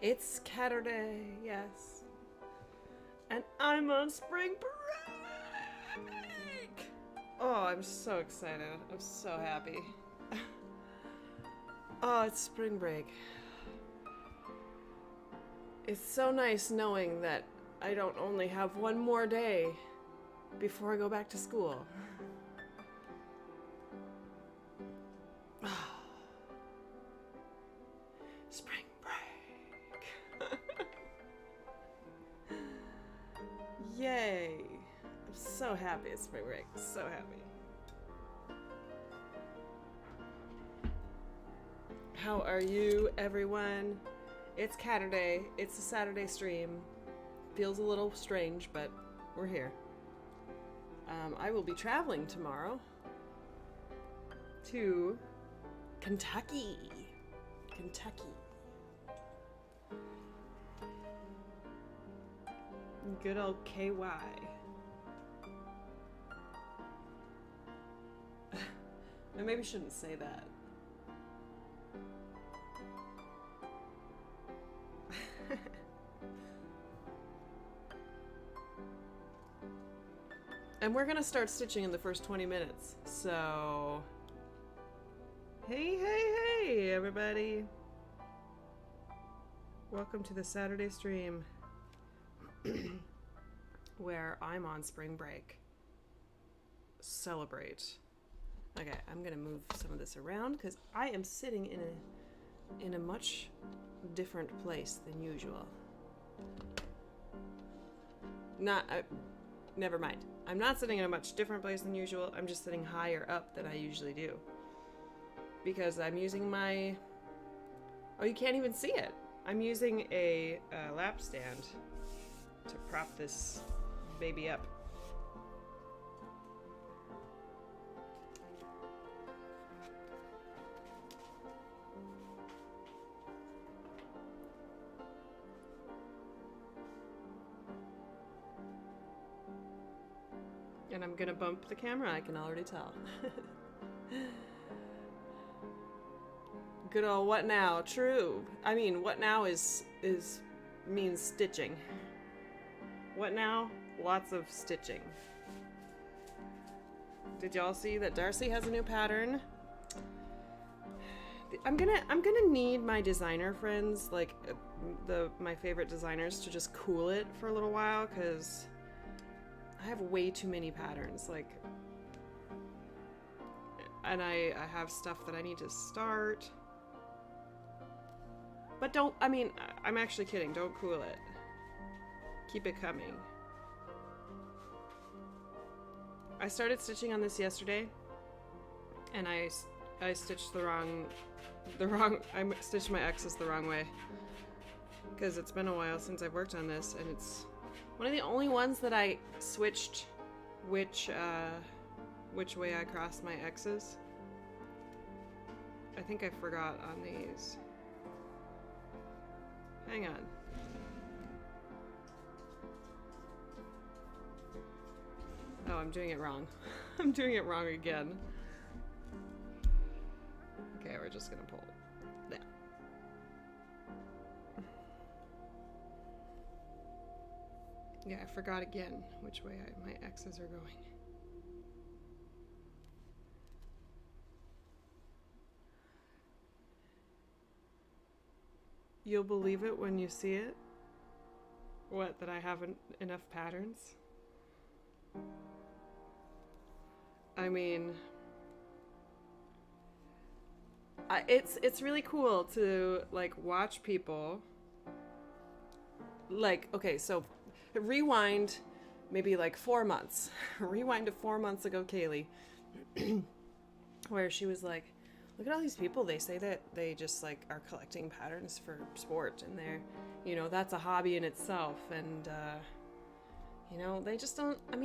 It's Saturday, yes. And I'm on spring break! Oh, I'm so excited. I'm so happy. Oh, it's spring break. It's so nice knowing that I don't only have one more day before I go back to school. Spring break. Yay. I'm so happy it's spring break. So happy. How are you, everyone? It's Saturday. It's a Saturday stream. Feels a little strange, but we're here. I will be traveling tomorrow to Kentucky. Good old KY. I maybe shouldn't say that. And we're gonna start stitching in the first 20 minutes, so... Hey, everybody! Welcome to the Saturday stream, where I'm on spring break. Celebrate. Okay, I'm gonna move some of this around, because I am sitting in a much different place than usual. Never mind. I'm not sitting in a much different place than usual. I'm just sitting higher up than I usually do. Because I'm using my... Oh, you can't even see it. I'm using a lap stand to prop this baby up. And I'm gonna bump the camera, I can already tell. Good old what now? True. I mean, what now means stitching. What now? Lots of stitching. Did y'all see that Darcy has a new pattern? I'm gonna need my designer friends, like my favorite designers, to just cool it for a little while, because I have way too many patterns, like, and I have stuff that I need to start. But I'm actually kidding, don't cool it. Keep it coming. I started stitching on this yesterday, and I stitched I stitched my X's the wrong way. Because it's been a while since I've worked on this, and it's one of the only ones that I switched which way I crossed my X's. I think I forgot on these. Hang on. Oh, I'm doing it wrong. I'm doing it wrong again. Okay, we're just gonna pull it. Yeah. Yeah, I forgot again which way my X's are going. You'll believe it when you see it? What, that I haven't enough patterns? I mean, it's really cool to, like, watch people. Like, okay, so rewind maybe like 4 months. Rewind to 4 months ago, Kaylee, where she was like, look at all these people, they say that they just like are collecting patterns for sport, and they're, that's a hobby in itself, and they just don't have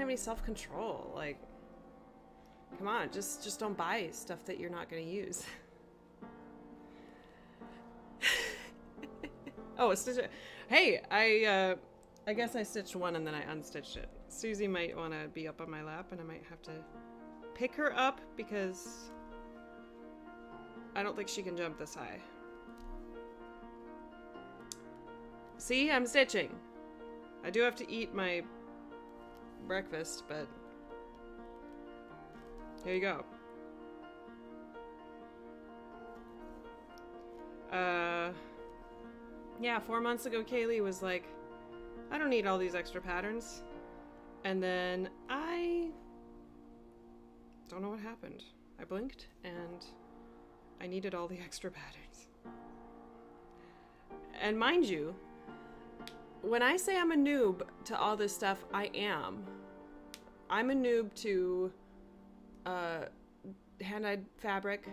any self-control. Like, come on, just don't buy stuff that you're not going to use. Oh, hey, I guess I stitched one and then I unstitched it. Susie might want to be up on my lap, and I might have to pick her up because I don't think she can jump this high. See, I'm stitching. I do have to eat my breakfast, but here you go. Yeah, 4 months ago, Kaylee was like, I don't need all these extra patterns. And then I don't know what happened. I blinked and I needed all the extra patterns. And mind you, when I say I'm a noob to all this stuff, I am. I'm a noob to hand-dyed fabric,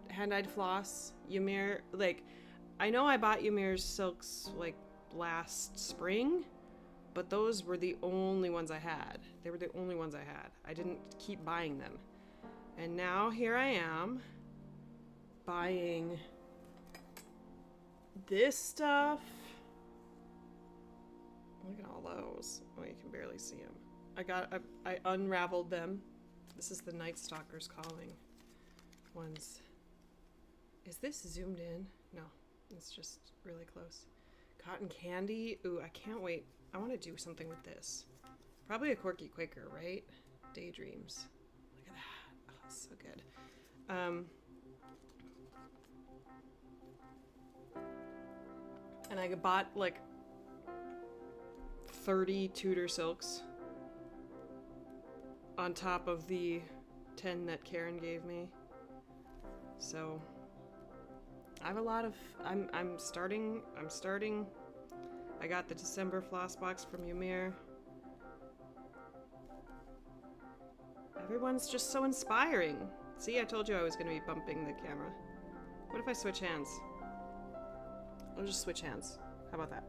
hand-dyed floss, Ymir. Like, I know I bought Ymir's silks like last spring, but those were the only ones I had. They were the only ones I had. I didn't keep buying them. And now here I am buying this stuff. Look at all those. Oh, you can barely see them. I unraveled them. This is the Night Stalker's Calling ones. Is this zoomed in? No, it's just really close. Cotton candy. Ooh, I can't wait. I want to do something with this. Probably a Quirky Quaker, right? Daydreams. Look at that. Oh, it's so good. And I bought like 30 Tudor silks on top of the 10 that Karen gave me. So I have a lot of, I'm starting. I got the December floss box from Ymir. Everyone's just so inspiring. See, I told you I was going to be bumping the camera. What if I switch hands? I'll just switch hands. How about that?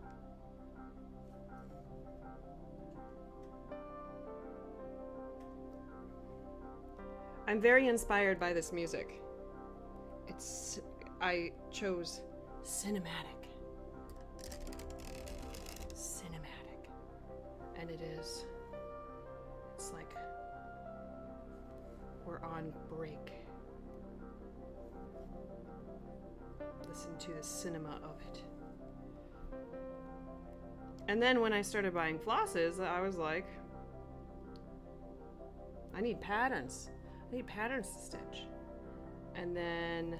I'm very inspired by this music. I chose cinematic. And it's like we're on break. Listen to the cinema of it. And then when I started buying flosses, I was like, I need patterns. I need patterns to stitch. And then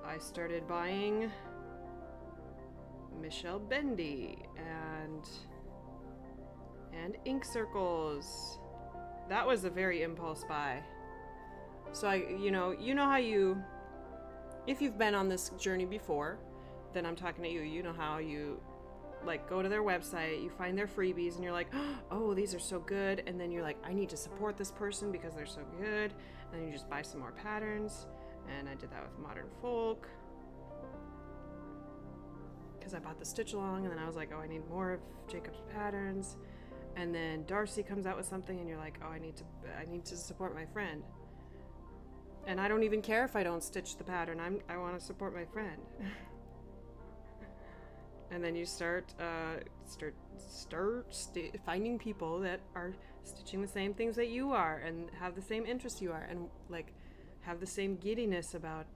I started buying Michelle Bendy and ink circles. That was a very impulse buy. So you know how if you've been on this journey before, then I'm talking to you. You know how you like go to their website, you find their freebies, and you're like, oh, these are so good. And then you're like, I need to support this person because they're so good. And then you just buy some more patterns. And I did that with Modern Folk, because I bought the stitch along, and then I was like, oh, I need more of Jacob's patterns. And then Darcy comes out with something, and you're like, oh, I need to support my friend. And I don't even care if I don't stitch the pattern. I want to support my friend. And then you start finding people that are stitching the same things that you are, and have the same interests you are, and like have the same giddiness about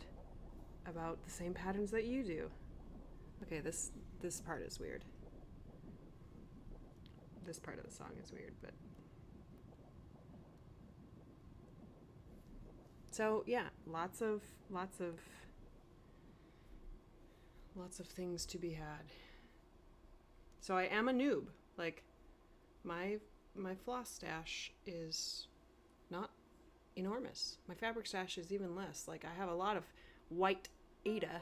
the same patterns that you do. Okay, this part is weird. This part of the song is weird, but so yeah, lots of things to be had. So I am a noob. Like my floss stash is not enormous. My fabric stash is even less. Like I have a lot of white Aida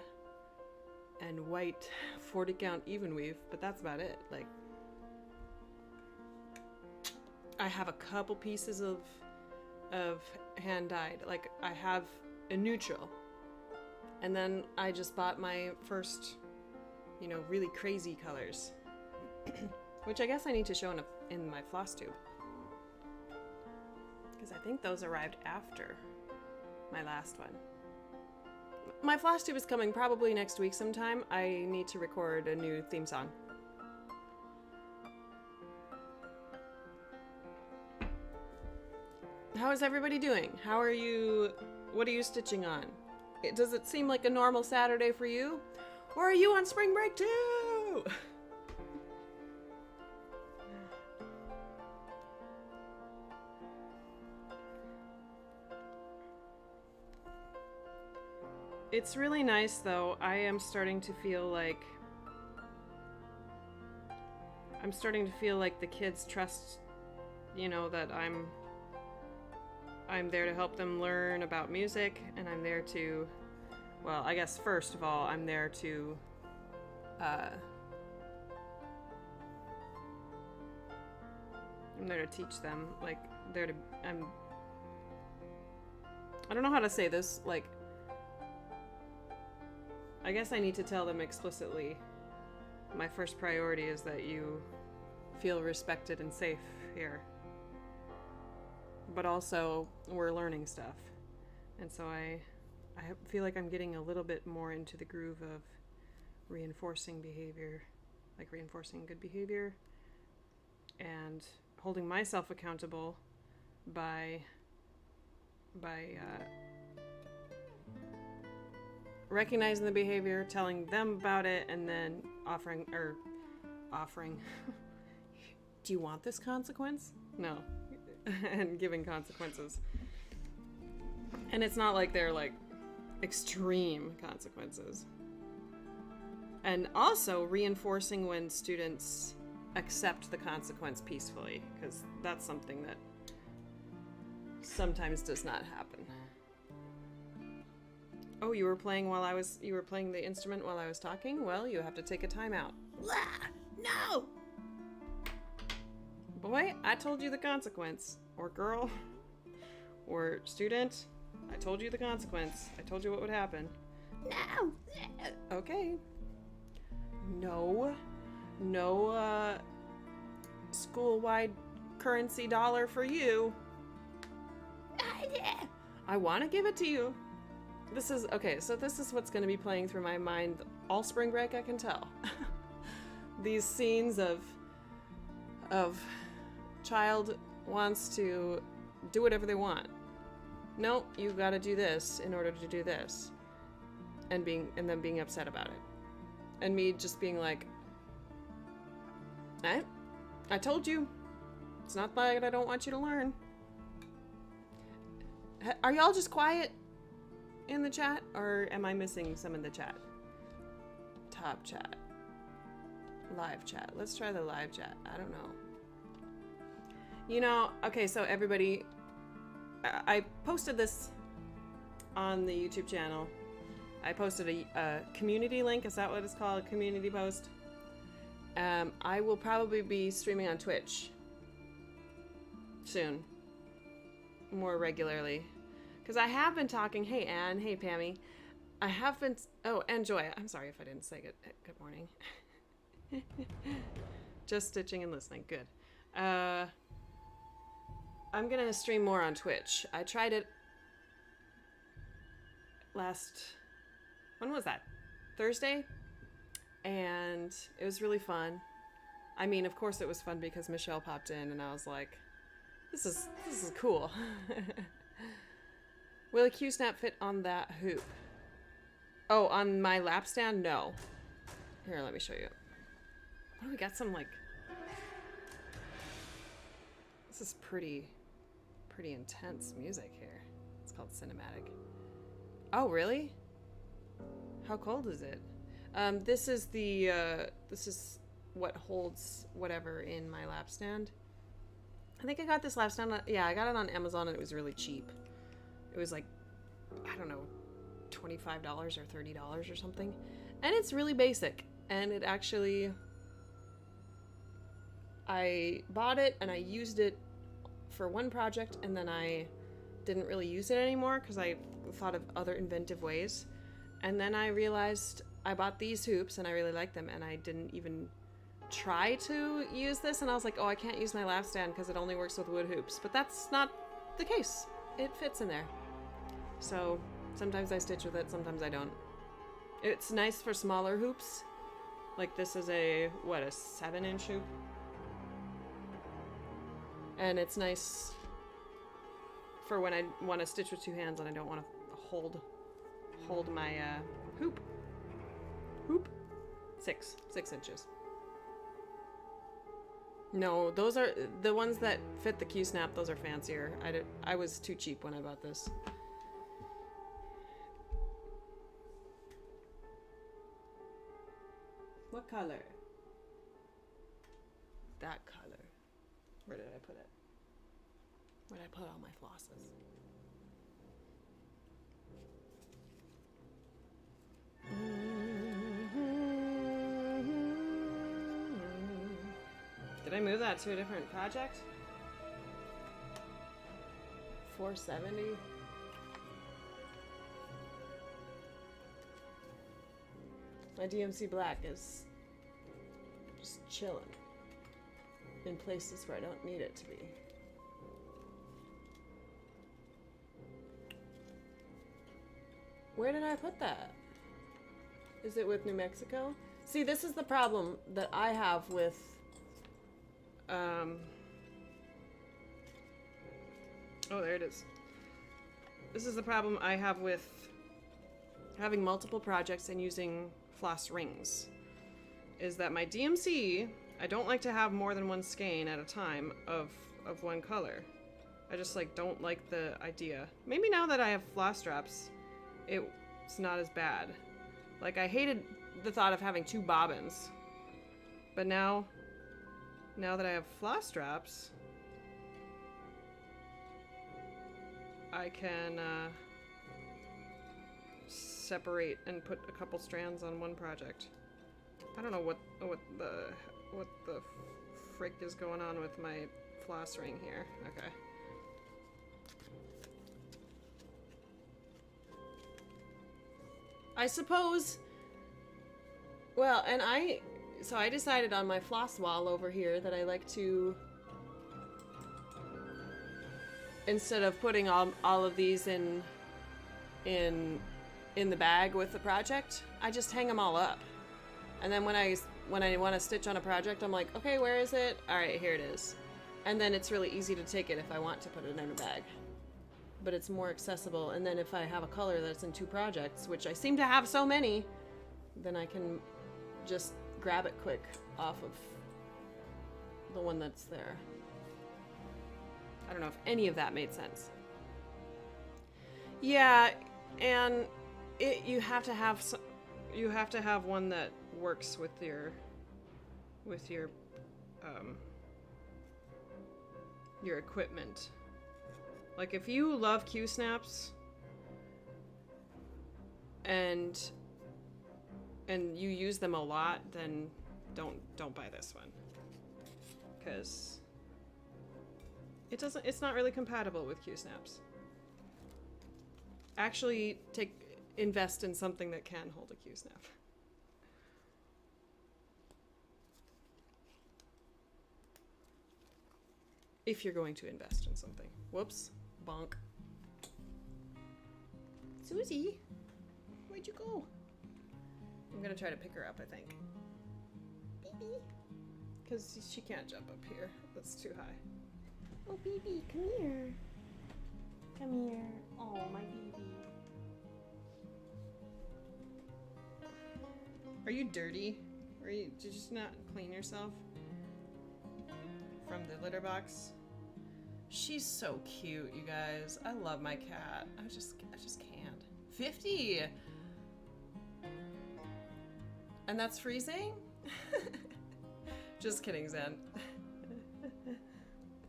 and white 40 count even weave, but that's about it. Like I have a couple pieces of hand dyed. Like I have a neutral, and then I just bought my first, really crazy colors, which I guess I need to show in my floss tube, because I think those arrived after my last one. My floss tube is coming probably next week sometime. I need to record a new theme song. How is everybody doing? How are you? What are you stitching on? Does it seem like a normal Saturday for you? Or are you on spring break too? It's really nice though. I am starting to feel like the kids trust, you know, that I'm there to help them learn about music, and I'm there to, well, I guess first of all, I'm there to teach them, like, I don't know how to say this, like, I guess I need to tell them explicitly, my first priority is that you feel respected and safe here. But also, we're learning stuff. And so I feel like I'm getting a little bit more into the groove of reinforcing behavior, like reinforcing good behavior, and holding myself accountable by recognizing the behavior, telling them about it, and then offering. Do you want this consequence? No. And giving consequences. And it's not like they're like extreme consequences. And also reinforcing when students accept the consequence peacefully, because that's something that sometimes does not happen. Oh, you were playing the instrument while I was talking? Well, you have to take a time out. No! Boy, I told you the consequence. Or girl. Or student. I told you the consequence. I told you what would happen. No! Okay. No school-wide currency dollar for you. I want to give it to you. This is what's going to be playing through my mind all spring break, I can tell. These scenes of child wants to do whatever they want. No, you gotta do this in order to do this. And them being upset about it. And me just being like, I told you. It's not like I don't want you to learn. Are y'all just quiet in the chat? Or am I missing some in the chat? Top chat. Live chat. Let's try the live chat. I don't know. You know, okay, so everybody, I posted this on the YouTube channel. I posted a community link. Is that what it's called? A community post? I will probably be streaming on Twitch soon. More regularly. Because I have been talking, hey Anne, hey Pammy. I have been, oh, and Joy. I'm sorry if I didn't say good morning. Just stitching and listening, good. I'm gonna stream more on Twitch. I tried it when was that? Thursday? And it was really fun. I mean, of course it was fun because Michelle popped in and I was like, this is cool. Will a Q-snap fit on that hoop? Oh, on my lap stand? No. Here, let me show you. Oh, we got some like... This is pretty intense music here. It's called cinematic. Oh, really? How cold is it? This is what holds whatever in my lap stand. I think I got this lap stand. Yeah, I got it on Amazon and it was really cheap. It was like, I don't know, $25 or $30 or something. And it's really basic. And it actually, I bought it and I used it for one project and then I didn't really use it anymore because I thought of other inventive ways. And then I realized I bought these hoops and I really like them and I didn't even try to use this, and I was like, oh, I can't use my lap stand because it only works with wood hoops. But that's not the case. It fits in there. So sometimes I stitch with it, sometimes I don't. It's nice for smaller hoops. Like this is a 7-inch hoop. And it's nice for when I want to stitch with two hands and I don't want to hold my hoop. Oop. 6 inches. No, those are the ones that fit the Q-snap. Those are fancier. I was too cheap when I bought this. What color? That color. Where did I put it? Where did I put all my flosses? Did I move that to a different project? 470? My DMC black is just chilling in places where I don't need it to be. Where did I put that? Is it with New Mexico? See, this is the problem that I have with oh, there it is. This is the problem I have with having multiple projects and using floss rings. Is that my DMC, I don't like to have more than one skein at a time of one color. I just like don't like the idea. Maybe now that I have floss straps, it's not as bad. Like I hated the thought of having 2 bobbins. But now that I have floss straps, I can separate and put a couple strands on one project. I don't know what the frick is going on with my floss ring here. Okay. I suppose. Well, and I decided on my floss wall over here that I like to, instead of putting all of these in the bag with the project, I just hang them all up. And then when I want to stitch on a project, I'm like, okay, where is it? All right, here it is. And then it's really easy to take it if I want to put it in a bag. But it's more accessible. And then if I have a color that's in 2 projects, which I seem to have so many, then I can just grab it quick off of the one that's there. I don't know if any of that made sense. Yeah, and you have to have one that works with your equipment. Like if you love Q-snaps and you use them a lot, then don't buy this one, because it's not really compatible with Q-snaps. Actually invest in something that can hold a Q-snap. If you're going to invest in something. Whoops. Bonk. Susie, where'd you go? I'm gonna try to pick her up, I think. Baby. Because she can't jump up here. That's too high. Oh, baby, come here. Come here. Oh, my baby. Are you dirty? Did you just not clean yourself from the litter box? She's so cute, you guys. I love my cat. I just can't. 50! And that's freezing? Just kidding, Zen.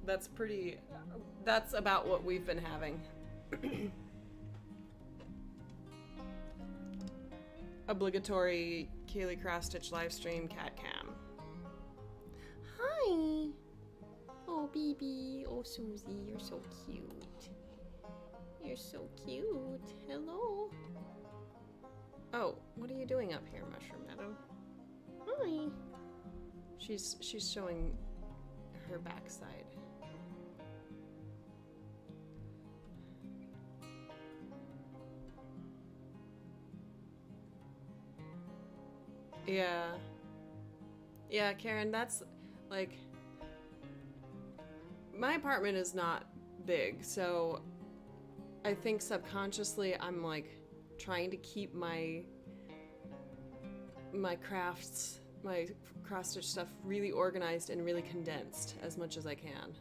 That's about what we've been having. Obligatory Kaylee cross-stitch live stream cat cam. Hi! Oh, baby. Oh, Susie, you're so cute. You're so cute. Hello. Oh, what are you doing up here, Mushroom Meadow? Hi. She's showing her backside. Yeah. Yeah, Karen, that's like, my apartment is not big, so I think subconsciously I'm like trying to keep my my crafts, my cross-stitch stuff really organized and really condensed as much as I can.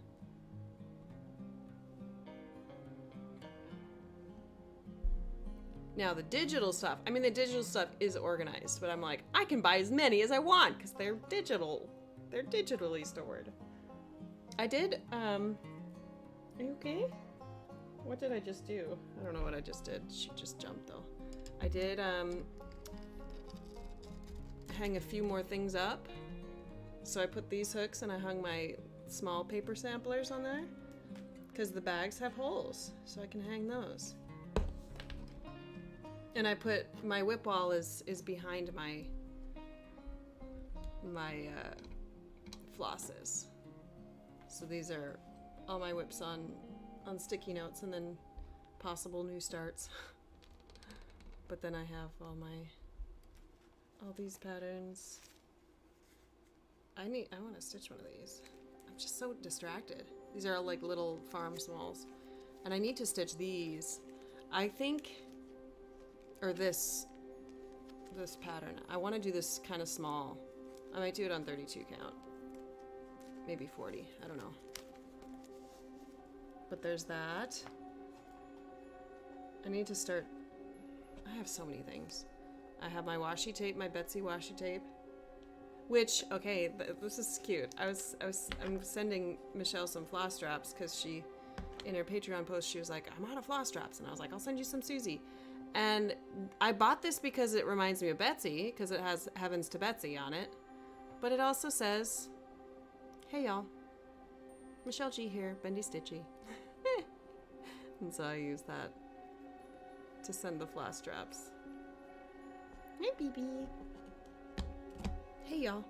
Now the digital stuff, I mean the digital stuff is organized, but I'm like, I can buy as many as I want because they're digital. They're digitally stored. I did, are you okay? What did I just do? I don't know what I just did. She just jumped though. I did, hang a few more things up. So I put these hooks and I hung my small paper samplers on there because the bags have holes, so I can hang those. And I put my whip wall is behind my flosses. So these are all my whips on sticky notes and then possible new starts. But then I have all these patterns. I want to stitch one of these. I'm just so distracted. These are all like little farm smalls. And I need to stitch these. I think, or this pattern. I want to do this kind of small. I might do it on 32 count. Maybe 40, I don't know. But there's that. I need to start, I have so many things. I have my washi tape, my Betsy washi tape, which, okay, this is cute. I'm sending Michelle some floss straps because she, in her Patreon post, she was like, I'm out of floss straps. And I was like, I'll send you some, Susie. And I bought this because it reminds me of Betsy, because it has Heavens to Betsy on it. But it also says, hey y'all, Michelle G here, Bendy Stitchy. And so I use that to send the floss straps. Hi, BB. Hey, y'all.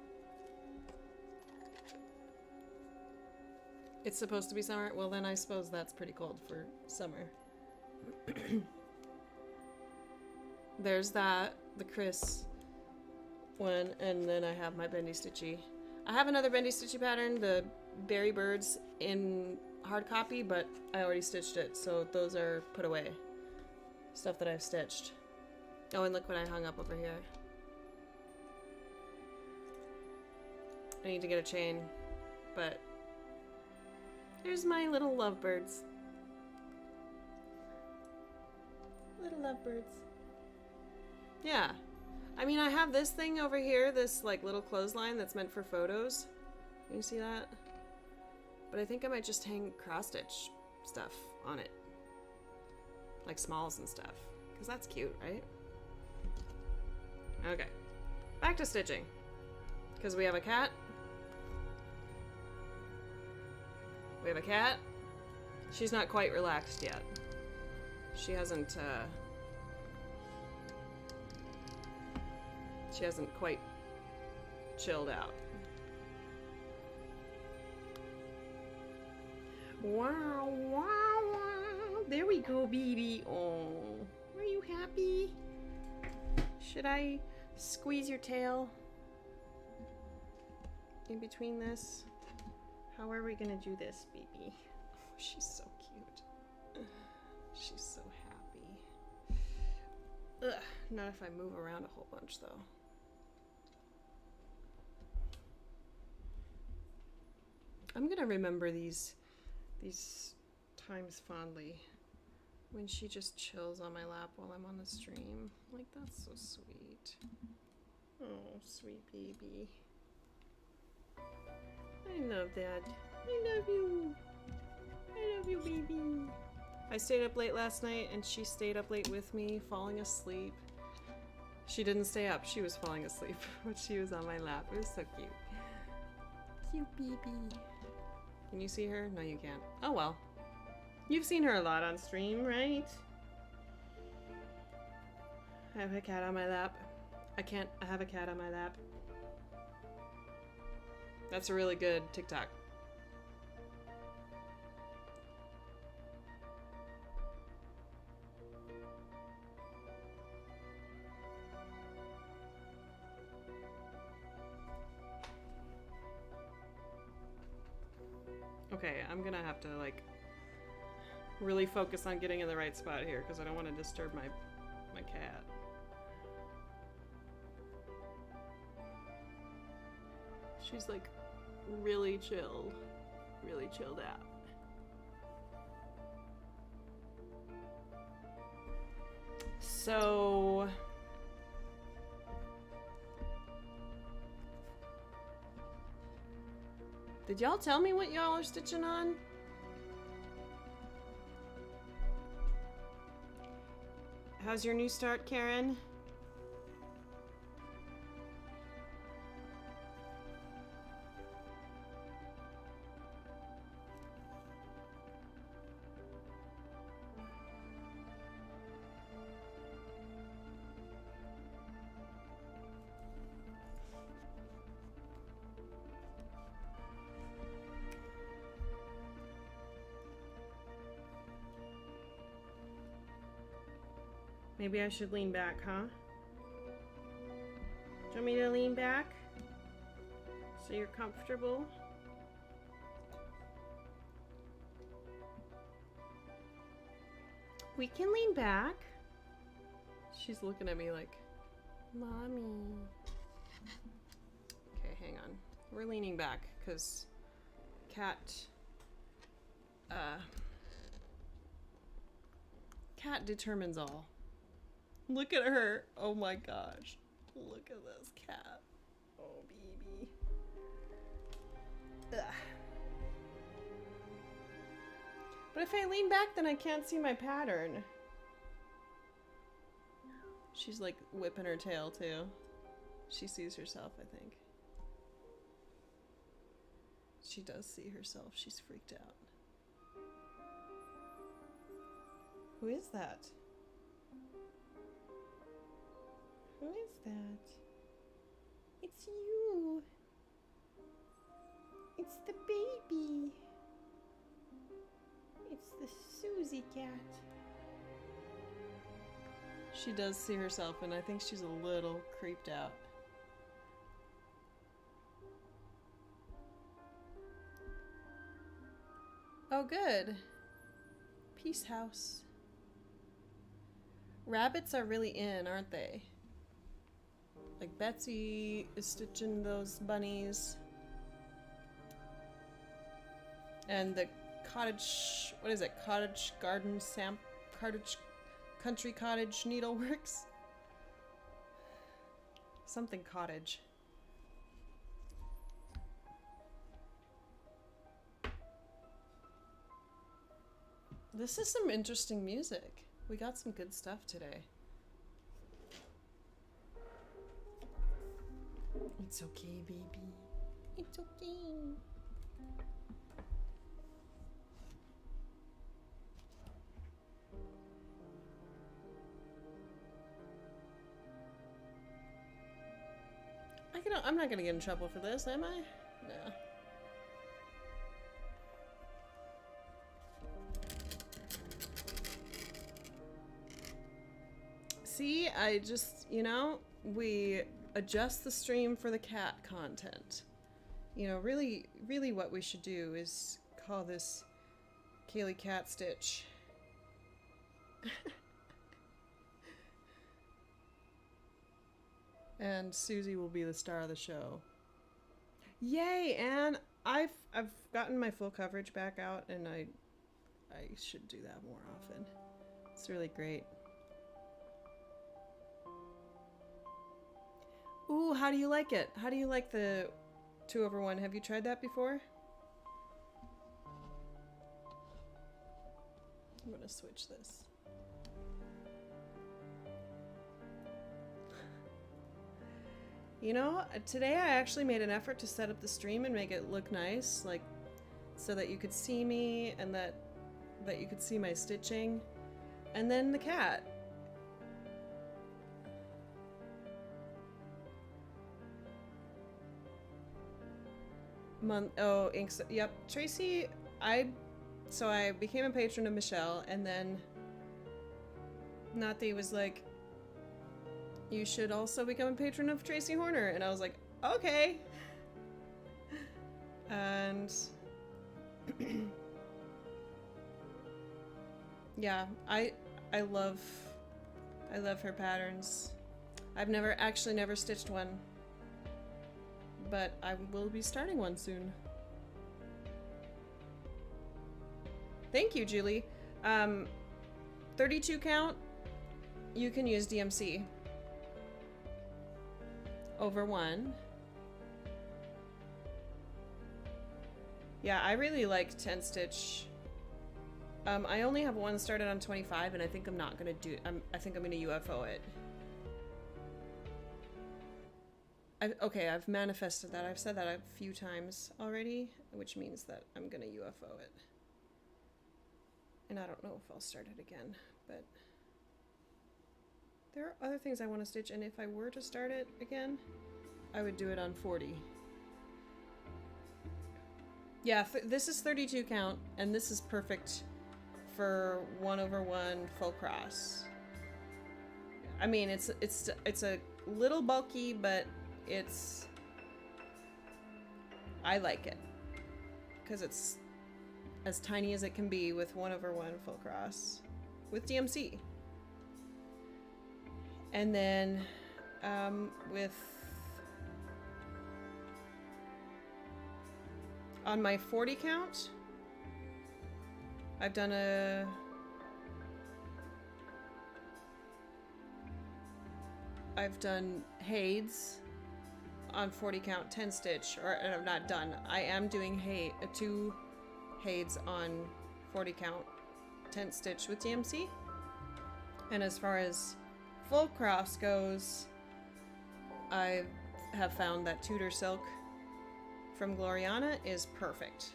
It's supposed to be summer? Well, then I suppose that's pretty cold for summer. There's that, the Chris one, and then I have my Bendy Stitchy. I have another Bendy Stitchy pattern, the Berry Birds, in hard copy, but I already stitched it, so those are put away. Stuff that I've stitched. Oh, and look what I hung up over here. I need to get a chain, but here's my little lovebirds. Little lovebirds. Yeah. I mean, I have this thing over here, this like little clothesline that's meant for photos. Can you see that? But I think I might just hang cross-stitch stuff on it. Like smalls and stuff. Because that's cute, right? Okay. Back to stitching. Because we have a cat. We have a cat. She's not quite relaxed yet. She hasn't quite chilled out. Wow, wow, wow. There we go, baby. Oh, are you happy? Should I squeeze your tail in between this? How are we gonna do this, baby? Oh, she's so cute. She's so happy. Ugh, not if I move around a whole bunch, though. I'm gonna remember these times fondly when she just chills on my lap while I'm on the stream. Like, that's so sweet. Oh, sweet baby. I love that. I love you. I love you, baby. I stayed up late last night and she stayed up late with me, falling asleep. She didn't stay up, she was falling asleep, but she was on my lap. It was so cute. Cute baby. Can you see her? No, you can't. Oh well. You've seen her a lot on stream, right? I have a cat on my lap. I have a cat on my lap. That's a really good TikTok. Okay, I'm gonna have to like really focus on getting in the right spot here because I don't want to disturb my cat. She's like really chilled out. So did y'all tell me what y'all are stitching on? How's your new start, Karen? Maybe I should lean back, huh? Do you want me to lean back? So you're comfortable? We can lean back. She's looking at me like, Mommy. Okay, hang on. We're leaning back because Cat determines all. Look at her. Oh my gosh. Look at this cat. Oh, baby. Ugh. But if I lean back, then I can't see my pattern. She's like whipping her tail too. She sees herself, I think. She does see herself. She's freaked out. Who is that? Who is that? It's you. It's the baby. It's the Susie cat. She does see herself, and I think she's a little creeped out. Oh, good. Peace house. Rabbits are really in, aren't they? Like Betsy is stitching those bunnies. And the cottage, what is it? Cottage garden cottage country cottage needleworks? Something cottage. This is some interesting music. We got some good stuff today. It's okay, baby. It's okay. I'm not gonna get in trouble for this, am I? No. See, I just, we adjust the stream for the cat content. Really what we should do is call this Kaylee Cat Stitch. And Susie will be the star of the show. Yay! And I've gotten my full coverage back out, and I should do that more often. It's really great. Ooh, how do you like it? How do you like the 2/1? Have you tried that before? I'm gonna switch this. Today I actually made an effort to set up the stream and make it look nice, like, so that you could see me and that you could see my stitching. And then the cat. Yep, Tracy, so I became a patron of Michelle, and then Nati was like, you should also become a patron of Tracy Horner, and I was like, okay. And yeah, I love her patterns. I've never stitched one, but I will be starting one soon. Thank you, Julie. 32 count, you can use DMC over 1. Yeah, I really like 10 stitch. I only have one started on 25, and I think I'm not gonna do. I think I'm gonna UFO it. Okay, I've manifested that. I've said that a few times already, which means that I'm gonna UFO it. And I don't know if I'll start it again, but there are other things I want to stitch, and if I were to start it again, I would do it on 40. Yeah, this is 32 count, and this is perfect for 1 over 1 full cross. I mean, it's a little bulky, but I like it because it's as tiny as it can be with 1 over 1 full cross with DMC. And then with on my 40 count, I've done Hades on 40 count 10 stitch, or I'm not done. I am doing 2 Hades on 40 count 10 stitch with DMC. And as far as full cross goes, I have found that Tudor silk from Gloriana is perfect.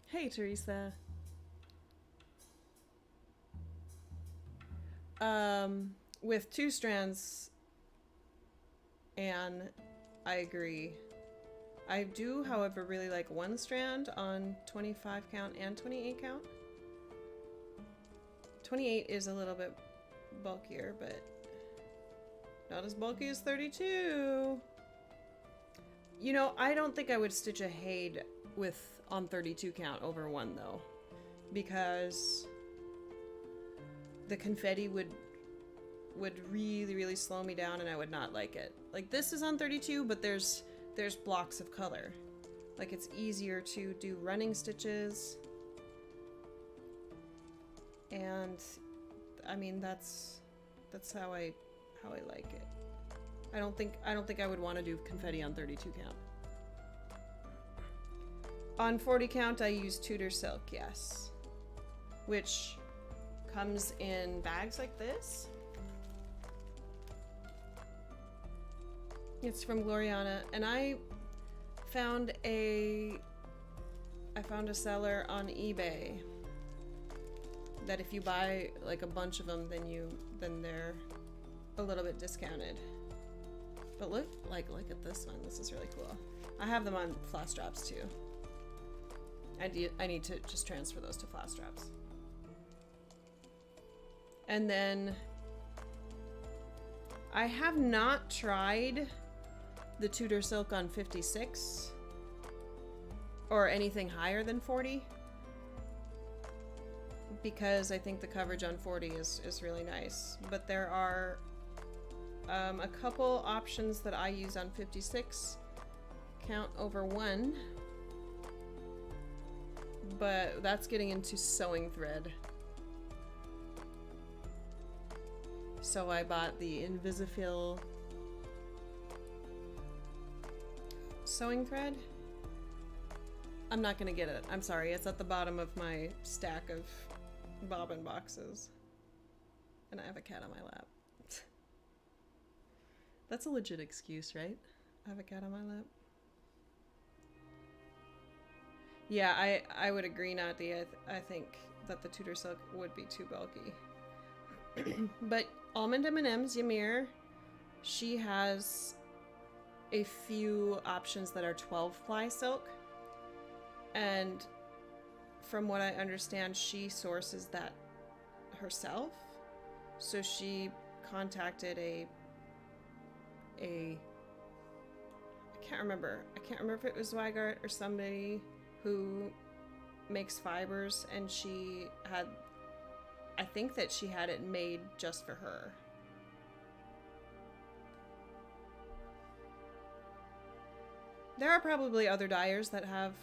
Hey, Teresa. With 2 strands, and I agree. I do, however, really like 1 strand on 25 count and 28 count. 28 is a little bit bulkier, but not as bulky as 32. You know, I don't think I would stitch a Hade on 32 count over 1 though, because the confetti would really, really slow me down, and I would not like it. Like, this is on 32, but there's blocks of color. Like, it's easier to do running stitches, and I mean that's how I like it. I don't think I would want to do confetti on 32 count. On 40 count, I use Tudor silk, yes, which comes in bags like this. It's from Gloriana, and I found a seller on eBay that if you buy like a bunch of them, then they're a little bit discounted. But look at this one. This is really cool. I have them on flash drops too. I need to just transfer those to flash drops. And then I have not tried the Tudor silk on 56 or anything higher than 40, because I think the coverage on 40 is really nice. But there are a couple options that I use on 56 count over 1, but that's getting into sewing thread. So I bought the Invisifil sewing thread. I'm not gonna get it. I'm sorry. It's at the bottom of my stack of bobbin boxes. And I have a cat on my lap. That's a legit excuse, right? I have a cat on my lap. Yeah, I would agree, Nati. I think that the Tudor silk would be too bulky. But Almond M&M's Ymir, she has a few options that are 12-ply silk, and from what I understand, she sources that herself. So she contacted a can't remember. I can't remember if it was Weigart or somebody who makes fibers, and she had, I think that she had it made just for her. There are probably other dyers that have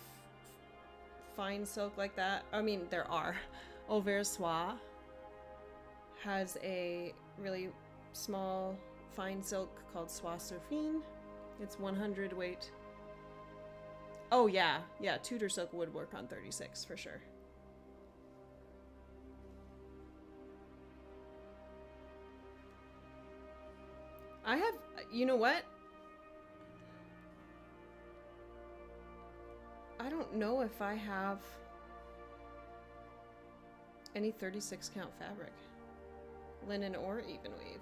fine silk like that. I mean, there are. Auvers Soie has a really small fine silk called Soie Surfine. It's 100 weight. Oh yeah, Tudor silk would work on 36 for sure. I have, you know what? I don't know if I have any 36 count fabric, linen or even weave.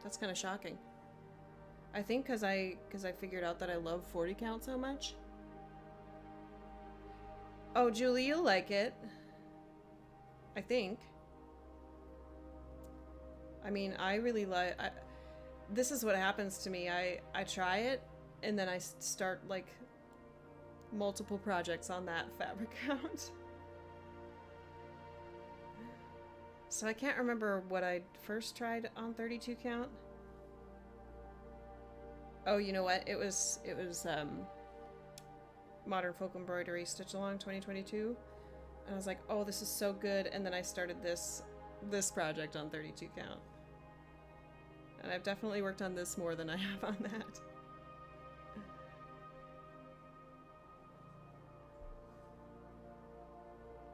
That's kind of shocking. I think because I figured out that I love 40 count so much. Oh, Julie, you'll like it. I think. I mean, I really like. This is what happens to me. I try it, and then I start like multiple projects on that fabric count. So I can't remember what I first tried on 32 count. Oh, you know what? It was Modern Folk Embroidery Stitch Along 2022, and I was like, oh, this is so good. And then I started this project on 32 count, and I've definitely worked on this more than I have on that.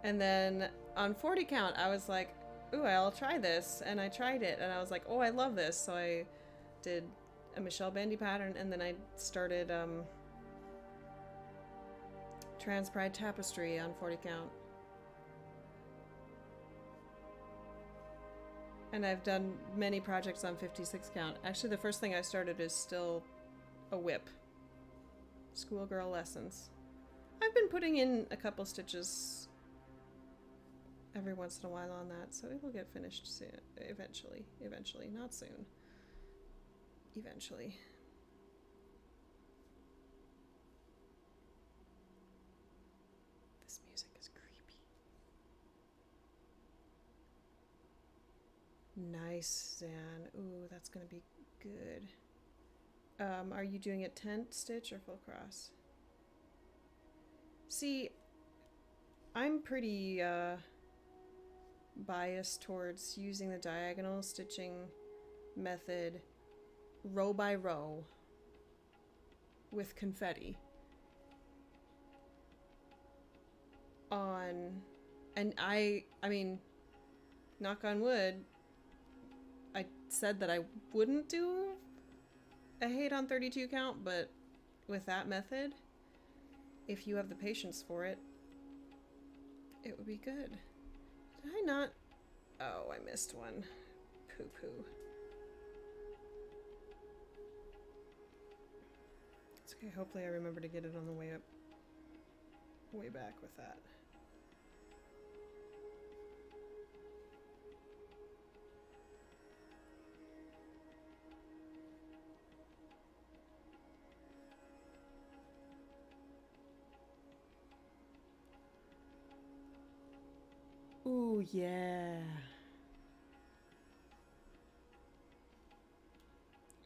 And then on 40 count, I was like, ooh, I'll try this. And I tried it, and I was like, oh, I love this. So I did a Michelle Bandy pattern, and then I started Trans Pride Tapestry on 40 count. And I've done many projects on 56 count. Actually, the first thing I started is still a whip. Schoolgirl Lessons. I've been putting in a couple stitches every once in a while on that, so it'll get finished soon. Eventually, not soon. Eventually. This music is creepy. Nice, Zan. Ooh, that's gonna be good. Are you doing it tent stitch or full cross? See, I'm pretty biased towards using the diagonal stitching method row by row with confetti on, and I mean, knock on wood, I said that I wouldn't do a hate on 32 count, but with that method, if you have the patience for it, it would be good. Did I not? Oh, I missed one. Poo-poo. It's okay, hopefully I remember to get it on the way up. Way back with that. Ooh, yeah.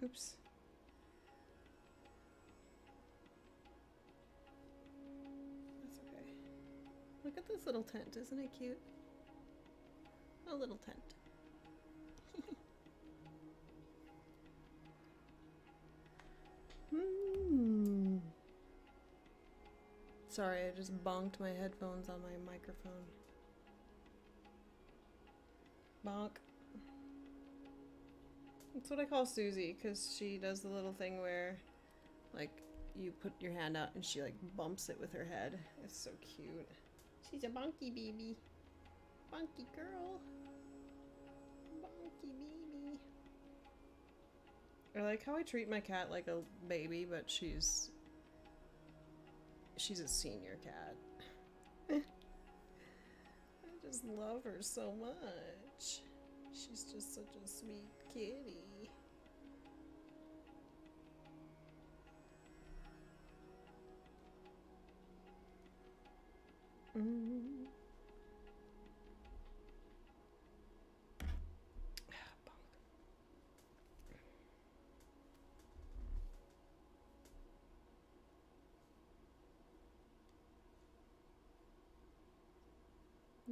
Oops. That's okay. Look at this little tent. Isn't it cute? A little tent. Sorry, I just bonked my headphones on my microphone. Bonk. That's what I call Susie, because she does the little thing where, like, you put your hand out and she, like, bumps it with her head. It's so cute. She's a bonky baby. Bonky girl. Bonky baby. I like how I treat my cat like a baby, but she's a senior cat. I just love her so much. She's just such a sweet kitty. Mm.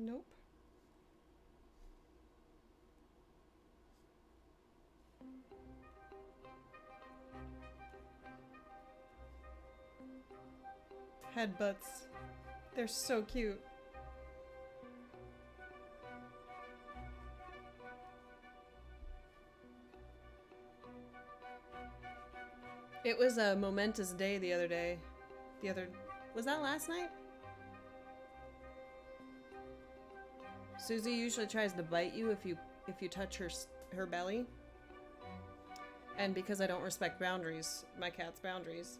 Nope. Headbutts. They're so cute. It was a momentous day the other day. Was that last night? Susie usually tries to bite you if you touch her belly. And because I don't respect boundaries, my cat's boundaries,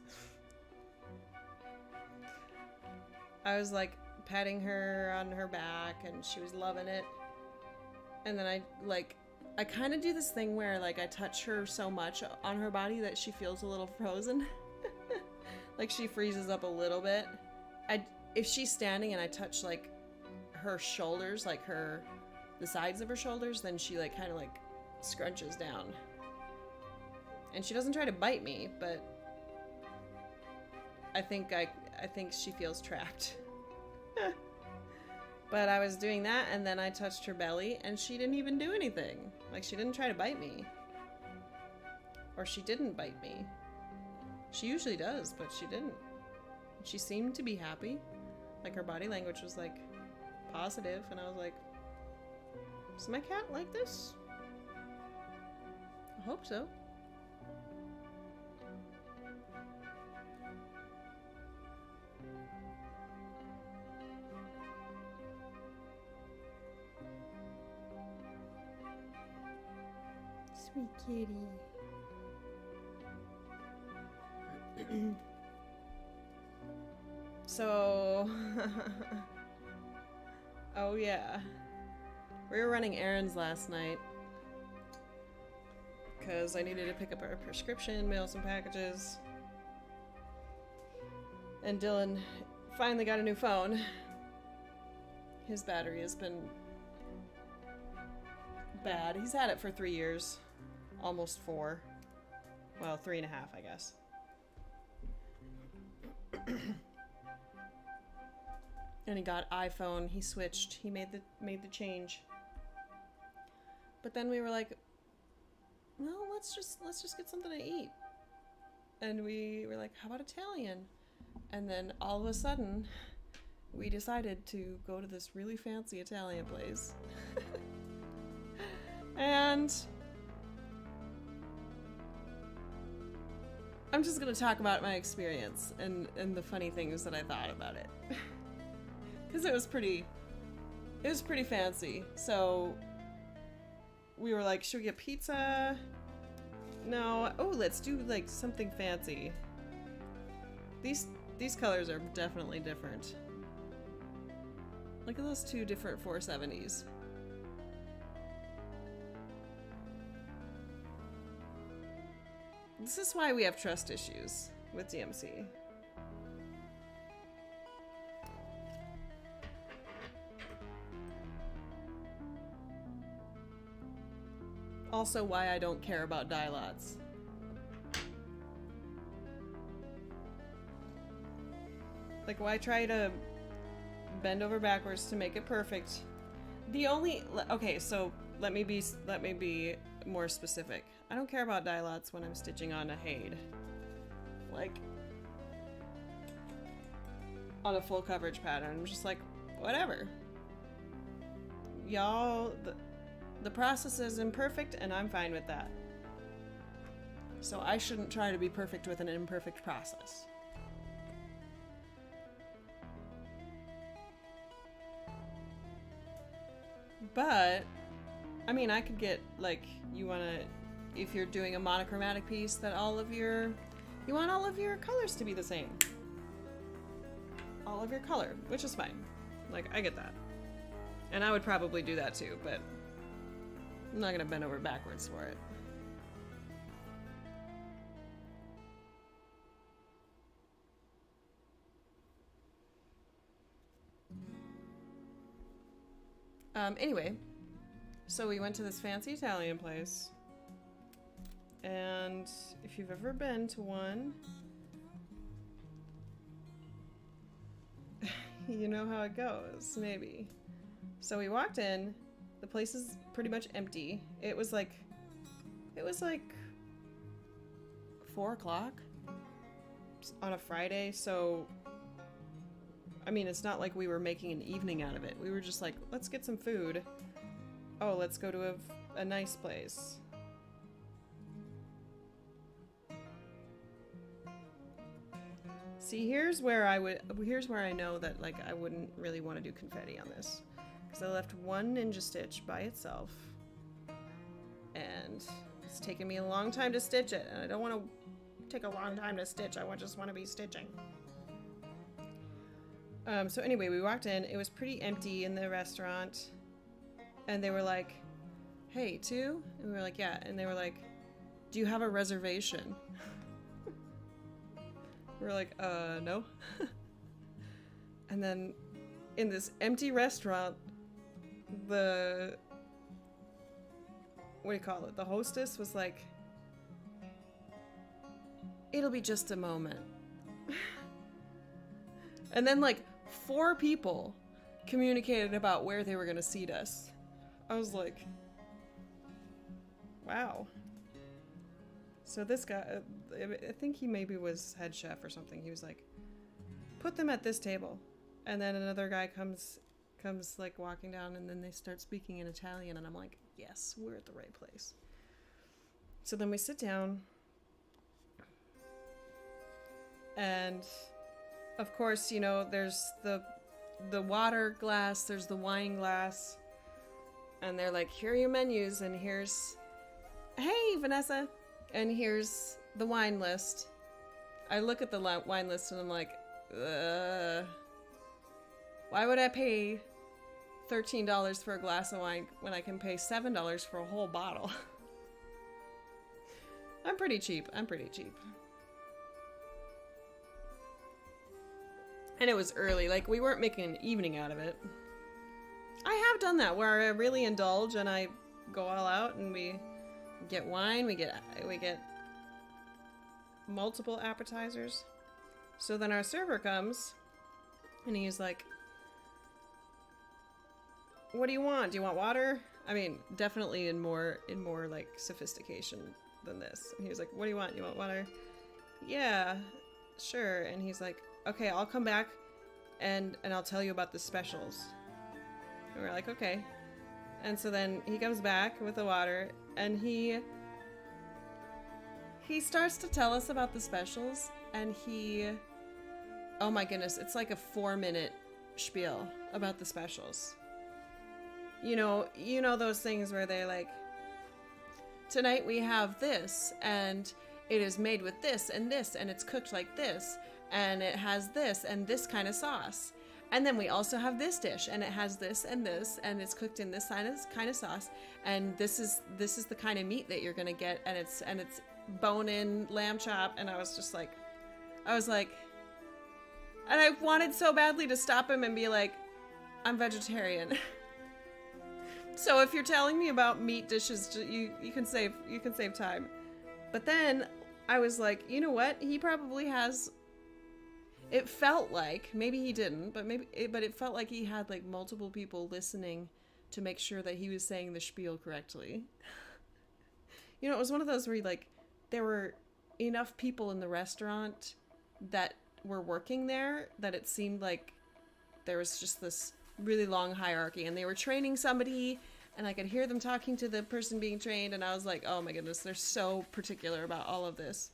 I was like patting her on her back and she was loving it. And then I kind of do this thing where like I touch her so much on her body that she feels a little frozen. Like she freezes up a little bit. If she's standing and I touch like her shoulders, like the sides of her shoulders, then she like kind of like scrunches down. And she doesn't try to bite me, but I think she feels trapped. But I was doing that and then I touched her belly and she didn't even do anything. Like she didn't try to bite me. Or she didn't bite me. She usually does, but she didn't. She seemed to be happy. Like her body language was like positive and I was like, is my cat like this? I hope so. Sweet kitty. So, oh yeah, we were running errands last night because I needed to pick up our prescription, mail some packages, and Dylan finally got a new phone. His battery has been bad. He's had it for 3 years. Almost 4. Well, 3.5, I guess. And he got iPhone. He switched. He made the change. But then we were like, well, let's just get something to eat. And we were like, how about Italian? And then all of a sudden, we decided to go to this really fancy Italian place. And I'm just gonna talk about my experience and the funny things that I thought about it. Because it was pretty fancy. So we were like, should we get pizza? No. Oh, let's do like something fancy. These colors are definitely different. Look at those two different 470s. This is why we have trust issues with DMC. Also why I don't care about dye lots. Like, why try to bend over backwards to make it perfect? Okay, so let me be more specific. I don't care about dye lots when I'm stitching on a Haid. Like, on a full coverage pattern. I'm just like, whatever. Y'all, the process is imperfect and I'm fine with that. So I shouldn't try to be perfect with an imperfect process. But, I mean, I could get, like, if you're doing a monochromatic piece, that you want all of your colors to be the same. All of your color, which is fine. Like, I get that. And I would probably do that too, but I'm not gonna bend over backwards for it. Anyway, so we went to this fancy Italian place. And if you've ever been to one, you know how it goes, maybe. So we walked in. The place is pretty much empty. It was like 4 o'clock on a Friday, so I mean, it's not like we were making an evening out of it. We were just like, let's get some food. Oh, let's go to a nice place. See, here's where I know that, like, I wouldn't really want to do confetti on this. Because I left one ninja stitch by itself. And it's taken me a long time to stitch it. And I don't want to take a long time to stitch. I just want to be stitching. So anyway, we walked in. It was pretty empty in the restaurant. And they were like, hey, 2? And we were like, yeah. And they were like, do you have a reservation? We were like, no. And then in this empty restaurant, the hostess was like, it'll be just a moment. And then like 4 people communicated about where they were gonna seat us. I was like, wow. So this guy, I think he maybe was head chef or something. He was like, put them at this table. And then another guy comes like walking down, and then they start speaking in Italian, and I'm like, yes, we're at the right place. So then we sit down, and of course, you know, there's the water glass, there's the wine glass, and they're like, here are your menus, and here's, hey, Vanessa, and here's the wine list. I look at the wine list, and I'm like, why would I pay $13 for a glass of wine when I can pay $7 for a whole bottle? I'm pretty cheap. And it was early. Like, we weren't making an evening out of it. I have done that, where I really indulge and I go all out, and we get wine, we get multiple appetizers. So then our server comes, and he's like, what do you want? Do you want water? I mean, definitely in more like sophistication than this. And he was like, what do you want? You want water? Yeah, sure. And he's like, okay, I'll come back and I'll tell you about the specials. And we're like, okay. And so then he comes back with the water, and he starts to tell us about the specials, and oh my goodness, it's like a 4-minute spiel about the specials. You know those things where they're like, tonight we have this, and it is made with this, and it's cooked like this, and it has this and this kind of sauce. And then we also have this dish, and it has this, and it's cooked in this kind of sauce, and this is the kind of meat that you're gonna get, and it's bone-in lamb chop. And I was like, and I wanted so badly to stop him and be like, I'm vegetarian. So if you're telling me about meat dishes, you can save time. But then I was like, you know what? He probably has. It felt like, maybe he didn't, but it felt like he had like multiple people listening to make sure that he was saying the spiel correctly. You know, it was one of those where there were enough people in the restaurant that were working there that it seemed like there was just this really long hierarchy, and they were training somebody, and I could hear them talking to the person being trained, and I was like, oh my goodness, they're so particular about all of this.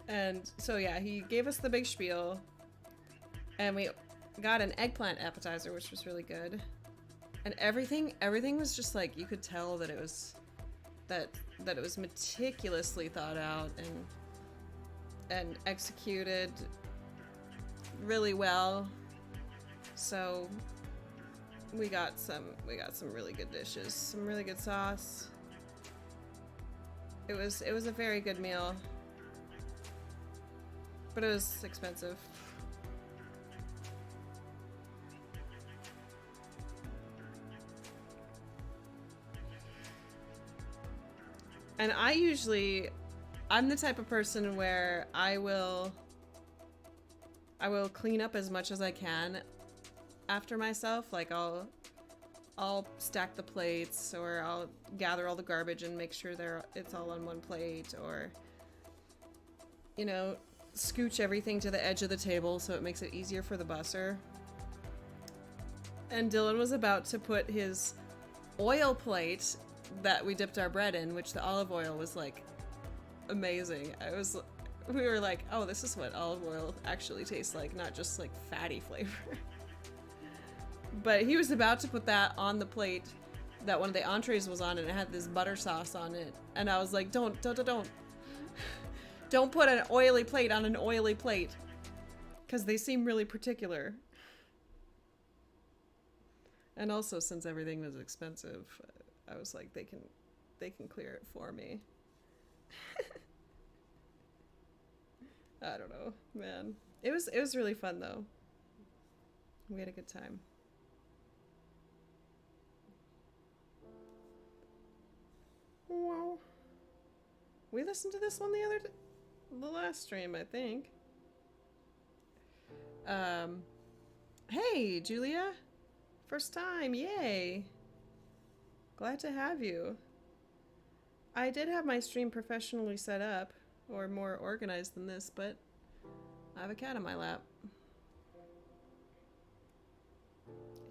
And so yeah, he gave us the big spiel, and we got an eggplant appetizer, which was really good. And everything was just like, you could tell that it was that it was meticulously thought out and executed really well. So we got some really good dishes, some really good sauce. It was a very good meal, but it was expensive. And I'm the type of person where I will clean up as much as I can after myself. Like I'll stack the plates, or I'll gather all the garbage and make sure it's all on one plate, or, you know, scooch everything to the edge of the table so it makes it easier for the busser. And Dylan was about to put his oil plate that we dipped our bread in, which the olive oil was like amazing. We were like, oh, this is what olive oil actually tastes like, not just like fatty flavor. But he was about to put that on the plate that one of the entrees was on, and it had this butter sauce on it. And I was like, don't. Don't put an oily plate on an oily plate. Because they seem really particular. And also, since everything was expensive, I was like, they can clear it for me. I don't know, man. It was really fun though. We had a good time. Wow. We listened to this one the last stream, I think. Hey, Julia. First time, yay. Glad to have you. I did have my stream professionally set up, or more organized than this, but I have a cat in my lap.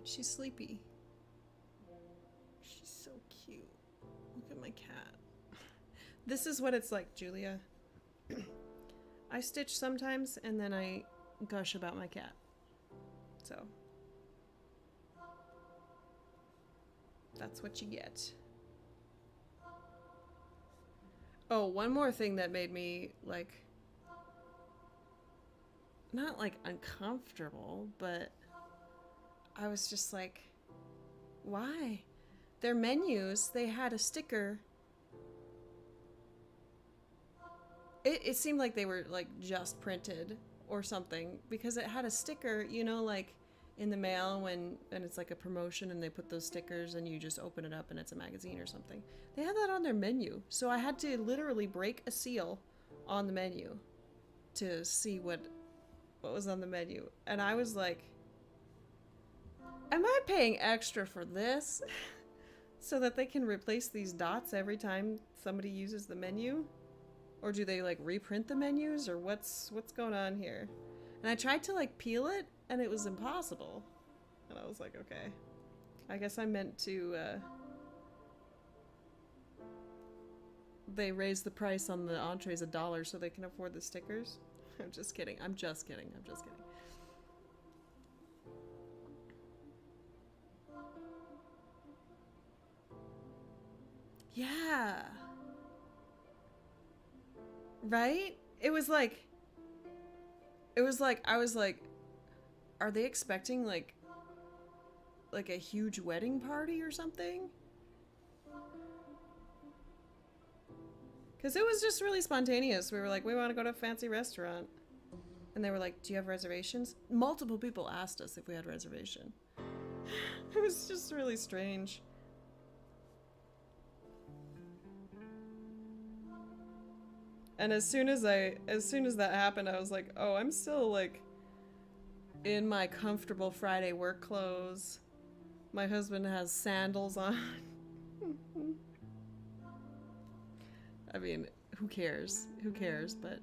She's sleepy. She's so cute. Look at my cat. This is what it's like, Julia. I stitch sometimes, and then I gush about my cat. So that's what you get. Oh, one more thing that made me, like, not like uncomfortable, but I was just like, why? Their menus, they had a sticker. It seemed like they were like just printed or something, because it had a sticker, you know, like in the mail when it's like a promotion and they put those stickers and you just open it up and it's a magazine or something. They had that on their menu. So I had to literally break a seal on the menu to see what was on the menu. And I was like, am I paying extra for this? So that they can replace these dots every time somebody uses the menu? Or do they like reprint the menus, or what's going on here? And I tried to like peel it and it was impossible. And I was like, okay, I guess I meant to they raised the price on the entrees $1 so they can afford the stickers. I'm just kidding. I'm just kidding. Yeah. Right? I was like, are they expecting like a huge wedding party or something? Because it was just really spontaneous. We were like, we want to go to a fancy restaurant. And they were like, do you have reservations? Multiple people asked us if we had reservation. It was just really strange. And as soon as that happened, I was like, oh, I'm still like in my comfortable Friday work clothes. My husband has sandals on. I mean, who cares? Who cares? But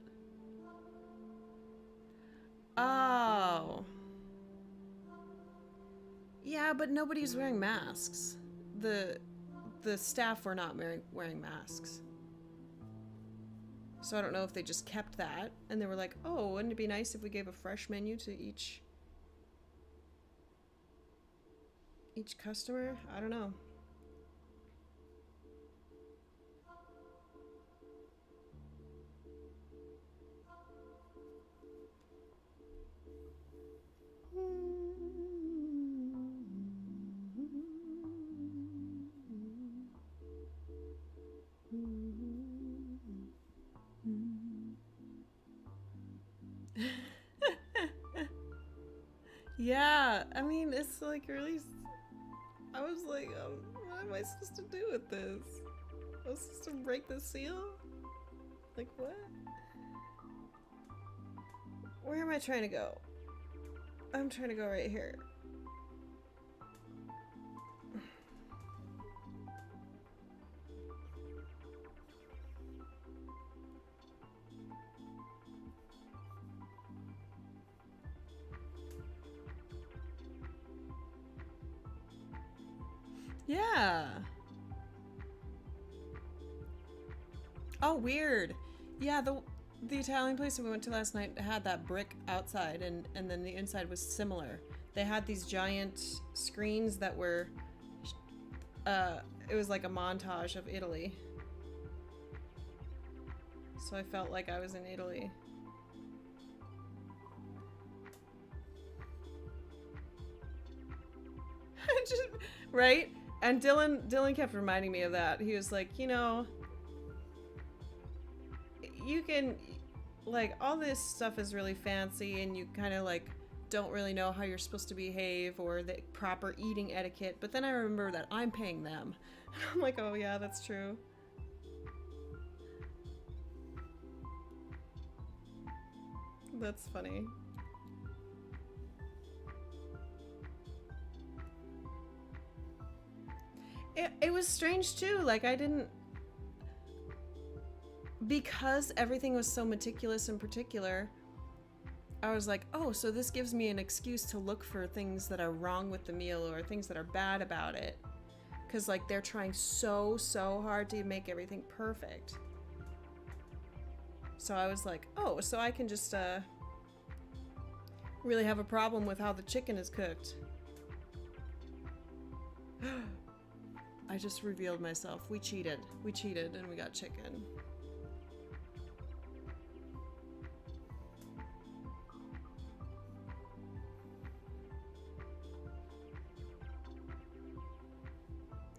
oh, yeah, but nobody's wearing masks. The staff were not wearing masks. So I don't know if they just kept that and they were like, oh, wouldn't it be nice if we gave a fresh menu to each customer? I don't know. Yeah, I mean, it's like really, I was like, what am I supposed to do with this? I was supposed to break the seal? Like, what? Where am I trying to go? I'm trying to go right here. Yeah. Oh, weird. Yeah, the Italian place we went to last night had that brick outside, and then the inside was similar. They had these giant screens that were it was like a montage of Italy. So I felt like I was in Italy. Just, right? And Dylan kept reminding me of that. He was like, you know, you can, like, all this stuff is really fancy and you kind of like don't really know how you're supposed to behave or the proper eating etiquette, but then I remember that I'm paying them. And I'm like, oh yeah, that's true. That's funny. It was strange too, like I didn't, because everything was so meticulous and particular, I was like, oh, so this gives me an excuse to look for things that are wrong with the meal or things that are bad about it. Because, like, they're trying so hard to make everything perfect. So I was like, oh, so I can just, really have a problem with how the chicken is cooked. I just revealed myself. We cheated. We cheated and we got chicken.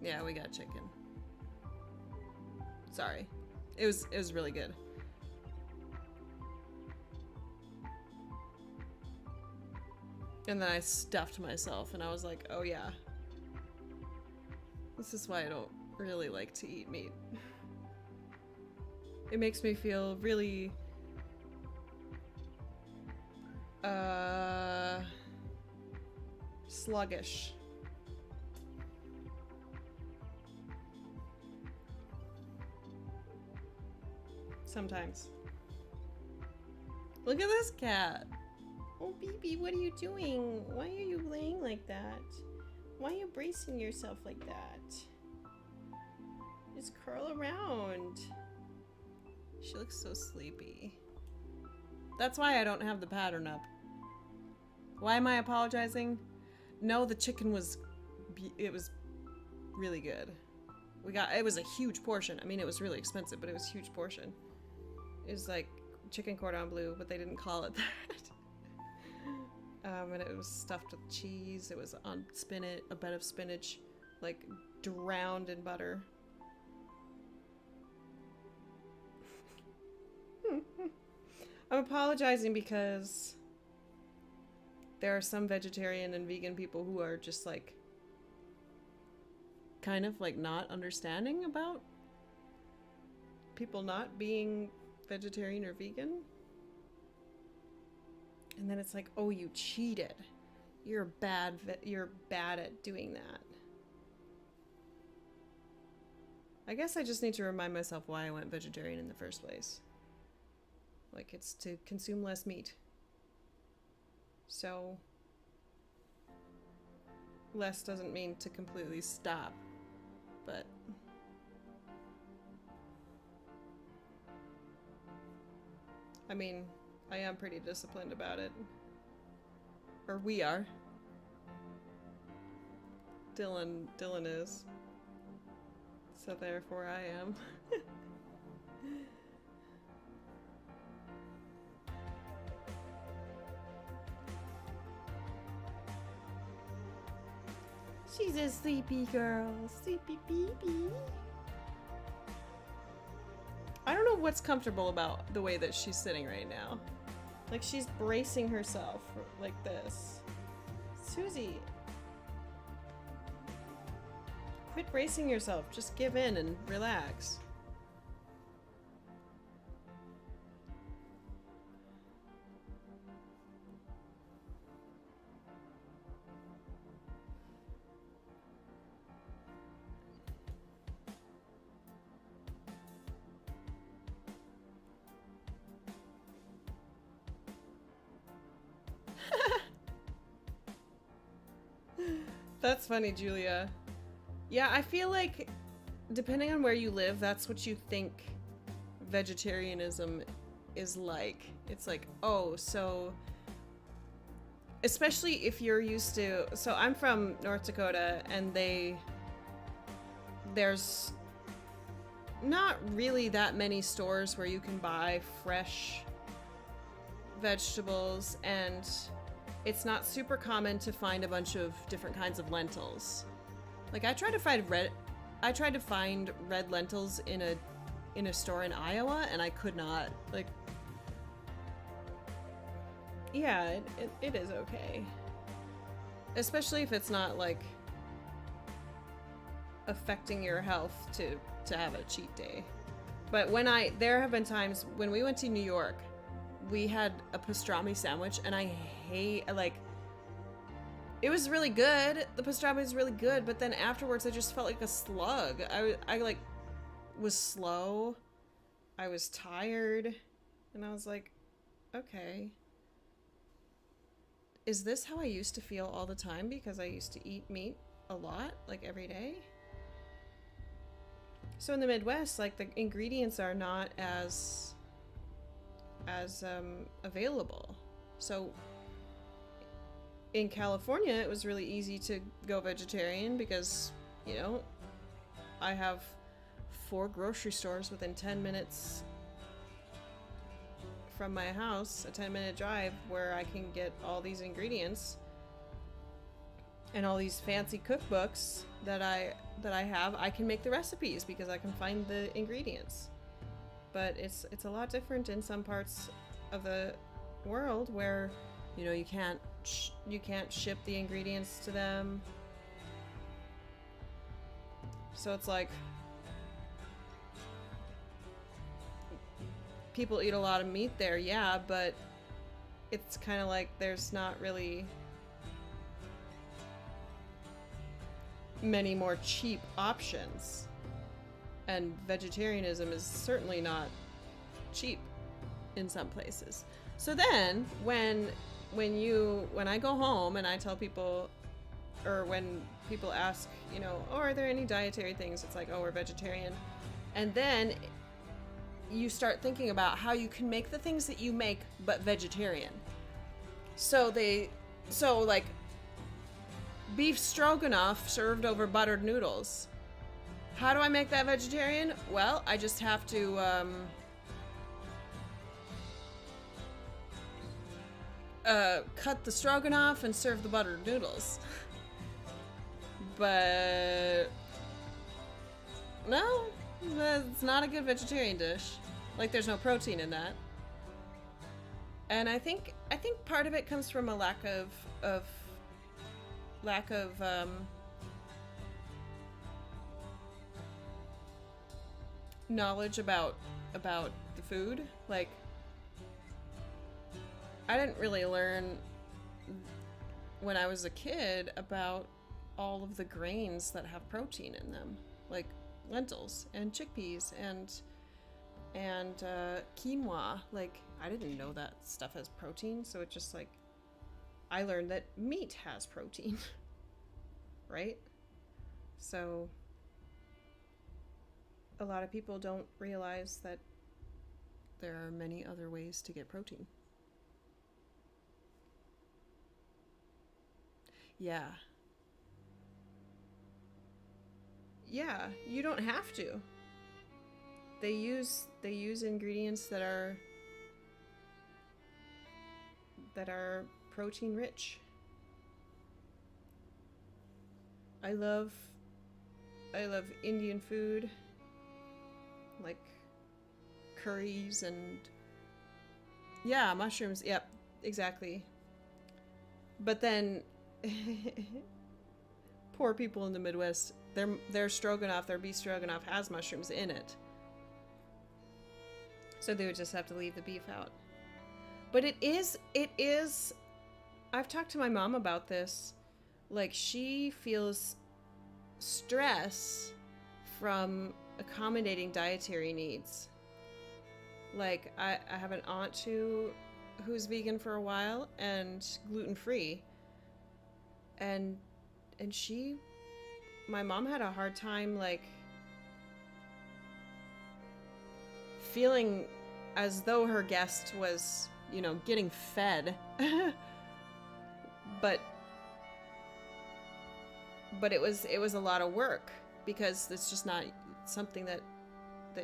Yeah, we got chicken. Sorry. It was really good. And then I stuffed myself and I was like, oh yeah. This is why I don't really like to eat meat. It makes me feel really sluggish. Sometimes. Look at this cat. Oh, BB, what are you doing? Why are you laying like that? Why are you bracing yourself like that? Just curl around. She looks so sleepy. That's why I don't have the pattern up. Why am I apologizing? No, the chicken was... it was really good. It was a huge portion. I mean, it was really expensive, but it was a huge portion. It was like chicken cordon bleu, but they didn't call it that. And it was stuffed with cheese. It was on spinach, a bed of spinach, like drowned in butter. I'm apologizing because there are some vegetarian and vegan people who are just like kind of like not understanding about people not being vegetarian or vegan. And then it's like, oh, you cheated. You're bad at doing that. I guess I just need to remind myself why I went vegetarian in the first place. Like, it's to consume less meat. So, less doesn't mean to completely stop, but... I mean, I am pretty disciplined about it. Or we are. Dylan is. So therefore I am. She's a sleepy girl. Sleepy baby. I don't know what's comfortable about the way that she's sitting right now. Like, she's bracing herself like this. Susie. Quit racing yourself. Just give in and relax. That's funny, Julia. Yeah, I feel like depending on where you live, that's what you think vegetarianism is like. It's like, oh, so especially if you're used to, so I'm from North Dakota and there's not really that many stores where you can buy fresh vegetables, and it's not super common to find a bunch of different kinds of lentils. Like I tried to find red lentils in a store in Iowa, and I could not. Like, yeah, it is okay. Especially if it's not like affecting your health to have a cheat day. But there have been times when we went to New York, we had a pastrami sandwich, and it was really good. The pastrami was really good, but then afterwards I just felt like a slug. I like was slow. I was tired, and I was like, okay. Is this how I used to feel all the time because I used to eat meat a lot, like every day? So in the Midwest, like the ingredients are not as available. So in California, it was really easy to go vegetarian because, you know, I have 4 grocery stores within 10 minutes from my house, a 10-minute drive, where I can get all these ingredients and all these fancy cookbooks that I have. I can make the recipes because I can find the ingredients. But it's a lot different in some parts of the world where, you know, you can't ship the ingredients to them. So it's like people eat a lot of meat there, yeah, but it's kind of like there's not really many more cheap options. And vegetarianism is certainly not cheap in some places. So then when I go home and I tell people, or when people ask, you know, oh, are there any dietary things? It's like, oh, we're vegetarian. And then you start thinking about how you can make the things that you make, but vegetarian. So like beef stroganoff served over buttered noodles. How do I make that vegetarian? Well, I just have to cut the stroganoff and serve the buttered noodles. But no, that's not a good vegetarian dish. Like, there's no protein in that. And I think part of it comes from a lack of knowledge about the food. Like, I didn't really learn when I was a kid about all of the grains that have protein in them, like lentils and chickpeas and quinoa. Like, I didn't know that stuff has protein, so it's just like I learned that meat has protein, right? So a lot of people don't realize that there are many other ways to get protein. Yeah. Yeah, you don't have to. They use ingredients that are protein rich. I love Indian food, like curries and yeah, mushrooms. Yep, exactly. But then poor people in the Midwest their stroganoff, their beef stroganoff has mushrooms in it. So they would just have to leave the beef out. But it is, I've talked to my mom about this. Like, she feels stress from accommodating dietary needs. Like, I have an aunt who's vegan for a while and gluten-free. And my mom had a hard time, like, feeling as though her guest was, you know, getting fed. but it was a lot of work because it's just not something that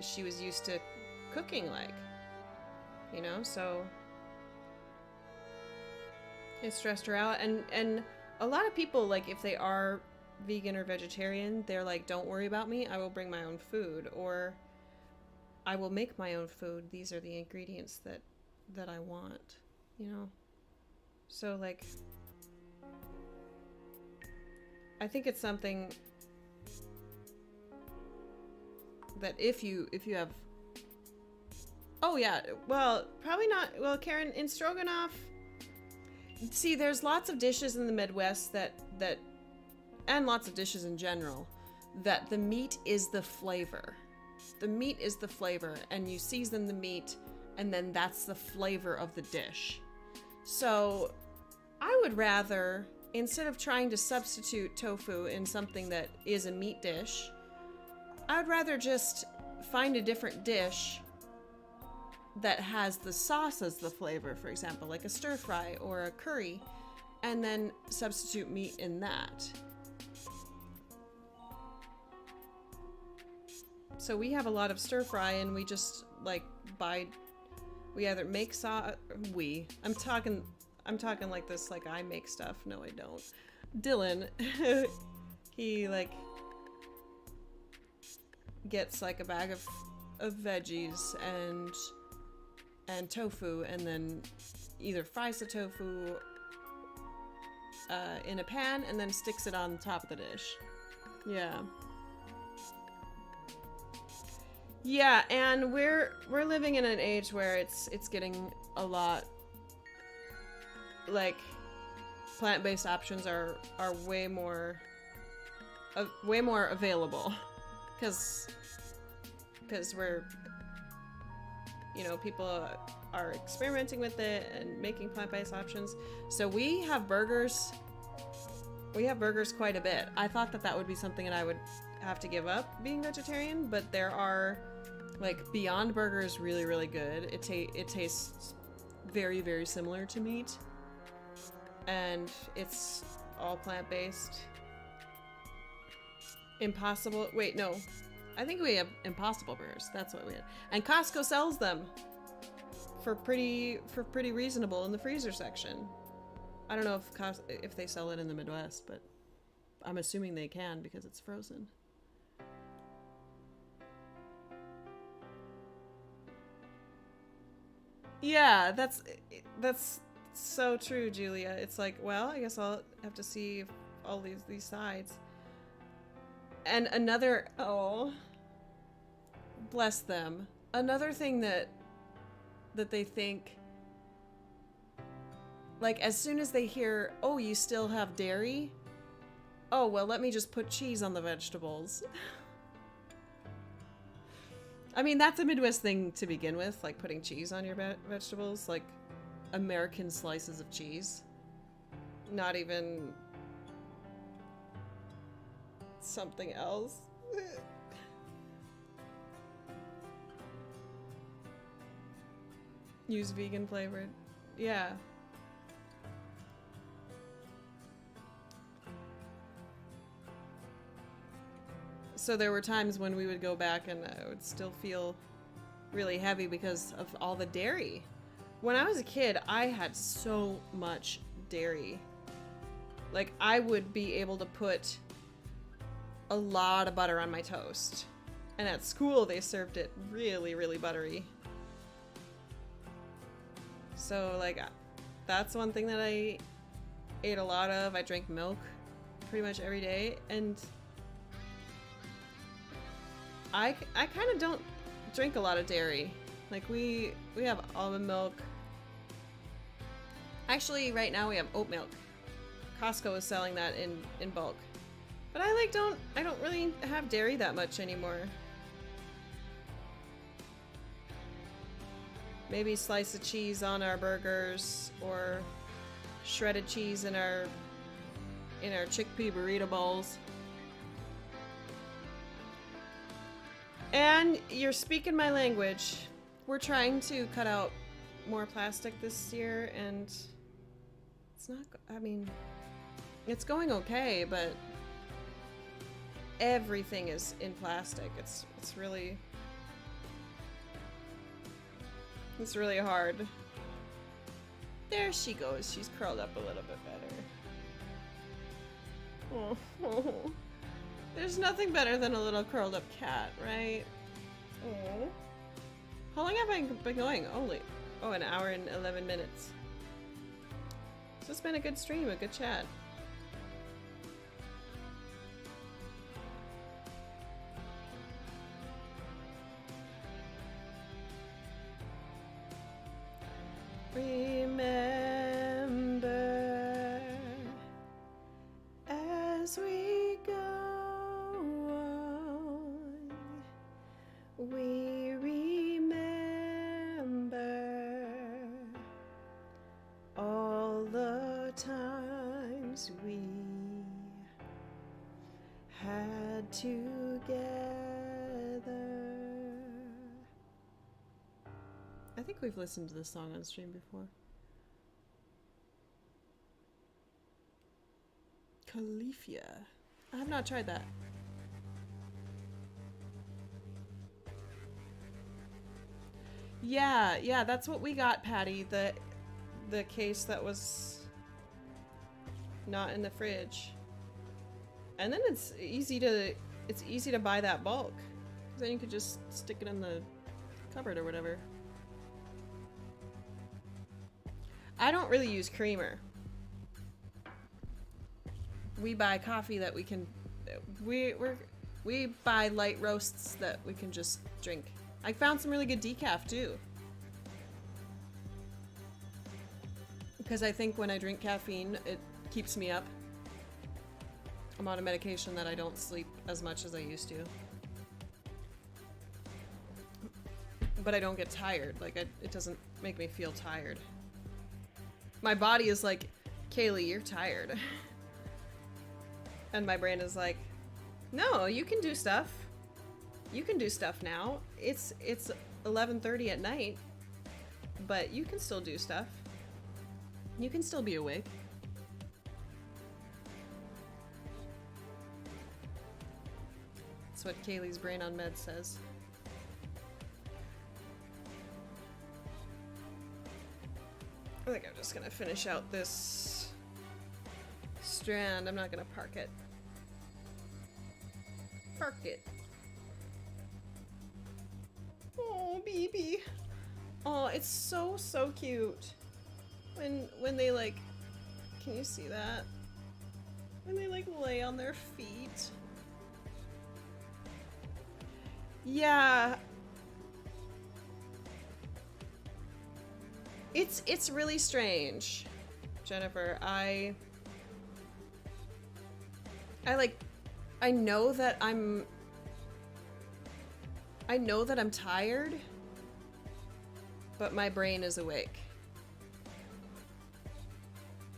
she was used to cooking like, you know, so it stressed her out. And a lot of people, like, if they are vegan or vegetarian, they're like, don't worry about me, I will bring my own food, or I will make my own food. These are the ingredients that I want, you know? So, like, I think it's something that if you have... Oh, yeah. Well, probably not... Well, Karen, in stroganoff... See, there's lots of dishes in the Midwest that... And lots of dishes in general, that the meat is the flavor. The meat is the flavor, and you season the meat, and then that's the flavor of the dish. So, I would rather, instead of trying to substitute tofu in something that is a meat dish, I would rather just find a different dish that has the sauce as the flavor, for example, like a stir fry or a curry, and then substitute meat in that. So we have a lot of stir fry, and we just, like, we either make sauce, I'm talking like this, like I make stuff. No, I don't. Dylan, he, like, gets, like, a bag of veggies and tofu, and then either fries the tofu in a pan and then sticks it on top of the dish. Yeah. Yeah, and we're living in an age where it's getting a lot, like, plant-based options are way more available, because we're, you know, people are experimenting with it and making plant-based options. So we have burgers quite a bit. I thought that would be something that I would have to give up, being vegetarian, but there are, like, Beyond Burger is really, really good. It tastes very, very similar to meat, and it's all plant-based. Impossible, wait, no, I think we have Impossible Burgers. That's what we had, and Costco sells them for pretty reasonable in the freezer section. I don't know if they sell it in the Midwest, but I'm assuming they can because it's frozen. Yeah, that's so true, Julia. It's like, well, I guess I'll have to see all these sides. And another, oh, bless them. Another thing that they think, like, as soon as they hear, oh, you still have dairy? Oh, well, let me just put cheese on the vegetables. I mean, that's a Midwest thing to begin with, like putting cheese on your vegetables, like American slices of cheese. Not even something else. Use vegan flavored. Yeah. So there were times when we would go back and I would still feel really heavy because of all the dairy. When I was a kid, I had so much dairy. Like, I would be able to put a lot of butter on my toast. And at school, they served it really, really buttery. So, like, that's one thing that I ate a lot of. I drank milk pretty much every day. And I kind of don't drink a lot of dairy. Like we have almond milk. Actually, right now we have oat milk. Costco is selling that in bulk. But I don't really have dairy that much anymore. Maybe slice of cheese on our burgers or shredded cheese in our chickpea burrito bowls. And you're speaking my language. We're trying to cut out more plastic this year, and it's not, I mean, it's going okay, but everything is in plastic. It's really hard. There she goes. She's curled up a little bit better. Oh. There's nothing better than a little curled up cat, right? Oh. How long have I been going? Oh, an hour and 11 minutes. So it's been a good stream, a good chat. Remember as we go on, we remember all the times we had together. I think we've listened to this song on stream before. Califia. I have not tried that. Yeah, that's what we got, Patty. The case that was not in the fridge. And then it's easy to buy that bulk. Then you could just stick it in the cupboard or whatever. I don't really use creamer. We buy coffee that we can, we buy light roasts that we can just drink. I found some really good decaf too. Because I think when I drink caffeine, it keeps me up. I'm on a medication that I don't sleep as much as I used to. But I don't get tired. Like, it doesn't make me feel tired. My body is like, Kaylee, you're tired. And my brain is like, no, you can do stuff. You can do stuff now. It's 11:30 at night, but you can still do stuff. You can still be awake. That's what Kaylee's brain on meds says. I think I'm just gonna finish out this strand. I'm not gonna park it. Park it. Oh, BB. Oh, it's so cute. When they like, can you see that? When they like lay on their feet. Yeah. It's really strange, Jennifer. I know that I'm tired, but my brain is awake.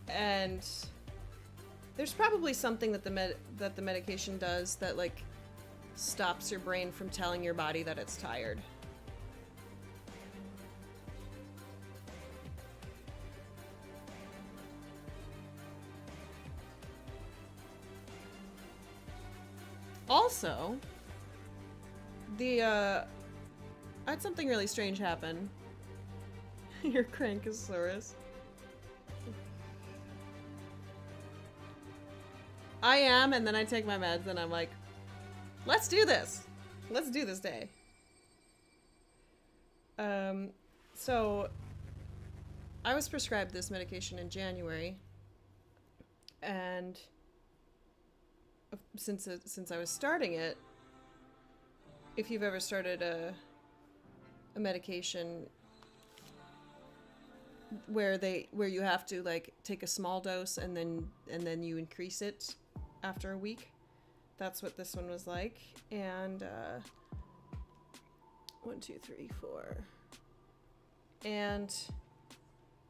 And there's probably something that the medication does that like stops your brain from telling your body that it's tired. Also, I had something really strange happen. Your Crankosaurus. I am, and then I take my meds, and I'm like, let's do this. Let's do this day. So, I was prescribed this medication in January, and since I was starting it, if you've ever started a medication where you have to like take a small dose and then you increase it after a week. That's what this one was like. And 1, 2, 3, 4. And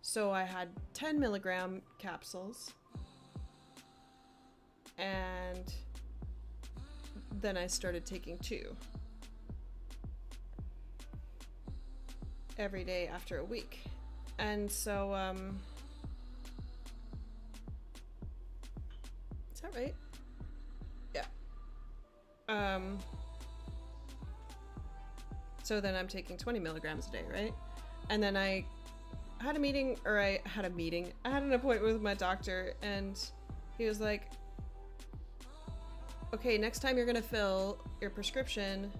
so I had 10 milligram capsules, and then I started taking 2 every day after a week. And so, is that right? Yeah. So then I'm taking 20 milligrams a day, right? And then I had an appointment with my doctor, and he was like, okay, next time you're gonna fill your prescription,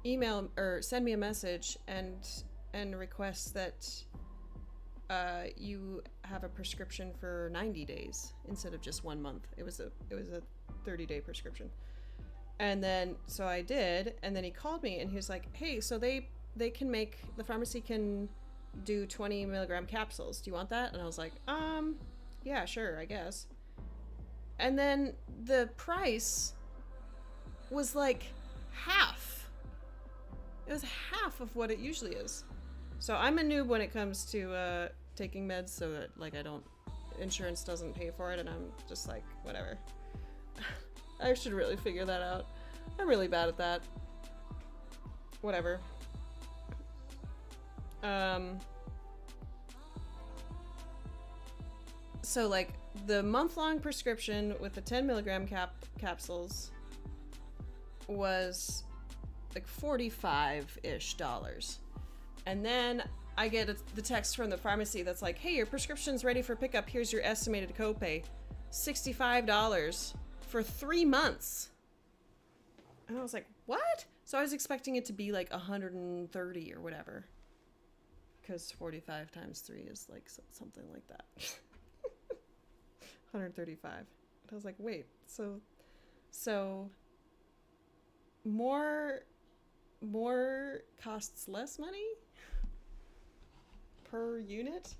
email or send me a message and request that you have a prescription for 90 days instead of just 1 month. It was a 30-day prescription. And then so I did, and then he called me and he was like, hey, so the pharmacy can do 20 milligram capsules. Do you want that? And I was like, yeah, sure, I guess. And then the price was like half. It was half of what it usually is. So I'm a noob when it comes to taking meds, so that like insurance doesn't pay for it, and I'm just like, whatever. I should really figure that out. I'm really bad at that. Whatever. So like the month-long prescription with the 10 milligram capsules was like $45-ish. And then I get the text from the pharmacy that's like, hey, your prescription's ready for pickup. Here's your estimated copay. $65 for 3 months. And I was like, what? So I was expecting it to be like 130 or whatever. Because 45 times 3 is like something like that. 135. And I was like, wait, so more costs less money per unit?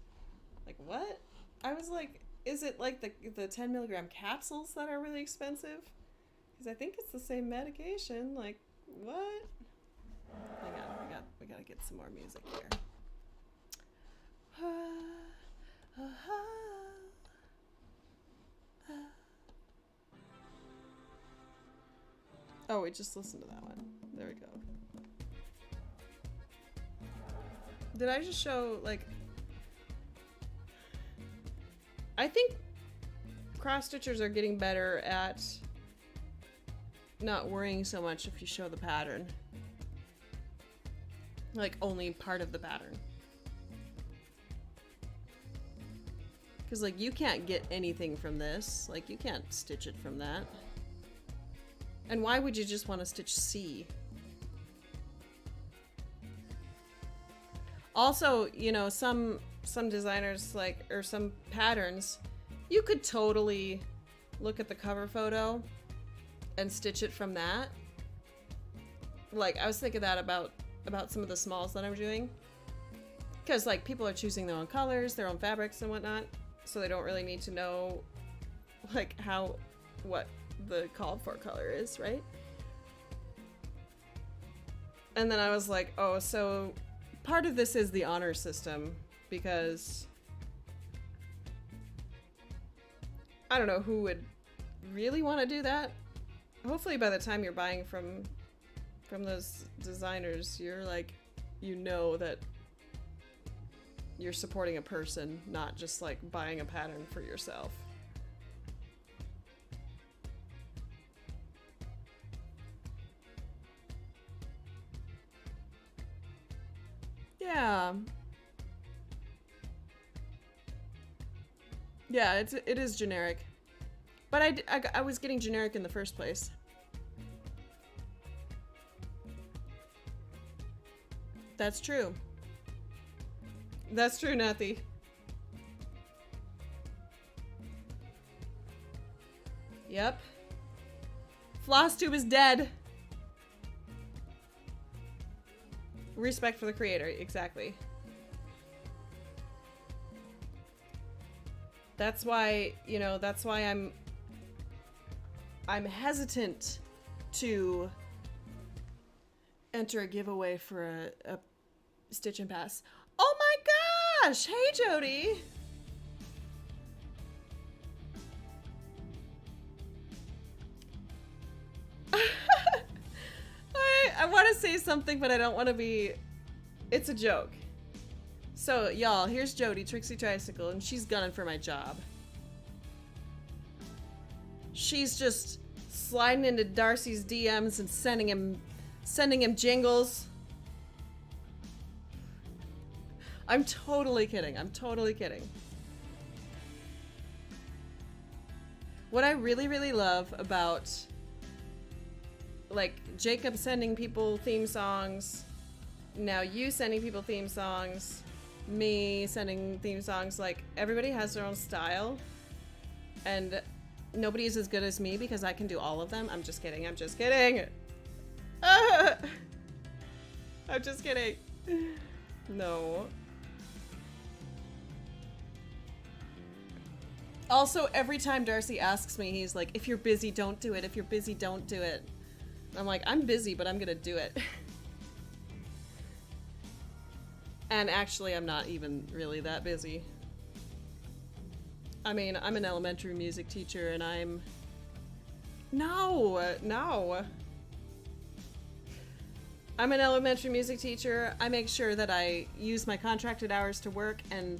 Like what? I was like, is it like the 10 milligram capsules that are really expensive? Because I think it's the same medication. Like what? Hang on, we gotta get some more music here. Oh, we just listened to that one. There we go. Did I just show, like... I think cross-stitchers are getting better at not worrying so much if you show the pattern. Like, only part of the pattern. Because, like, you can't get anything from this. Like, you can't stitch it from that. And why would you just want to stitch C? Also, you know, some designers, like, or some patterns, you could totally look at the cover photo and stitch it from that. Like, I was thinking that about some of the smalls that I'm doing. Because, like, people are choosing their own colors, their own fabrics and whatnot, so they don't really need to know, like, what the called for color is, right? And then I was like, oh, so part of this is the honor system, because I don't know who would really want to do that. Hopefully by the time you're buying from those designers, you're like, you know that you're supporting a person, not just like buying a pattern for yourself. Yeah, it is generic. But I was getting generic in the first place. That's true. That's true, Nathy. Yep. Floss tube is dead. Respect for the creator, exactly. That's why, you know, that's why I'm hesitant to enter a giveaway for a Stitch and Pass. Oh my gosh! Hey, Jody! I want to say something, but I don't want to be... It's a joke. So, y'all, here's Jody, Trixie Tricycle, and she's gunning for my job. She's just sliding into Darcy's DMs and sending him jingles. I'm totally kidding. I'm totally kidding. What I really, really love about, like, Jacob sending people theme songs, now you sending people theme songs, me sending theme songs, like, everybody has their own style, and nobody is as good as me because I can do all of them. I'm just kidding. I'm just kidding. I'm just kidding. No. Also, every time Darcy asks me, he's like, if you're busy, don't do it. If you're busy, don't do it. I'm like, I'm busy, but I'm gonna do it. And actually, I'm not even really that busy. I mean, I'm an elementary music teacher, and I'm... No! I'm an elementary music teacher. I make sure that I use my contracted hours to work, and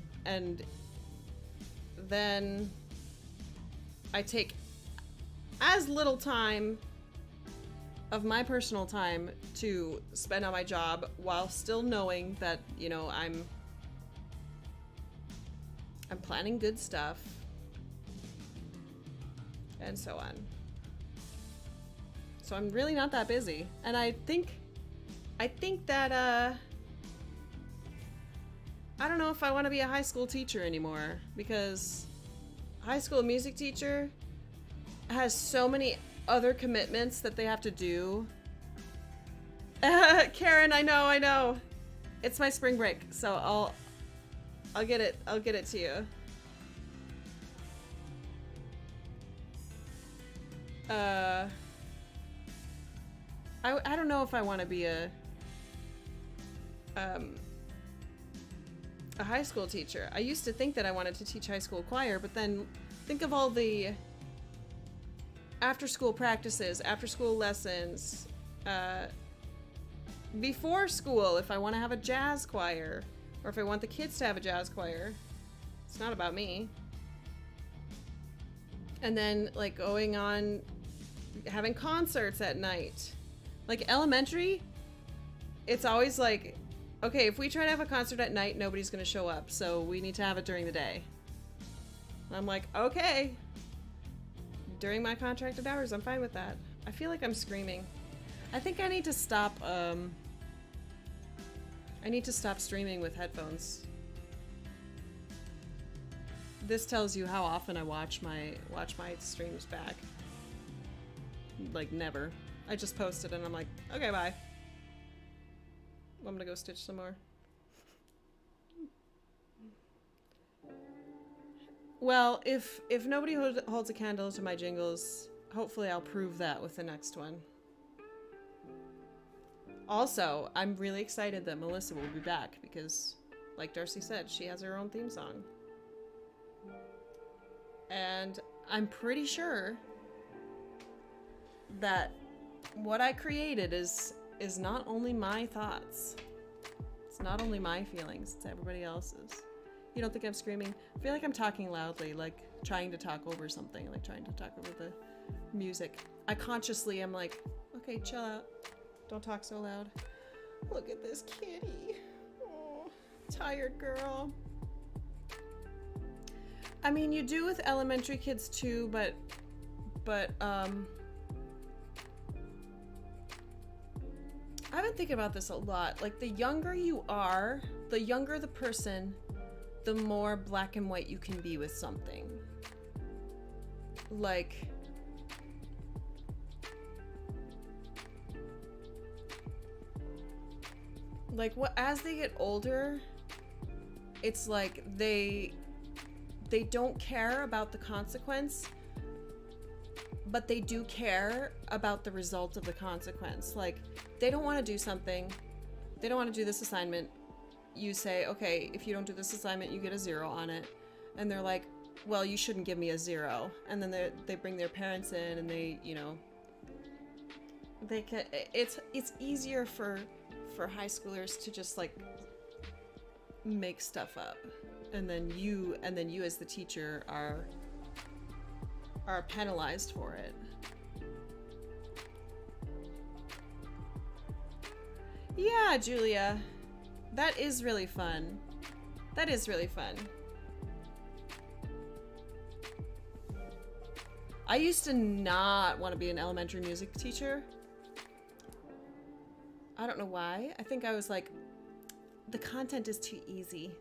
then I take as little time of my personal time to spend on my job while still knowing that, you know, I'm planning good stuff and so on. So I'm really not that busy. And I think that I don't know if I want to be a high school teacher anymore, because high school music teacher has so many other commitments that they have to do. Karen, I know. It's my spring break, so I'll get it to you. I don't know if I want to be a high school teacher. I used to think that I wanted to teach high school choir, but then think of all the after school practices, after school lessons, before school, if I want to have a jazz choir, or if I want the kids to have a jazz choir. It's not about me. And then, like, going on, having concerts at night. Like, elementary, it's always like, okay, if we try to have a concert at night, nobody's going to show up, so we need to have it during the day. And I'm like, okay. During my contracted hours, I'm fine with that. I feel like I'm screaming. I think I need to stop, streaming with headphones. This tells you how often I watch my streams back. Like, never. I just posted and I'm like, okay, bye. I'm gonna go stitch some more. Well, if nobody holds a candle to my jingles, hopefully I'll prove that with the next one. Also, I'm really excited that Melissa will be back because, like Darcy said, she has her own theme song. And I'm pretty sure that what I created is not only my thoughts. It's not only my feelings, it's everybody else's. You don't think I'm screaming? I feel like I'm talking loudly, like trying to talk over something, like trying to talk over the music. I consciously am like, okay, chill out. Don't talk so loud. Look at this kitty. Oh, tired girl. I mean, you do with elementary kids too, but I've been thinking about this a lot. Like, the younger you are, the younger the person, the more black and white you can be with something. Like, like what as they get older, it's like they don't care about the consequence, but they do care about the result of the consequence. Like, they don't want to do something, they don't want to do this assignment. You say, okay, if you don't do this assignment, you get a 0 on it. And they're like, well, you shouldn't give me a 0. And then they bring their parents in, and they, you know, they can. It's easier for high schoolers to just like make stuff up, and then you as the teacher are penalized for it. Yeah, Julia. That is really fun. That is really fun. I used to not want to be an elementary music teacher. I don't know why. I think I was like, the content is too easy.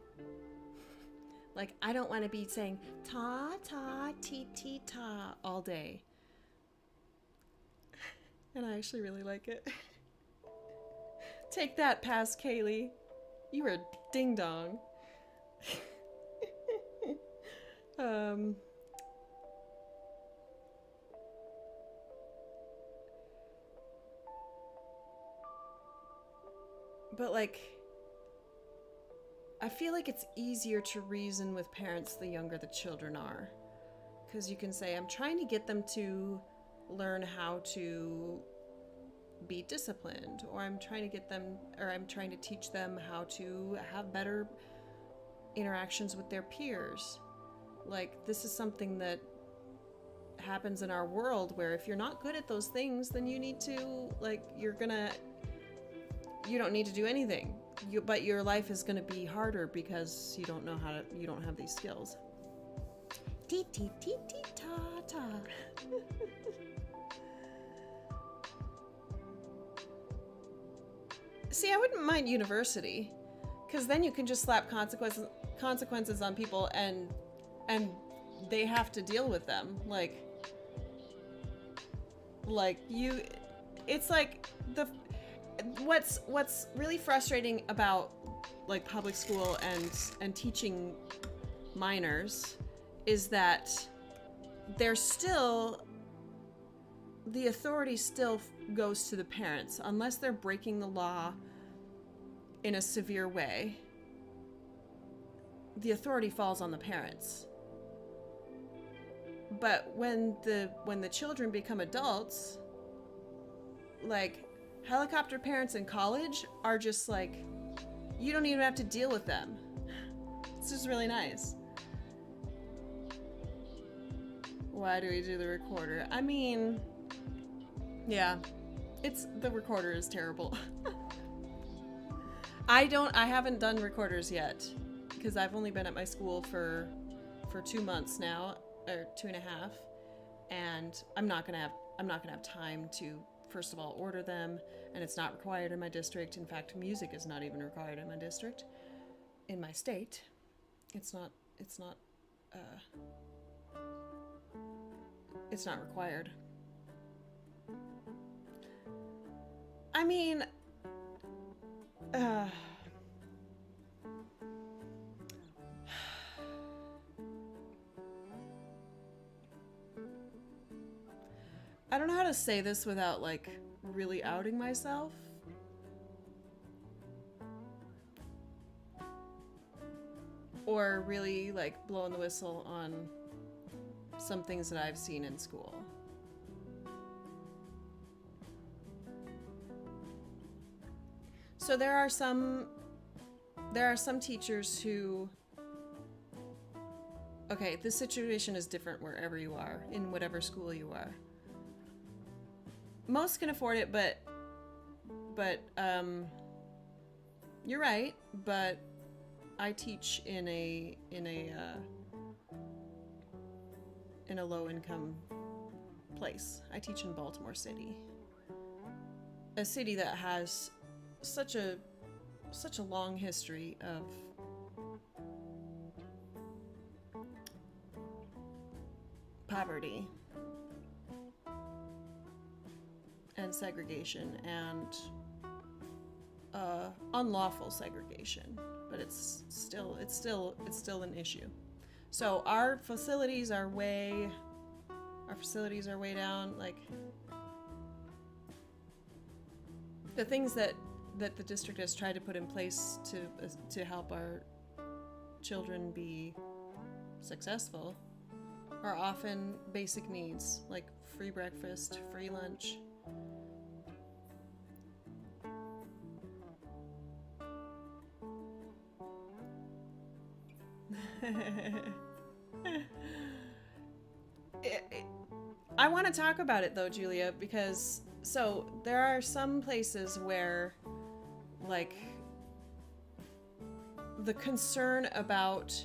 Like, I don't want to be saying ta ta ti ti ta all day. And I actually really like it. Take that, past Kaylee. You were ding dong. But like, I feel like it's easier to reason with parents the younger the children are. Because you can say, I'm trying to get them to learn how to be disciplined, or I'm trying to teach them how to have better interactions with their peers. Like, this is something that happens in our world where if you're not good at those things, then you need to, like, you don't need to do anything. But your life is going to be harder because you don't have these skills. Tee tee tee tee ta ta. See, I wouldn't mind university, because then you can just slap consequences on people, and they have to deal with them. Like you, it's like what's really frustrating about like public school and teaching minors is that there's still, the authority still goes to the parents unless they're breaking the law in a severe way. The authority falls on the parents. But when the children become adults, like, helicopter parents in college are just like, you don't even have to deal with them. It's just really nice. Why do we do the recorder? I mean, yeah, the recorder is terrible. I haven't done recorders yet, because I've only been at my school for 2 months now, or 2.5, and I'm not gonna have time to, first of all, order them, and it's not required in my district. In fact, music is not even required in my district. In my state, it's not required. I mean, I don't know how to say this without, like, really outing myself. Or really, like, blowing the whistle on some things that I've seen in school. So there are some teachers who, okay, this situation is different wherever you are, in whatever school you are. Most can afford it, but you're right, but I teach in a low income place. I teach in Baltimore City. A city that has such a long history of poverty and segregation and unlawful segregation, but it's still an issue. So our facilities are way down. Like, the things that the district has tried to put in place to help our children be successful are often basic needs, like free breakfast, free lunch. I want to talk about it though, Julia, because so there are some places where, like, the concern about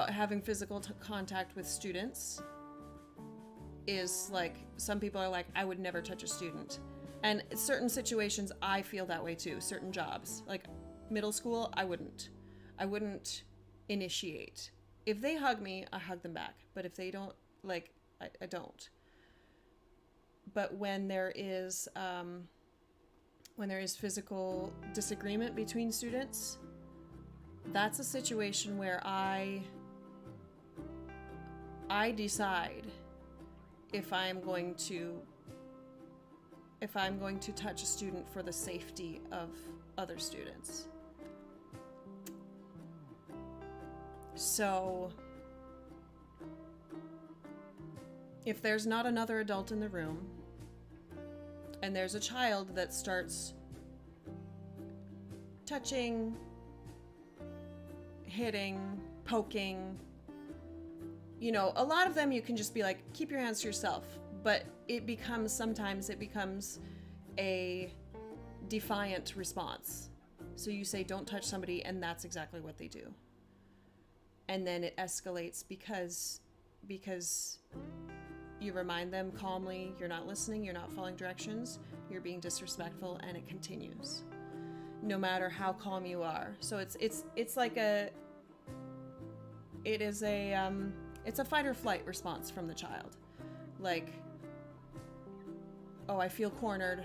having physical contact with students is like, some people are like, I would never touch a student. And in certain situations, I feel that way too. Certain jobs, like middle school, I wouldn't initiate. If they hug me, I hug them back. But if they don't, like, I don't. But when there is physical disagreement between students, that's a situation where I decide if I'm going to touch a student for the safety of other students. So if there's not another adult in the room and there's a child that starts touching, hitting, poking, you know, a lot of them you can just be like, keep your hands to yourself. But sometimes it becomes a defiant response. So you say, don't touch somebody, and that's exactly what they do. And then it escalates because you remind them calmly, you're not listening, you're not following directions, you're being disrespectful, and it continues, no matter how calm you are. So it's a fight or flight response from the child. Like, oh, I feel cornered,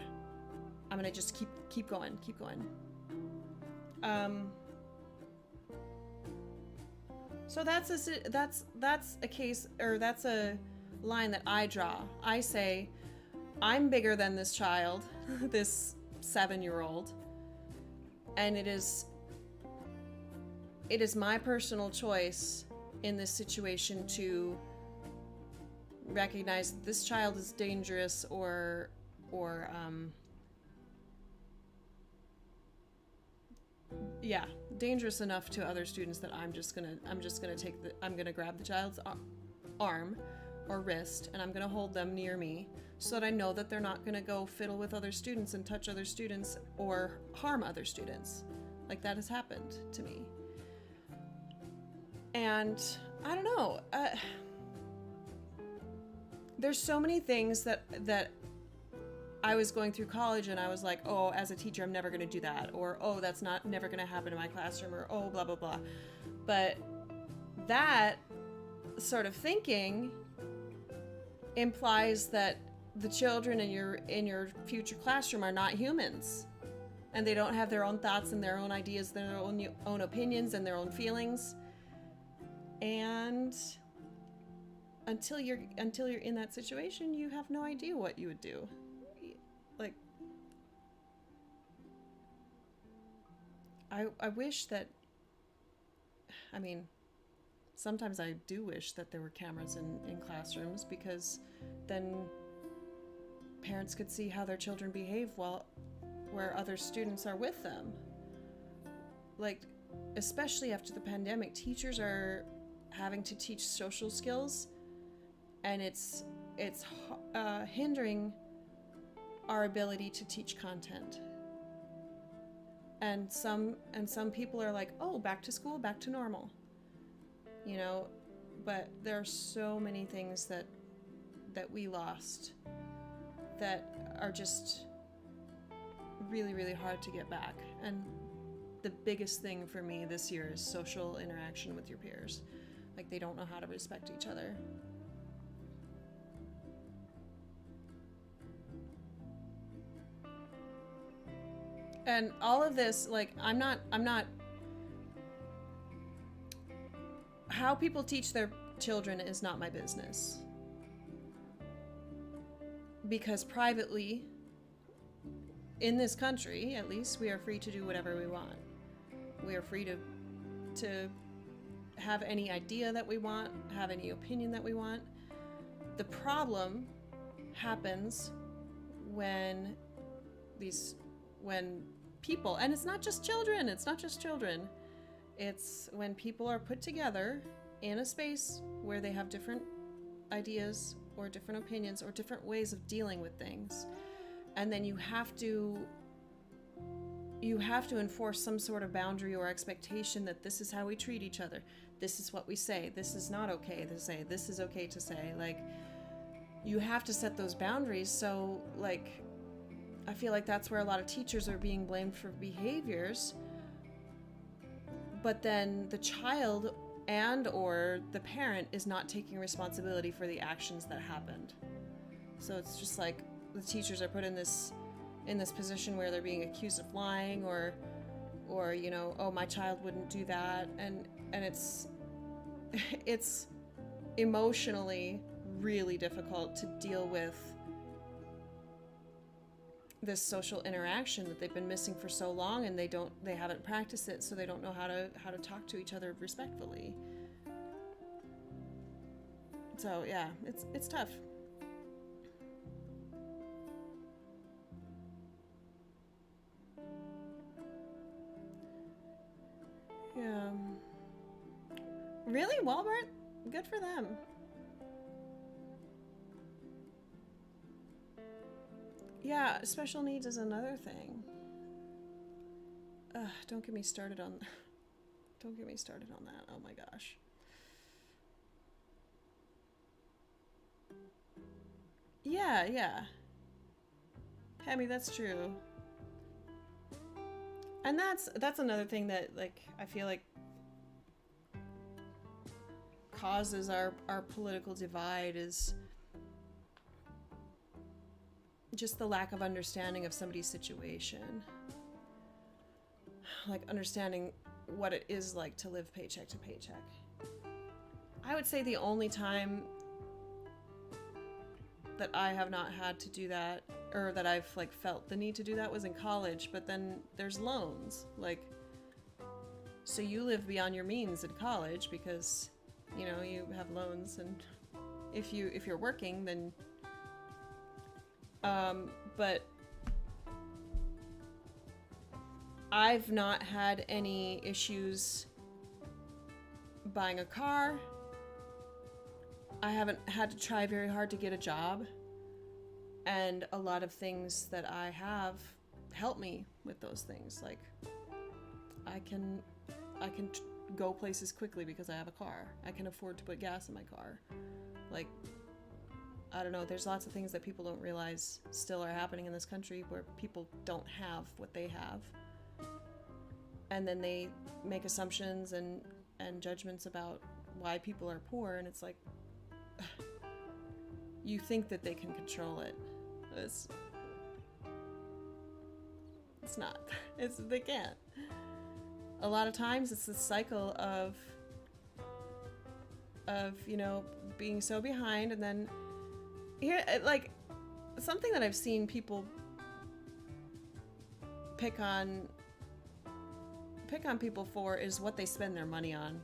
I'm gonna just keep going. So that's a case, or that's a line that I draw. I say, I'm bigger than this child, this 7-year-old, and it is my personal choice in this situation to recognize that this child is dangerous or dangerous enough to other students that I'm gonna grab the child's arm or wrist, and I'm gonna hold them near me so that I know that they're not gonna go fiddle with other students and touch other students or harm other students. Like, that has happened to me. And I don't know, there's so many things that I was going through college and I was like, oh, as a teacher, I'm never going to do that. Or, oh, that's never going to happen in my classroom. Or, oh, blah, blah, blah. But that sort of thinking implies that the children in your future classroom are not humans. And they don't have their own thoughts and their own ideas, their own opinions and their own feelings. And until you're in that situation, you have no idea what you would do. Like, I wish that, I mean, sometimes I do wish that there were cameras in classrooms, because then parents could see how their children behave where other students are with them. Like, especially after the pandemic, teachers are having to teach social skills, and it's hindering our ability to teach content. And some people are like, oh, back to school, back to normal, you know. But there are so many things that we lost that are just really, really hard to get back. And the biggest thing for me this year is social interaction with your peers. Like, they don't know how to respect each other. And all of this, like, I'm not, how people teach their children is not my business. Because privately, in this country, at least, we are free to do whatever we want. We are free to have any idea that we want, have any opinion that we want. The problem happens when people, and it's not just children, it's when people are put together in a space where they have different ideas or different opinions or different ways of dealing with things, and then you have to enforce some sort of boundary or expectation that this is how we treat each other, this is what we say, this is not okay to say, this is okay to say. Like, you have to set those boundaries. So, like, I feel like that's where a lot of teachers are being blamed for behaviors, but then the child and or the parent is not taking responsibility for the actions that happened. So it's just like the teachers are put in this position where they're being accused of lying, or you know, oh, my child wouldn't do that, and it's emotionally really difficult to deal with this social interaction that they've been missing for so long, and they haven't practiced it, so they don't know how to talk to each other respectfully. So yeah, it's tough. Yeah. Really, Walmart? Good for them. Yeah, special needs is another thing. Don't get me started on that. Oh my gosh. Yeah. Hemi, that's true. And that's another thing that, like, I feel like causes our political divide, is just the lack of understanding of somebody's situation. Like, understanding what it is like to live paycheck to paycheck. I would say the only time that I have not had to do that, or that I've, like, felt the need to do that, was in college. But then there's loans, like, so you live beyond your means in college because, you know, you have loans, and if you're working, then but I've not had any issues buying a car. I haven't had to try very hard to get a job, and a lot of things that I have help me with those things. Like, I can go places quickly because I have a car. I can afford to put gas in my car. Like, I don't know, there's lots of things that people don't realize still are happening in this country, where people don't have what they have. And then they make assumptions and judgments about why people are poor, and it's like, you think that they can control it. It's not. They can't. A lot of times it's this cycle of you know, being so behind, and then here, like, something that I've seen people pick on people for is what they spend their money on.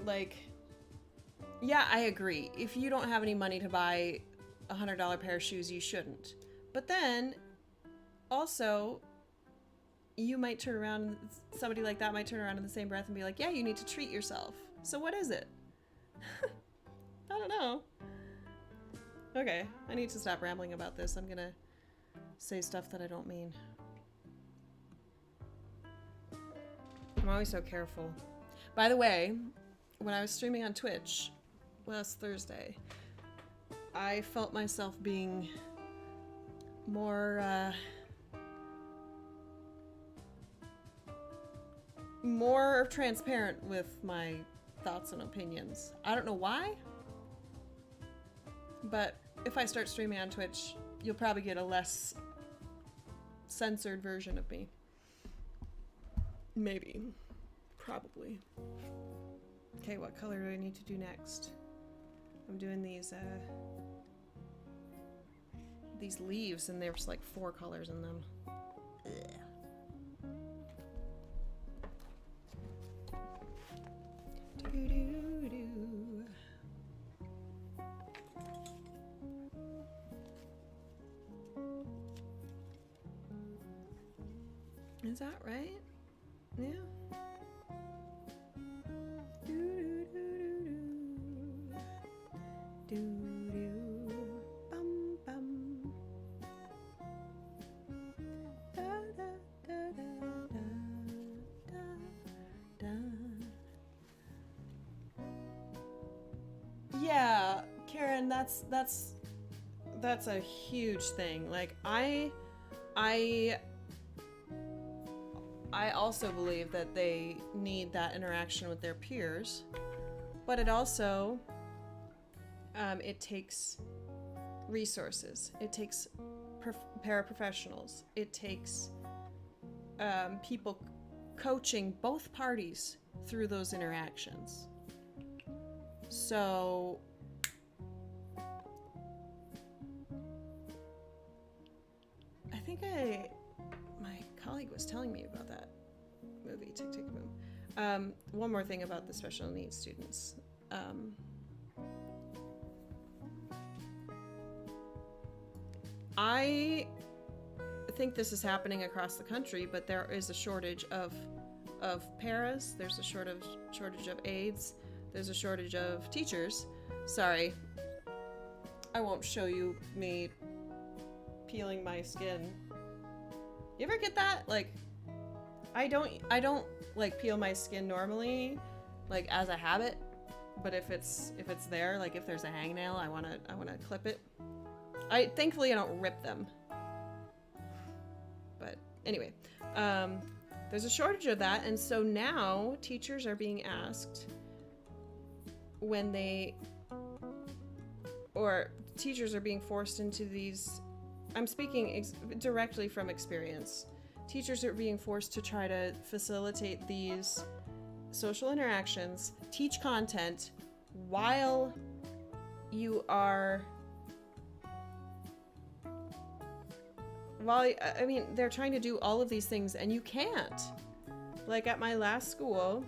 Like, yeah, I agree. If you don't have any money to buy a $100 pair of shoes, you shouldn't. But then, also, you might turn around, somebody like that might turn around in the same breath and be like, yeah, you need to treat yourself. So what is it? I don't know. Okay, I need to stop rambling about this. I'm gonna say stuff that I don't mean. I'm always so careful. By the way, when I was streaming on Twitch last Thursday, I felt myself being more transparent with my thoughts and opinions. I don't know why, but if I start streaming on Twitch, you'll probably get a less censored version of me. Maybe. Probably. Okay, what color do I need to do next? I'm doing these leaves, and there's like 4 colors in them. Ugh. Doo-doo-doo. Is that right? Yeah. Bum bum. Da da da da da da. Yeah, Karen, that's a huge thing. Like I also believe that they need that interaction with their peers, but it also it takes resources. It takes paraprofessionals. It takes people coaching both parties through those interactions. So I think my colleague was telling me about that movie, Tick Tick Boom. One more thing about the special needs students. I think this is happening across the country, but there is a shortage of paras. There's a shortage of aides. There's a shortage of teachers. Sorry, I won't show you me peeling my skin. You ever get that? Like, I don't like peel my skin normally, like as a habit. But if it's there, like if there's a hangnail, I wanna clip it. Thankfully I don't rip them. But anyway, there's a shortage of that, and so now teachers are being asked teachers are being forced into these. I'm speaking directly from experience. Teachers are being forced to try to facilitate these social interactions, teach content while you are. I mean, they're trying to do all of these things and you can't. Like at my last school,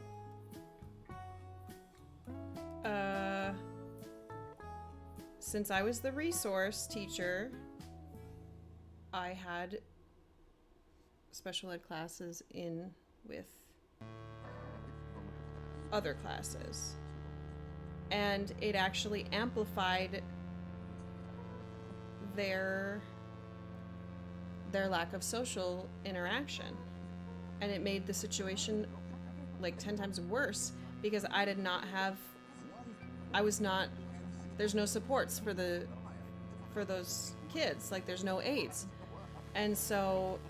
since I was the resource teacher, I had special ed classes in with other classes. And it actually amplified their lack of social interaction. And it made the situation like 10 times worse because I did not have, there's no supports for those kids. Like there's no aides. And so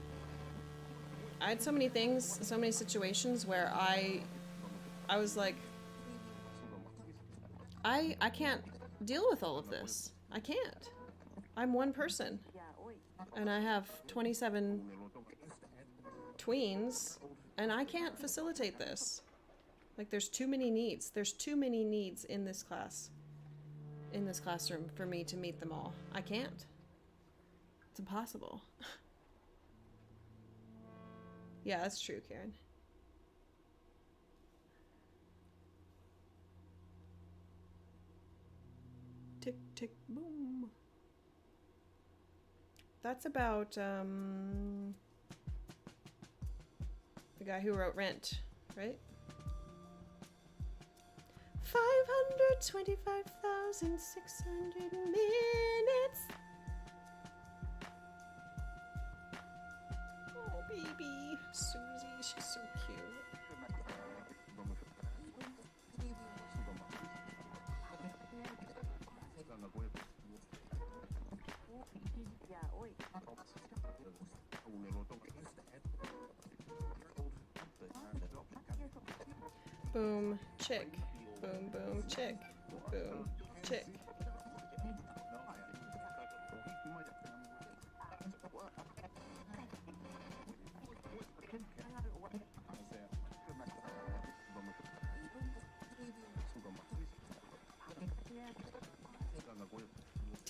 I had so many things, so many situations where I was like, I can't deal with all of this. I can't. I'm one person. And I have 27 tweens, and I can't facilitate this. Like, there's too many needs. There's too many needs in this classroom for me to meet them all. I can't. It's impossible. Yeah, that's true, Karen. Tick, tick, boom. That's about the guy who wrote Rent, right? 525,600 minutes. Oh, baby. Susie, she's so cute. Boom, chick. Boom, boom, chick. Boom, chick.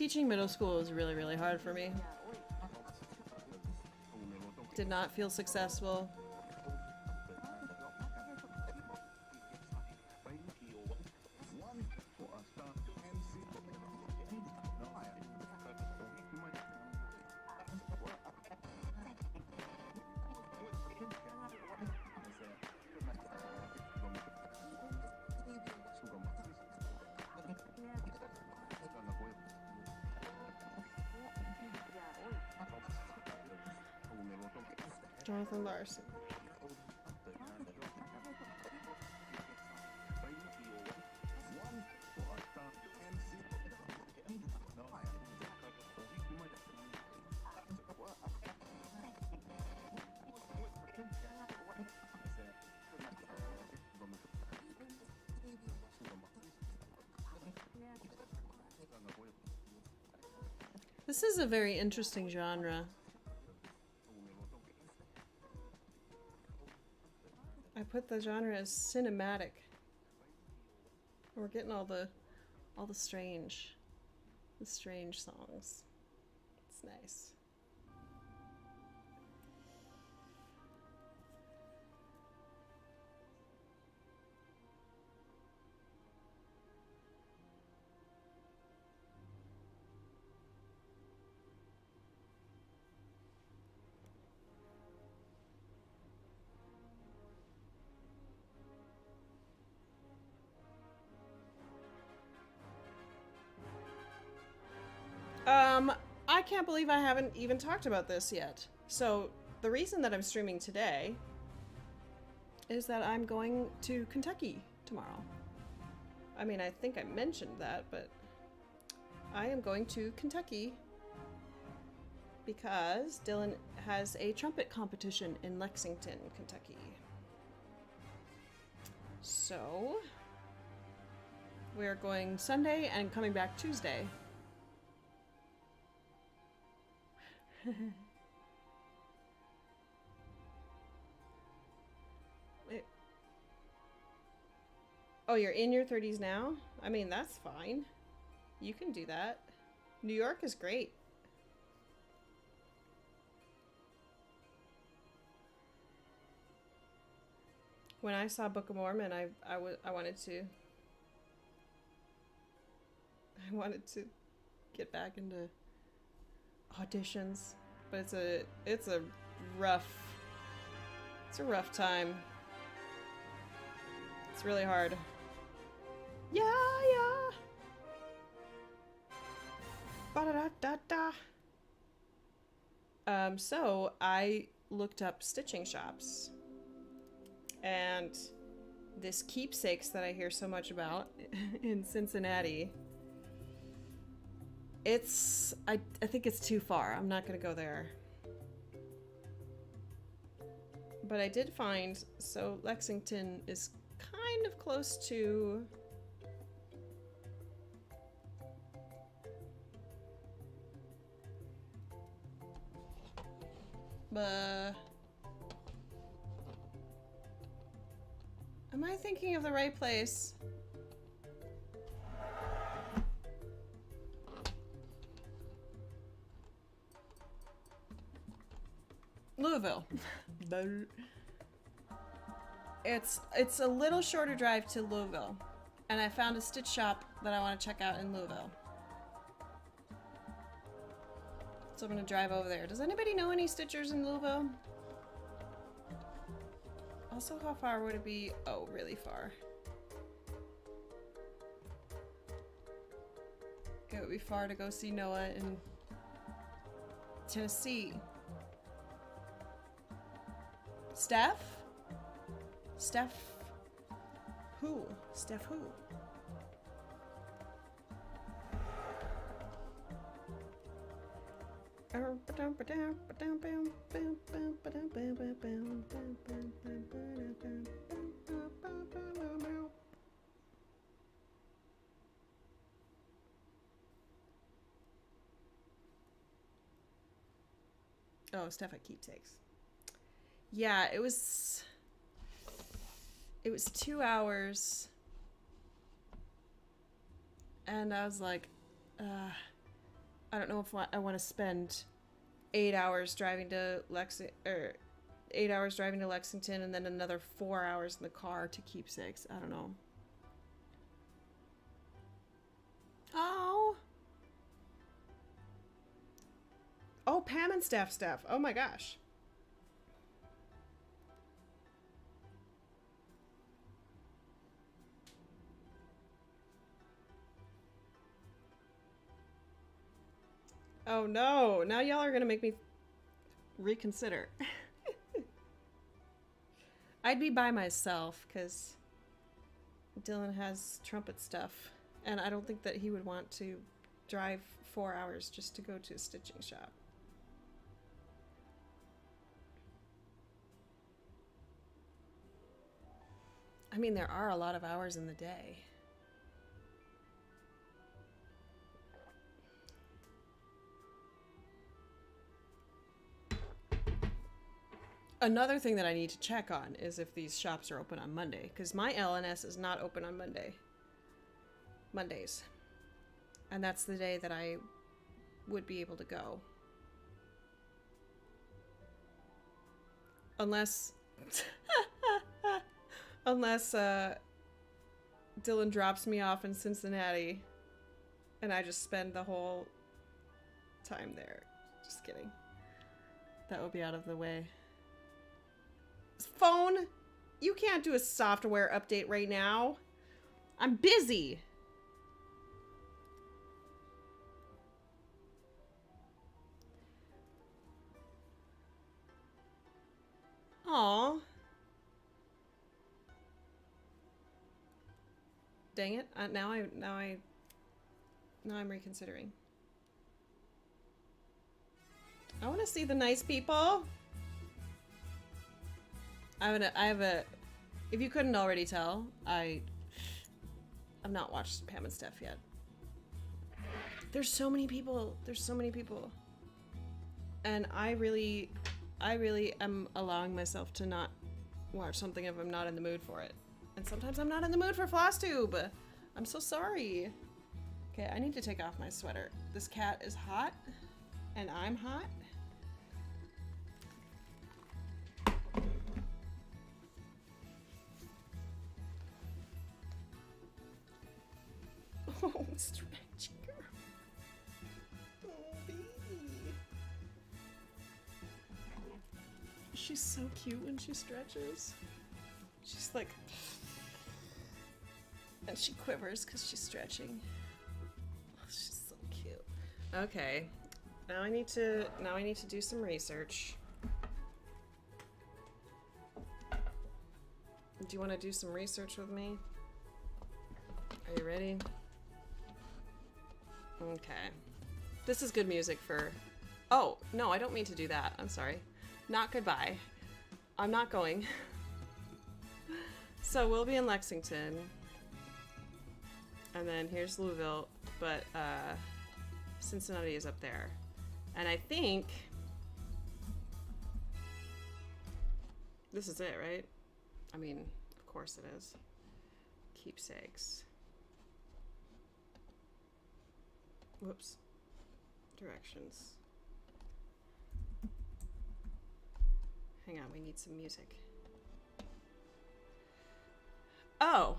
Teaching middle school was really, really hard for me. Did not feel successful. Jonathan Larson. This is a very interesting genre. I put the genre as cinematic. We're getting all the strange songs. It's nice. I can't believe I haven't even talked about this yet. So, the reason that I'm streaming today is that I'm going to Kentucky tomorrow. I mean, I think I mentioned that, but I am going to Kentucky because Dylan has a trumpet competition in Lexington, Kentucky. So, we're going Sunday and coming back Tuesday. Oh, you're in your 30s now? I mean, that's fine. You can do that. New York is great. When I saw Book of Mormon, I wanted to get back into auditions, but it's a rough time. It's really hard. Yeah. Ba-da-da-da-da. So I looked up stitching shops, and this Keepsakes that I hear so much about in Cincinnati. I think it's too far. I'm not gonna go there. But I did find, so Lexington is kind of close to am I thinking of the right place? Louisville. It's a little shorter drive to Louisville, and I found a stitch shop that I want to check out in Louisville. So I'm gonna drive over there. Does anybody know any stitchers in Louisville? Also, how far would it be? Oh, really far. It would be far to go see Noah in Tennessee. Steph? Who? Steph who? Oh, Steph at Keepsakes. Yeah, it was 2 hours, and I was like, I don't know if I want to spend 8 hours driving to or 8 hours driving to Lexington and then another 4 hours in the car to Keepsakes. I don't know. Oh. Oh, Pam and Steph. Oh my gosh. Oh no. Now y'all are gonna make me reconsider. I'd be by myself because Dylan has trumpet stuff. And I don't think that he would want to drive 4 hours just to go to a stitching shop. I mean, there are a lot of hours in the day. Another thing that I need to check on is if these shops are open on Monday, because my LNS is not open on Mondays. And that's the day that I would be able to go. Unless Dylan drops me off in Cincinnati and I just spend the whole time there. Just kidding. That would be out of the way. Phone, you can't do a software update right now. I'm busy. Aw. Dang it. Now I'm reconsidering. I want to see the nice people. If you couldn't already tell, I've not watched Pam and Steph yet. There's so many people. And I really am allowing myself to not watch something if I'm not in the mood for it. And sometimes I'm not in the mood for FlossTube. I'm so sorry. Okay, I need to take off my sweater. This cat is hot, and I'm hot. Oh, stretchy girl. Oh, baby. She's so cute when she stretches. She's like... And she quivers because she's stretching. Oh, she's so cute. Okay. Now I need to do some research. Do you want to do some research with me? Are you ready? Okay. This is good music for... Oh, no, I don't mean to do that. I'm sorry. Not goodbye. I'm not going. So we'll be in Lexington. And then here's Louisville, but Cincinnati is up there. And I think... This is it, right? I mean, of course it is. Keepsakes. Whoops. Directions. Hang on, we need some music. Oh!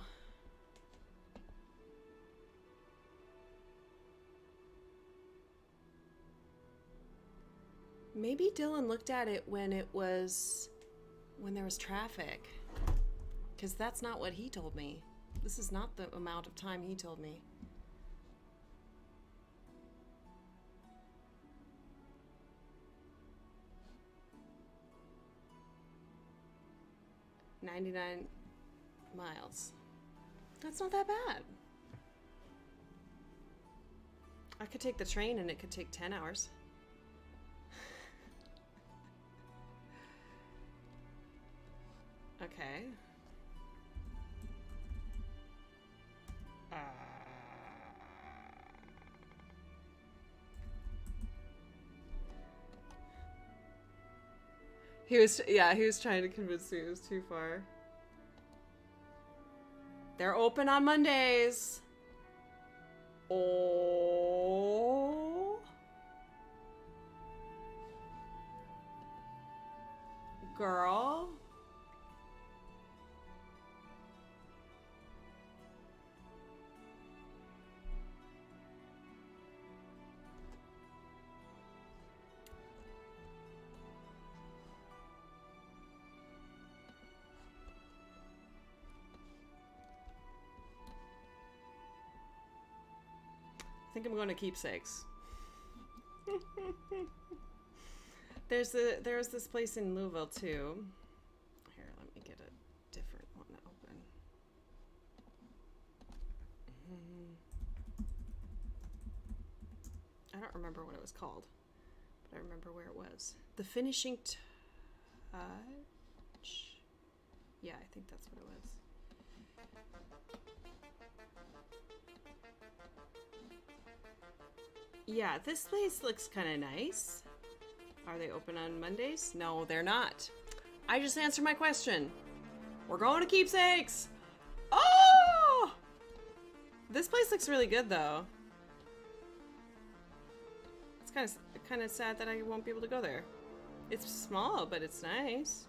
Maybe Dylan looked at it when there was traffic. Because that's not what he told me. This is not the amount of time he told me. $99 miles. That's not that bad. I could take the train and it could take 10 hours. Okay. He was trying to convince me it was too far. They're open on Mondays. Oh. Girl. I think I'm going to Keepsakes. There's this place in Louisville too. Here, let me get a different one open. I don't remember what it was called, but I remember where it was. The Finishing Touch. Yeah, I think that's what it was. Yeah, this place looks kind of nice. Are they open on Mondays? No, they're not. I just answered my question. We're going to Keepsakes. Oh! This place looks really good, though. It's kind of sad that I won't be able to go there. It's small, but it's nice.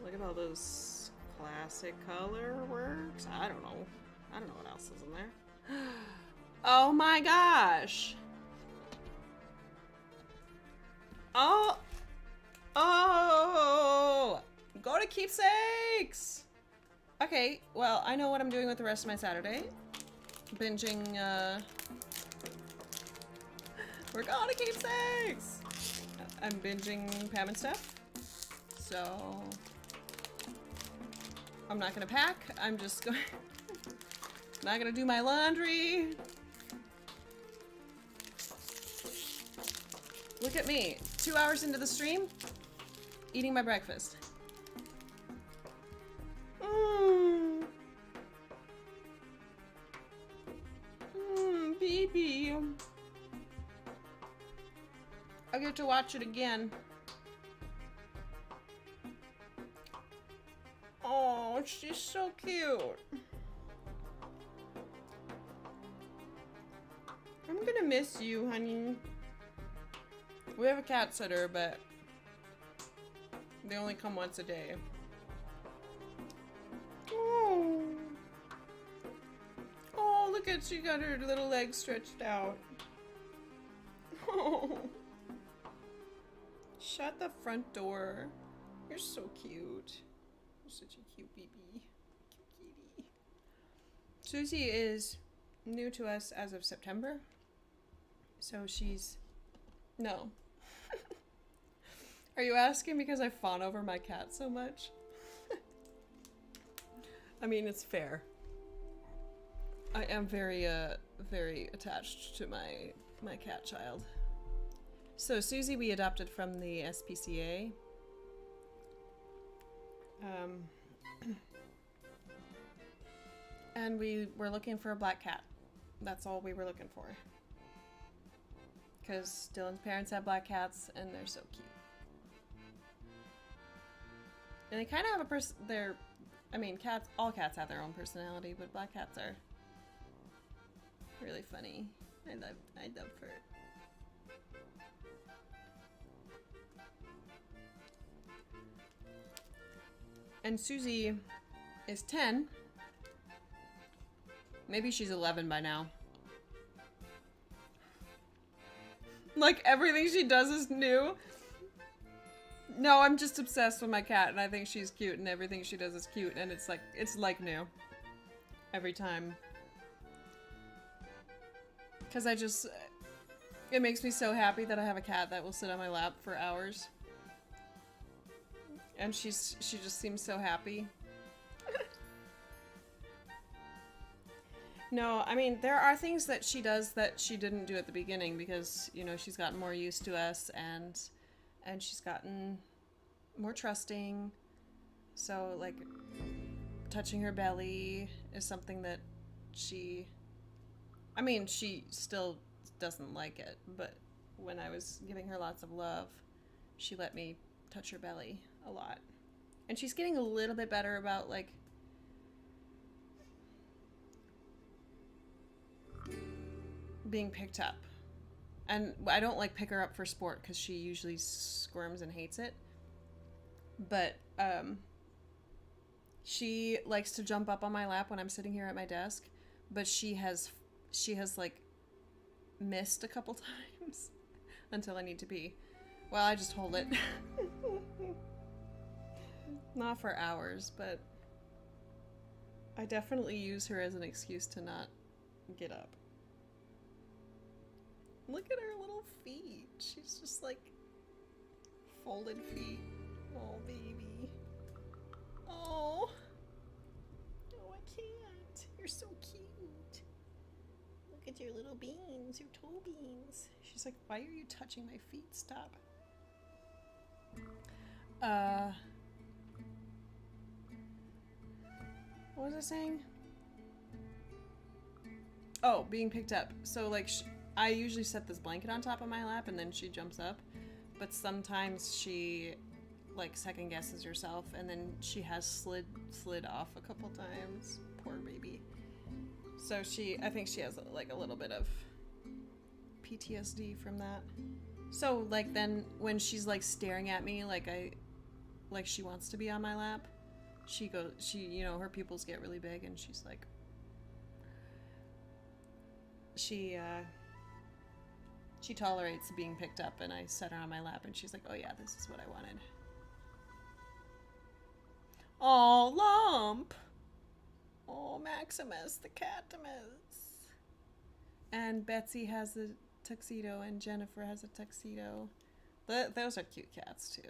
Look at all those classic color works. I don't know what else is in there. Oh my gosh. Oh. Go to Keepsakes. Okay, well, I know what I'm doing with the rest of my Saturday. Binging, we're going to Keepsakes. I'm binging Pam and Steph. So, I'm not gonna pack. I'm just going, not gonna do my laundry. Look at me, 2 hours into the stream, eating my breakfast. Baby. I get to watch it again. Oh, she's so cute. I'm gonna miss you, honey. We have a cat sitter, but they only come once a day. Oh. Oh, look at, she got her little legs stretched out. Oh. Shut the front door. You're so cute. You're such a cute baby. Cute kitty. Susie is new to us as of September. So she's... No. Are you asking because I fawn over my cat so much? I mean, it's fair. I am very attached to my cat child. So Susie we adopted from the SPCA. And we were looking for a black cat. That's all we were looking for. Because Dylan's parents have black cats, and they're so cute. And they kind of have a I mean, cats, all cats have their own personality, but black cats are really funny. I love fur. And Susie is 10. Maybe she's 11 by now. Like, everything she does is new. No, I'm just obsessed with my cat, and I think she's cute, and everything she does is cute, and it's like new. Every time. Because it makes me so happy that I have a cat that will sit on my lap for hours. And she just seems so happy. No, I mean, there are things that she does that she didn't do at the beginning because, you know, she's gotten more used to us and she's gotten more trusting. So, like, touching her belly is something that she still doesn't like it, but when I was giving her lots of love, she let me touch her belly a lot. And she's getting a little bit better about, like, being picked up. And I don't like pick her up for sport because she usually squirms and hates it. But she likes to jump up on my lap when I'm sitting here at my desk, but she has like missed a couple times until I need to pee. Well, I just hold it. Not for hours, but I definitely use her as an excuse to not get up. Look at her little feet. She's just like folded feet. Oh, baby. Oh. Oh, I can't. You're so cute. Look at your little beans, your toe beans. She's like, why are you touching my feet? Stop. What was I saying? Oh, being picked up. So, like, I usually set this blanket on top of my lap and then she jumps up. But sometimes she, like, second guesses herself and then she has slid off a couple times. Poor baby. So I think she has, like, a little bit of PTSD from that. So, like, then when she's, like, staring at me like she wants to be on my lap, you know, her pupils get really big and she's like, she tolerates being picked up, and I set her on my lap and she's like, oh yeah, this is what I wanted. Oh, Lump! Oh, Maximus, the Catimus. And Betsy has a tuxedo and Jennifer has a tuxedo. Those are cute cats too.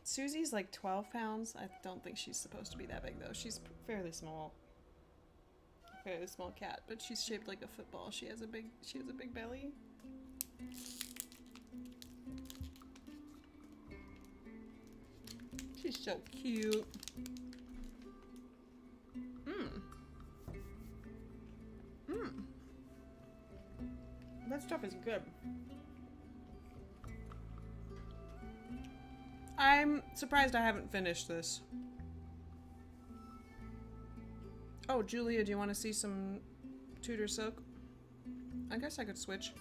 Susie's like 12 pounds. I don't think she's supposed to be that big though. She's fairly small. Fairly small cat, but she's shaped like a football. She has a big belly. She's so cute. That stuff is good. I'm surprised I haven't finished this. Oh, Julia, do you want to see some Tudor silk? I guess I could switch.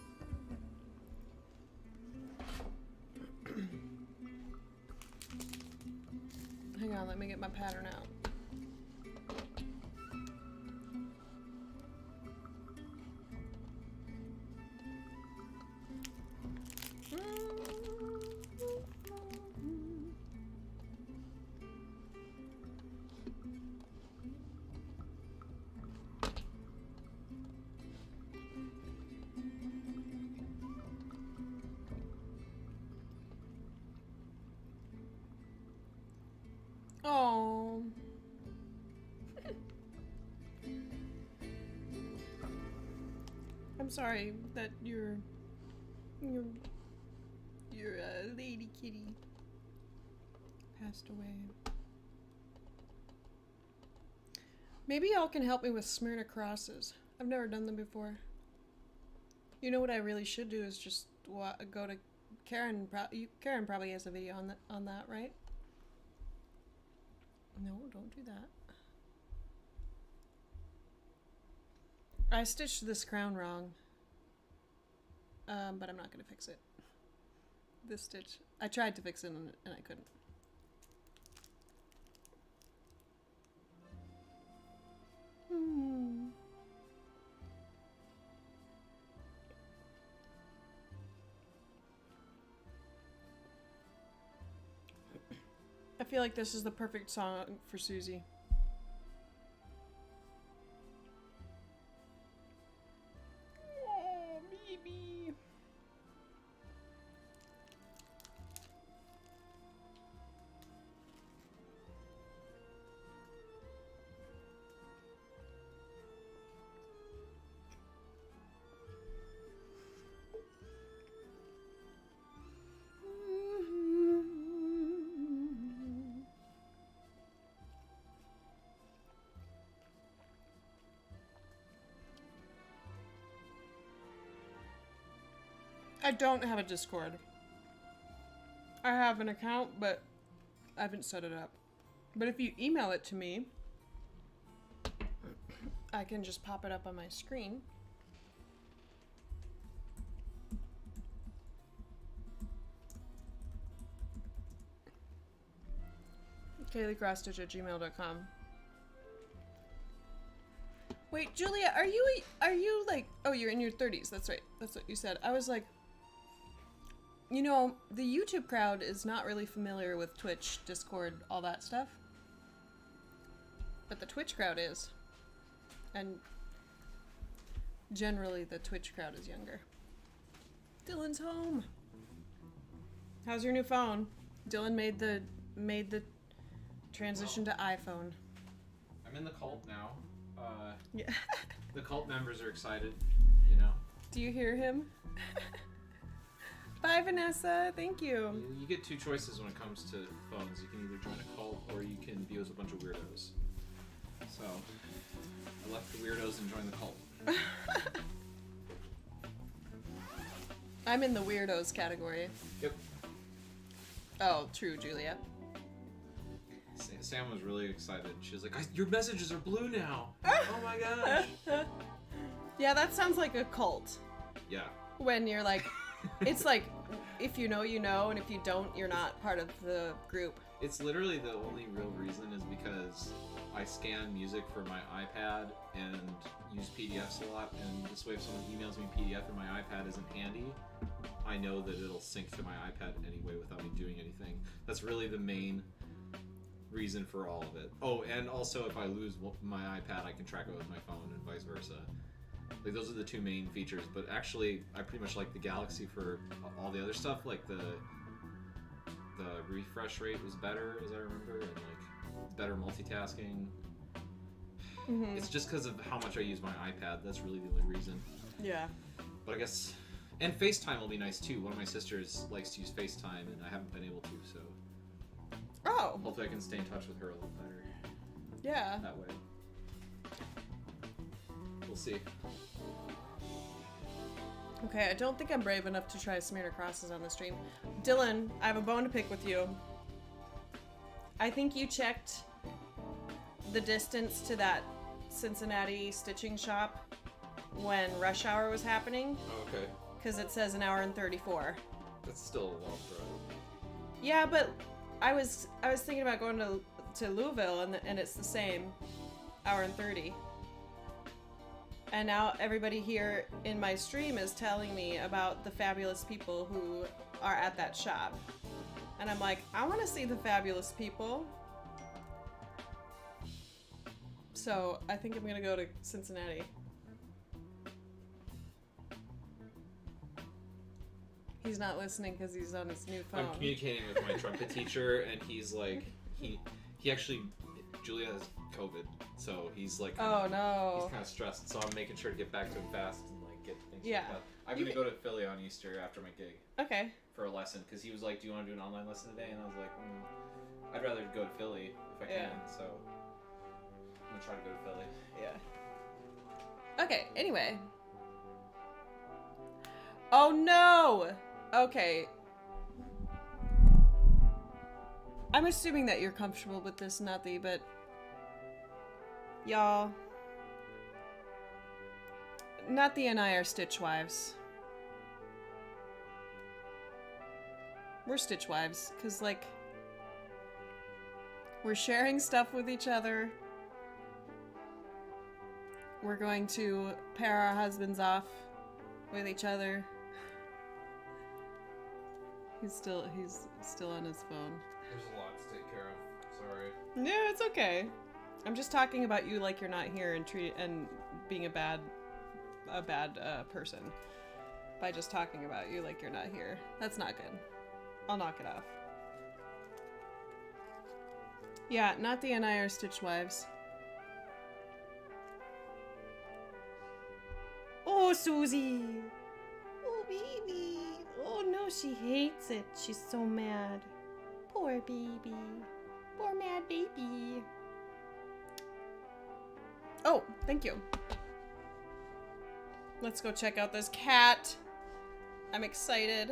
Hang on, let me get my pattern out. Oh. I'm sorry that your lady kitty passed away. Maybe y'all can help me with Smyrna crosses. I've never done them before. You know what I really should do is just go to Karen. Karen probably has a video on that, right? No, don't do that. I stitched this crown wrong. But I'm not going to fix it. This stitch. I tried to fix it and I couldn't. I feel like this is the perfect song for Susie. Oh, baby. I don't have a Discord. I have an account, but I haven't set it up. But if you email it to me, I can just pop it up on my screen. KayleeCrossstitch@gmail.com. Wait, Julia, are you like, oh, you're in your 30s. That's right. That's what you said. I was like, you know, the YouTube crowd is not really familiar with Twitch, Discord, all that stuff. But the Twitch crowd is. And generally the Twitch crowd is younger. Dylan's home. How's your new phone? Dylan made the transition to iPhone. I'm in the cult now. Yeah. The cult members are excited, you know. Do you hear him? Bye, Vanessa. Thank you. You get two choices when it comes to phones. You can either join a cult or you can be with a bunch of weirdos. So, I left the weirdos and joined the cult. I'm in the weirdos category. Yep. Oh, true, Julia. Sam was really excited. She was like, your messages are blue now. Oh my gosh. Yeah, that sounds like a cult. Yeah. When you're like, it's like, if you know, you know, and if you don't, you're not part of the group. It's literally the only real reason is because I scan music for my iPad and use PDFs a lot, and this way if someone emails me PDF and my iPad isn't handy, I know that it'll sync to my iPad anyway without me doing anything. That's really the main reason for all of it. Oh, and also if I lose my iPad, I can track it with my phone and vice versa. Like, those are the two main features, but actually I pretty much like the Galaxy for all the other stuff. Like the refresh rate was better, as I remember, and like better multitasking. Mm-hmm. It's just because of how much I use my iPad. That's really the only reason. Yeah. But I guess, and FaceTime will be nice too. One of my sisters likes to use FaceTime, and I haven't been able to, so. Oh. Hopefully I can stay in touch with her a little better. Yeah. That way. We'll see. Okay, I don't think I'm brave enough to try smear crosses on the stream. Dylan, I have a bone to pick with you. I think you checked the distance to that Cincinnati stitching shop when rush hour was happening. Oh, okay. Because it says an hour and 34. That's still a long drive. Yeah, but I was thinking about going to Louisville, and it's the same, hour and 30. And now everybody here in my stream is telling me about the fabulous people who are at that shop. And I'm like, I want to see the fabulous people. So I think I'm going to go to Cincinnati. He's not listening because he's on his new phone. I'm communicating with my trumpet teacher, and he's like, he actually, Julia has COVID, so he's like, oh no, he's kind of stressed. So I'm making sure to get back to him fast and like get things. Yeah. Like that. I'm gonna go to Philly on Easter after my gig. Okay. For a lesson, because he was like, "Do you want to do an online lesson today?" And I was like, "I'd rather go to Philly if I can." So I'm gonna try to go to Philly. Yeah. Okay. Anyway. Oh no. Okay. I'm assuming that you're comfortable with this, Nutty, but y'all, Nutty and I are Stitch Wives. We're Stitch Wives, because, like, we're sharing stuff with each other. We're going to pair our husbands off with each other. He's still on his phone. There's a lot to take care of. Sorry. No, it's okay. I'm just talking about you like you're not here and being a bad person by just talking about you like you're not here. That's not good. I'll knock it off. Yeah, Nati and I are Stitch Wives. Oh, Susie! Oh, baby! Oh, no, she hates it. She's so mad. Poor baby. Poor mad baby. Oh, thank you. Let's go check out this cat. I'm excited.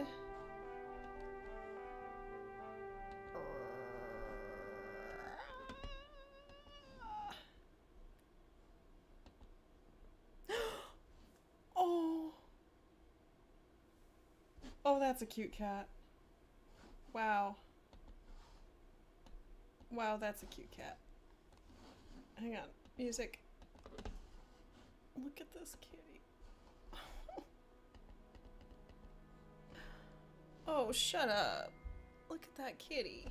Oh. Oh, that's a cute cat. Wow. Wow, that's a cute cat. Hang on. Music. Look at this kitty. Oh, shut up. Look at that kitty.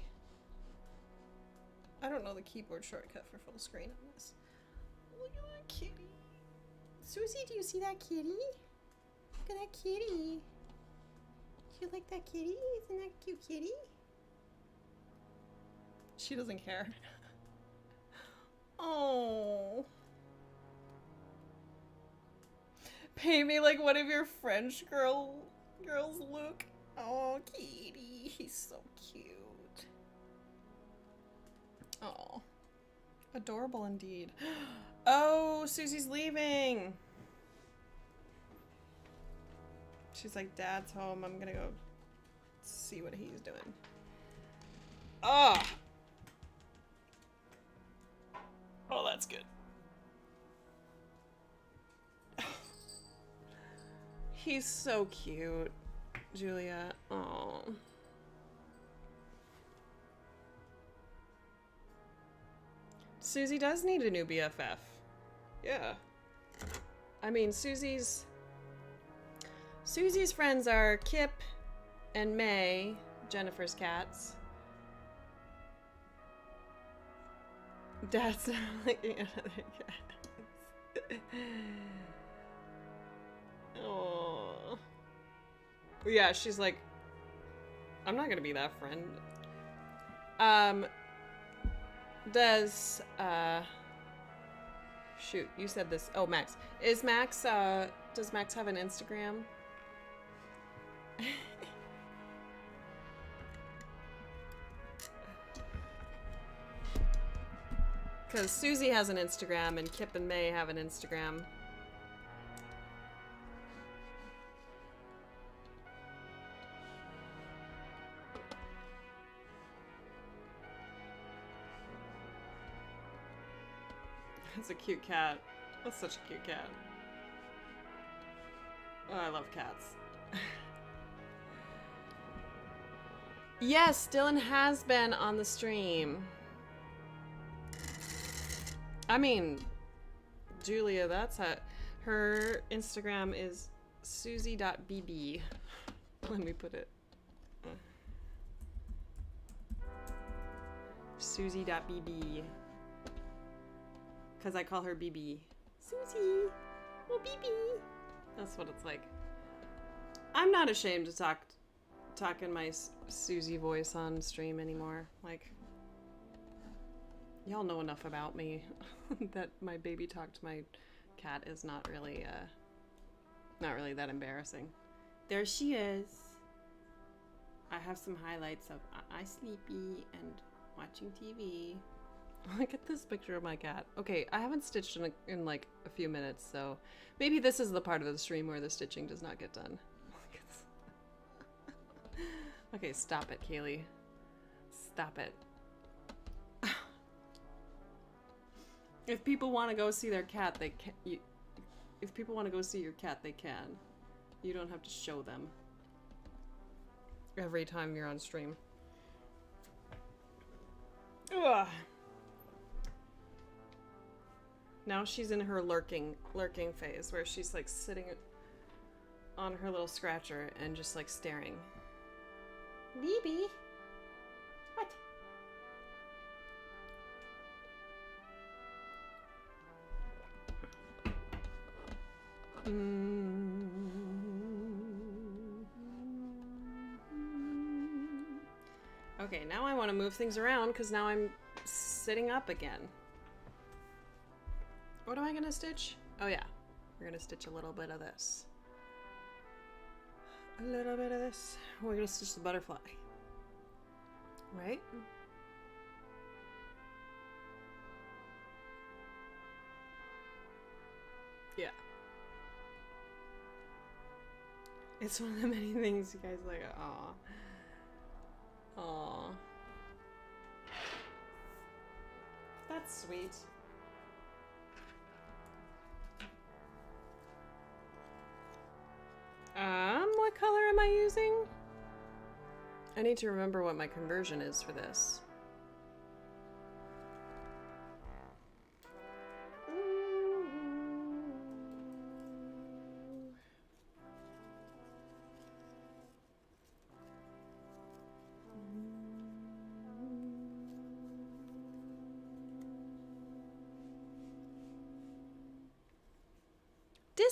I don't know the keyboard shortcut for full screen on this. Look at that kitty. Susie, do you see that kitty? Look at that kitty. Do you like that kitty? Isn't that a cute kitty? She doesn't care. Oh. Pay me like one of your French girls, Luke. Oh, kitty. He's so cute. Oh. Adorable indeed. Oh, Susie's leaving. She's like, Dad's home. I'm gonna go see what he's doing. Ah. Oh, that's good. He's so cute, Julia. Oh. Susie does need a new BFF. Yeah. I mean, Susie's friends are Kip and May, Jennifer's cats. Dad's not looking at other cats. Oh. Yeah, she's like, I'm not gonna be that friend. Shoot, you said this. Oh, Max. Does Max have an Instagram? Because Susie has an Instagram and Kip and May have an Instagram. That's a cute cat. That's such a cute cat. Oh, I love cats. Yes, Dylan has been on the stream. I mean, Julia, that's her Instagram is susie.bb. Let me put it. Susie.bb. Because I call her BB. Susie! Oh, BB! That's what it's like. I'm not ashamed to talk in my Susie voice on stream anymore. Like, y'all know enough about me that my baby talk to my cat is not really that embarrassing. There she is. I have some highlights of I sleepy and watching TV. Look at this picture of my cat. Okay, I haven't stitched in like a few minutes, so maybe this is the part of the stream where the stitching does not get done. Okay, stop it, Kaylee. Stop it. If people want to go see their cat, they can. If people want to go see your cat, they can. You don't have to show them every time you're on stream. Ugh. Now she's in her lurking phase where she's like sitting on her little scratcher and just like staring. Baby, what? Okay, now I want to move things around because now I'm sitting up again. What am I gonna stitch? Oh yeah, we're gonna stitch a little bit of this. A little bit of this. We're gonna stitch the butterfly. Right? Yeah. It's one of the many things you guys like, aw. Aw. That's sweet. What color am I using? I need to remember what my conversion is for this.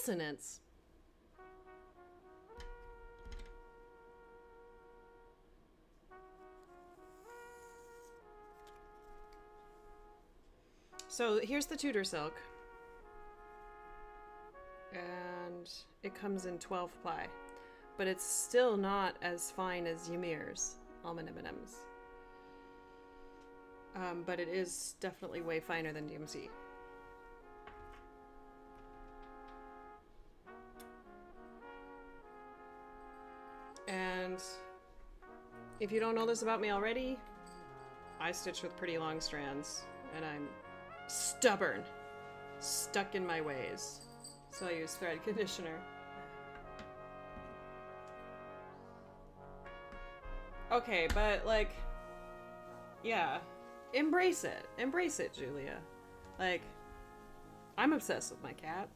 dissonance. So here's the Tudor silk. And it comes in 12 ply. But it's still not as fine as Ymir's almond M&Ms. But it is definitely way finer than DMC. And if you don't know this about me already, I stitch with pretty long strands, and I'm stubborn, stuck in my ways. So I use thread conditioner. Okay, but like, yeah, embrace it. Embrace it, Julia. Like, I'm obsessed with my cat.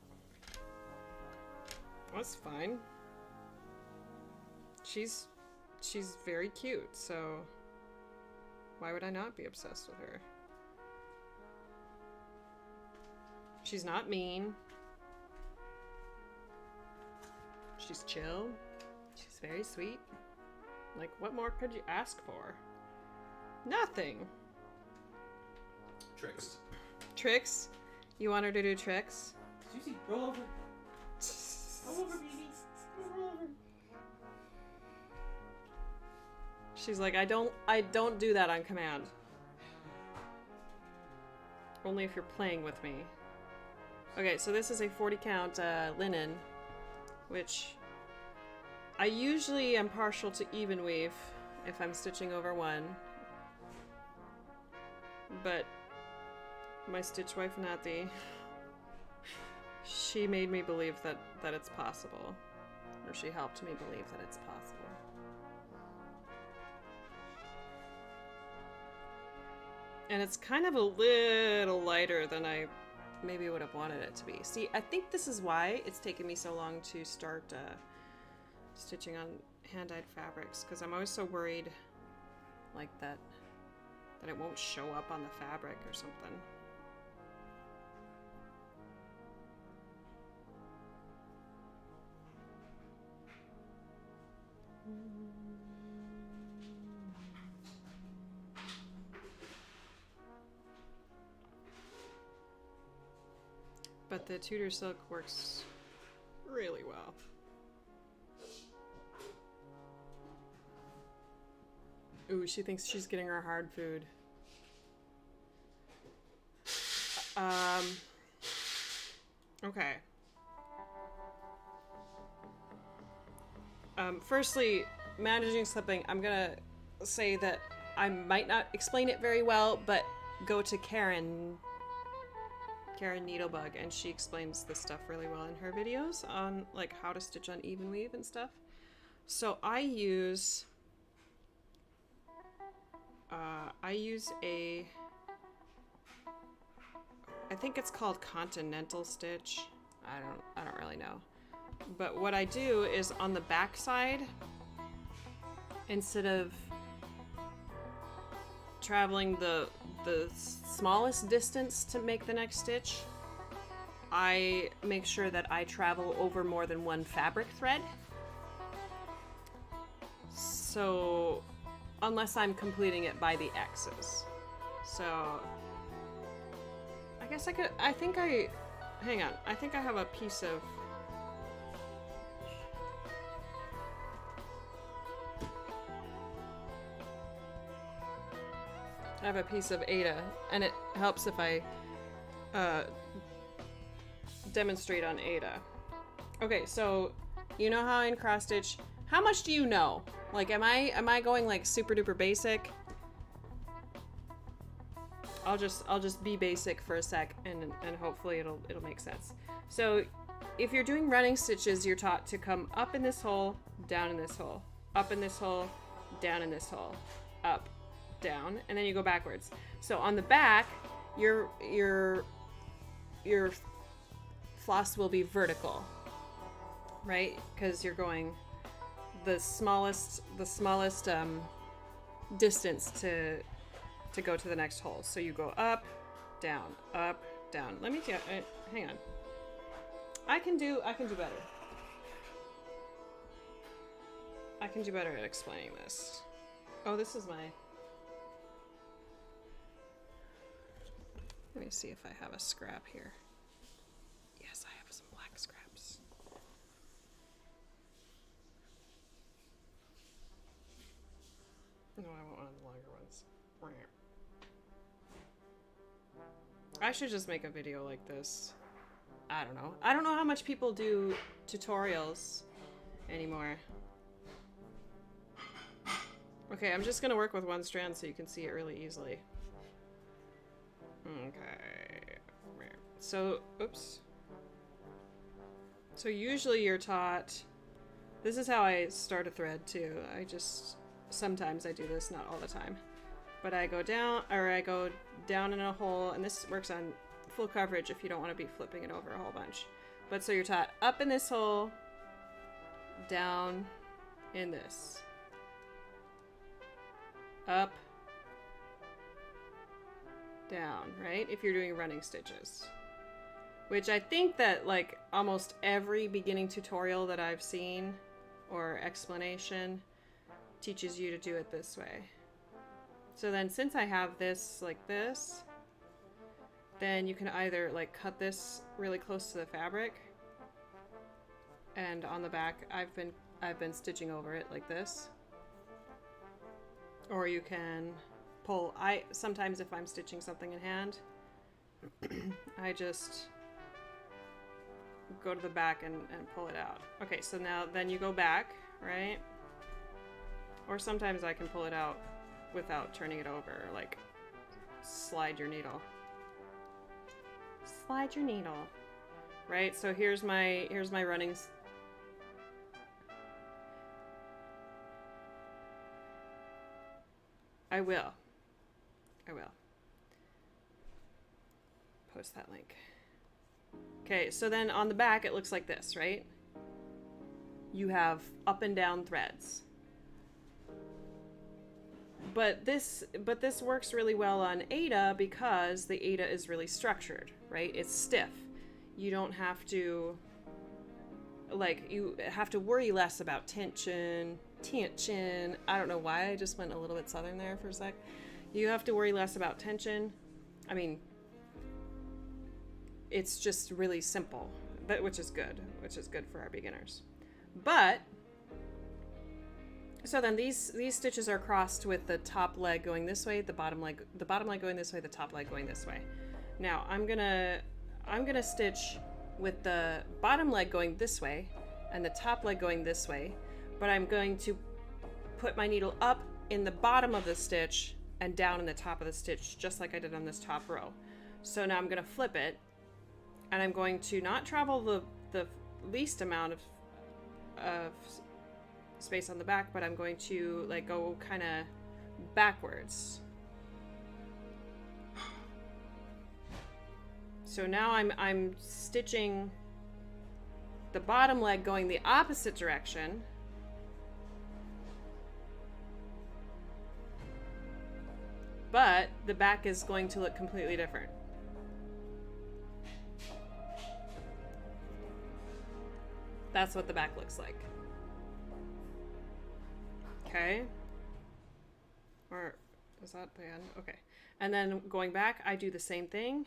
That's fine. She's very cute, so why would I not be obsessed with her? She's not mean. She's chill. She's very sweet. Like, what more could you ask for? Nothing. Tricks. Tricks? You want her to do tricks? Susie, roll over. Roll over, baby. Roll over. She's like, I don't do that on command. Only if you're playing with me. Okay, so this is a 40 count linen, which I usually am partial to even weave if I'm stitching over one. But my stitch wife Nati, she made me believe that it's possible. Or she helped me believe that it's possible. And it's kind of a little lighter than I maybe would have wanted it to be. See, I think this is why it's taken me so long to start stitching on hand-dyed fabrics, because I'm always so worried like that it won't show up on the fabric or something. But the Tudor silk works really well. Ooh, she thinks she's getting her hard food. Okay. Firstly, managing slipping, I'm gonna say that I might not explain it very well, but go to Karen Needlebug, and she explains this stuff really well in her videos on like how to stitch on even weave and stuff. So I use I think it's called Continental Stitch. I don't really know. But what I do is on the back side, instead of traveling the smallest distance to make the next stitch, I make sure that I travel over more than one fabric thread. So, unless I'm completing it by the X's. So, I guess hang on, I think I have a piece of, Ada, and it helps if I demonstrate on Ada. Okay, so you know how in cross stitch, how much do you know? Like, am I going like super duper basic? I'll just be basic for a sec, and hopefully it'll make sense. So if you're doing running stitches, you're taught to come up in this hole, down in this hole, up in this hole, down in this hole, up, down, and then you go backwards. So on the back, your floss will be vertical, right? Because you're going the smallest distance to go to the next hole. So you go up, down, up, down. Let me get it. Hang on. I can do better. I can do better at explaining this. Oh, this is my... Let me see if I have a scrap here. Yes, I have some black scraps. No, I want one of the longer ones. I should just make a video like this. I don't know. I don't know how much people do tutorials anymore. Okay, I'm just gonna work with one strand so you can see it really easily. Okay. So, oops. So usually you're taught... This is how I start a thread too. Sometimes I do this, not all the time. But I go down in a hole, and this works on full coverage if you don't want to be flipping it over a whole bunch. But so you're taught up in this hole, down in this. Up, down, right? If you're doing running stitches. Which I think that like almost every beginning tutorial that I've seen or explanation teaches you to do it this way. So then since I have this like this, then you can either like cut this really close to the fabric, and on the back I've been stitching over it like this. Or you can pull, sometimes if I'm stitching something in hand, I just go to the back and pull it out. Okay, so now then you go back, right? Or sometimes I can pull it out without turning it over, like slide your needle. Slide your needle. Right? So here's my running I will post that link. Okay, so then on the back it looks like this, right? You have up and down threads. But this works really well on Aida because the Aida is really structured, right? It's stiff. You don't have to, like, you have to worry less about tension. I don't know why I just went a little bit southern there for a sec. You have to worry less about tension. I mean, it's just really simple, which is good for our beginners. But so then these stitches are crossed with the top leg going this way, the bottom leg going this way, the top leg going this way. Now I'm gonna stitch with the bottom leg going this way and the top leg going this way, but I'm going to put my needle up in the bottom of the stitch and down in the top of the stitch, just like I did on this top row. So now I'm gonna flip it, and I'm going to not travel the least amount of space on the back, but I'm going to like go kind of backwards. So now I'm stitching the bottom leg going the opposite direction. But the back is going to look completely different. That's what the back looks like. Okay. Or is that the end? Okay. And then going back, I do the same thing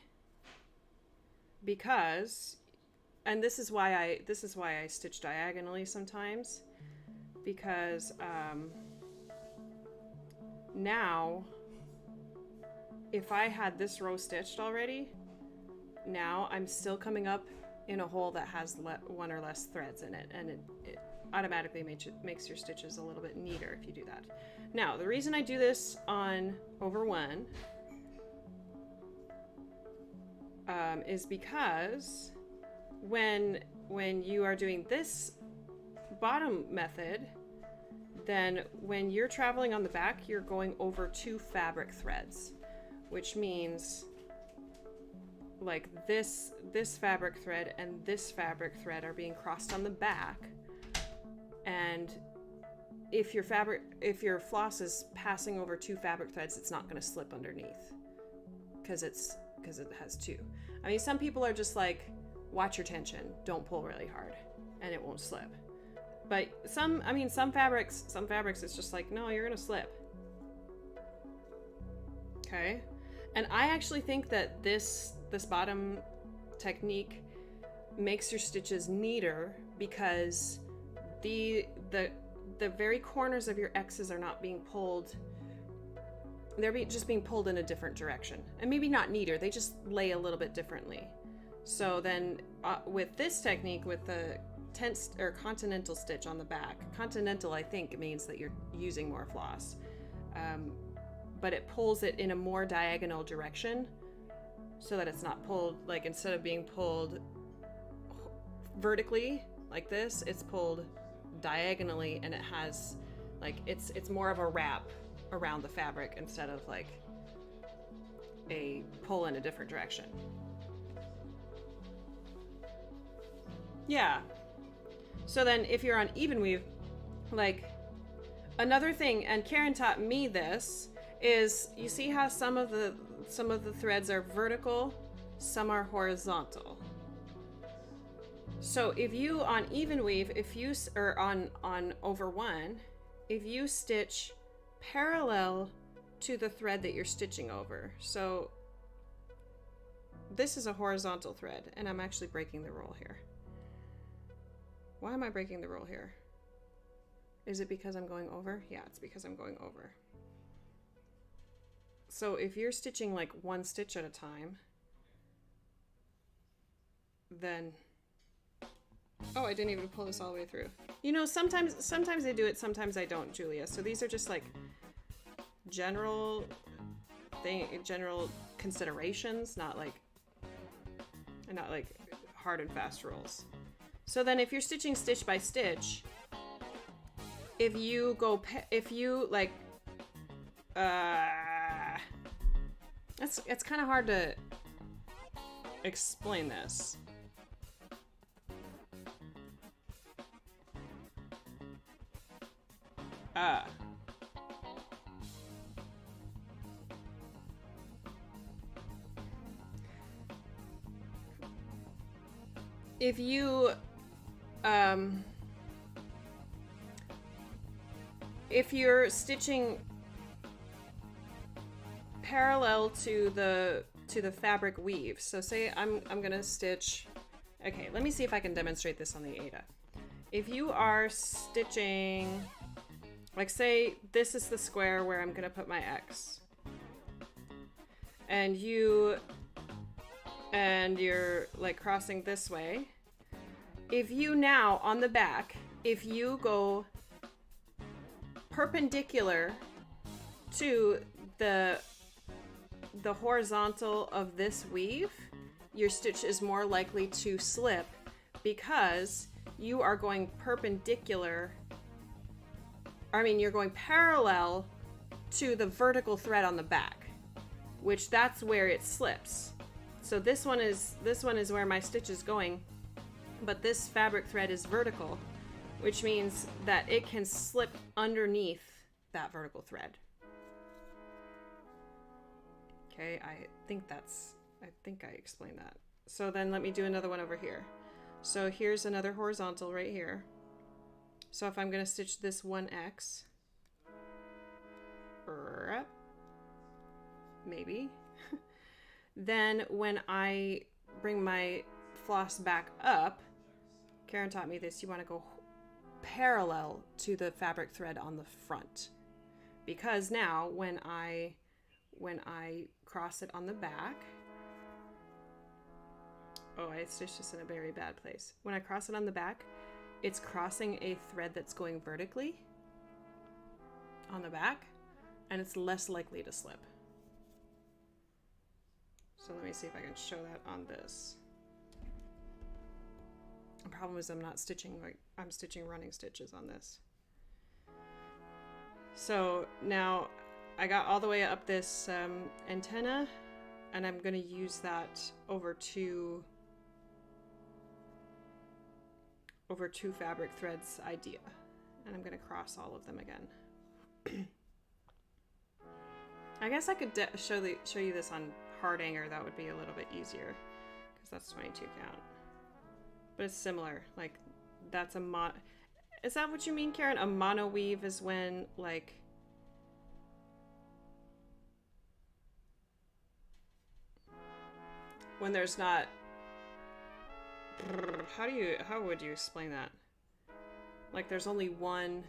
because, and this is why I stitch diagonally sometimes, because now if I had this row stitched already, now I'm still coming up in a hole that has one or less threads in it, and it automatically makes your stitches a little bit neater if you do that. Now, the reason I do this on over one is because when you are doing this bottom method, then when you're traveling on the back, you're going over 2 fabric threads, which means like this fabric thread and this fabric thread are being crossed on the back, and if your floss is passing over 2 fabric threads, it's not going to slip underneath because it has 2. I mean, some people are just like, watch your tension. Don't pull really hard and it won't slip. But some fabrics, it's just like, no, you're gonna slip. Okay. And I actually think that this bottom technique makes your stitches neater because the very corners of your X's are not being pulled. They're just being pulled in a different direction. And maybe not neater, they just lay a little bit differently. So then with this technique, with the continental stitch on the back, continental I think means that you're using more floss. But it pulls it in a more diagonal direction so that it's not pulled, like instead of being pulled vertically like this, it's pulled diagonally, and it has like, it's more of a wrap around the fabric instead of like a pull in a different direction. Yeah. So then if you're on even weave, like another thing, and Karen taught me this, is you see how some of the threads are vertical, some are horizontal. So if you on even weave, or on over one, if you stitch parallel to the thread that you're stitching over. So this is a horizontal thread, and I'm actually breaking the rule here. Why am I breaking the rule here? Is it because I'm going over? Yeah, it's because I'm going over. So if you're stitching like one stitch at a time, then, oh, I didn't even pull this all the way through. You know, sometimes I do it, sometimes I don't, Julia. So these are just like general considerations, not like hard and fast rules. So then if you're stitching stitch by stitch, if you like, it's kind of hard to explain this. If you if you're stitching parallel to the fabric weave, so say I'm gonna stitch, okay, let me see if I can demonstrate this on the Ada. If you are stitching, like say this is the square where I'm gonna put my X, and you're like crossing this way, if you now on the back, if you go perpendicular to the horizontal of this weave, your stitch is more likely to slip because you are going perpendicular, you're going parallel to the vertical thread on the back, which that's where it slips. So this one is where my stitch is going, but this fabric thread is vertical, which means that it can slip underneath that vertical thread. Okay, I think I explained that. So then let me do another one over here. So here's another horizontal right here. So if I'm gonna stitch this 1X, maybe, then when I bring my floss back up, Karen taught me this, you want to go parallel to the fabric thread on the front, because now when I cross it on the back, oh, I stitched this in a very bad place. When I cross it on the back, it's crossing a thread that's going vertically on the back, and it's less likely to slip. So let me see if I can show that on this. The problem is I'm not stitching, I'm stitching running stitches on this. So now I got all the way up this antenna, and I'm going to use that over two fabric threads idea, and I'm going to cross all of them again. I guess I could show you this on hard hanger. That would be a little bit easier because that's 22 count. But it's similar. Like, that's a is that what you mean, Karen? A mono weave is when, like, when there's not, how would you explain that? Like, there's only one,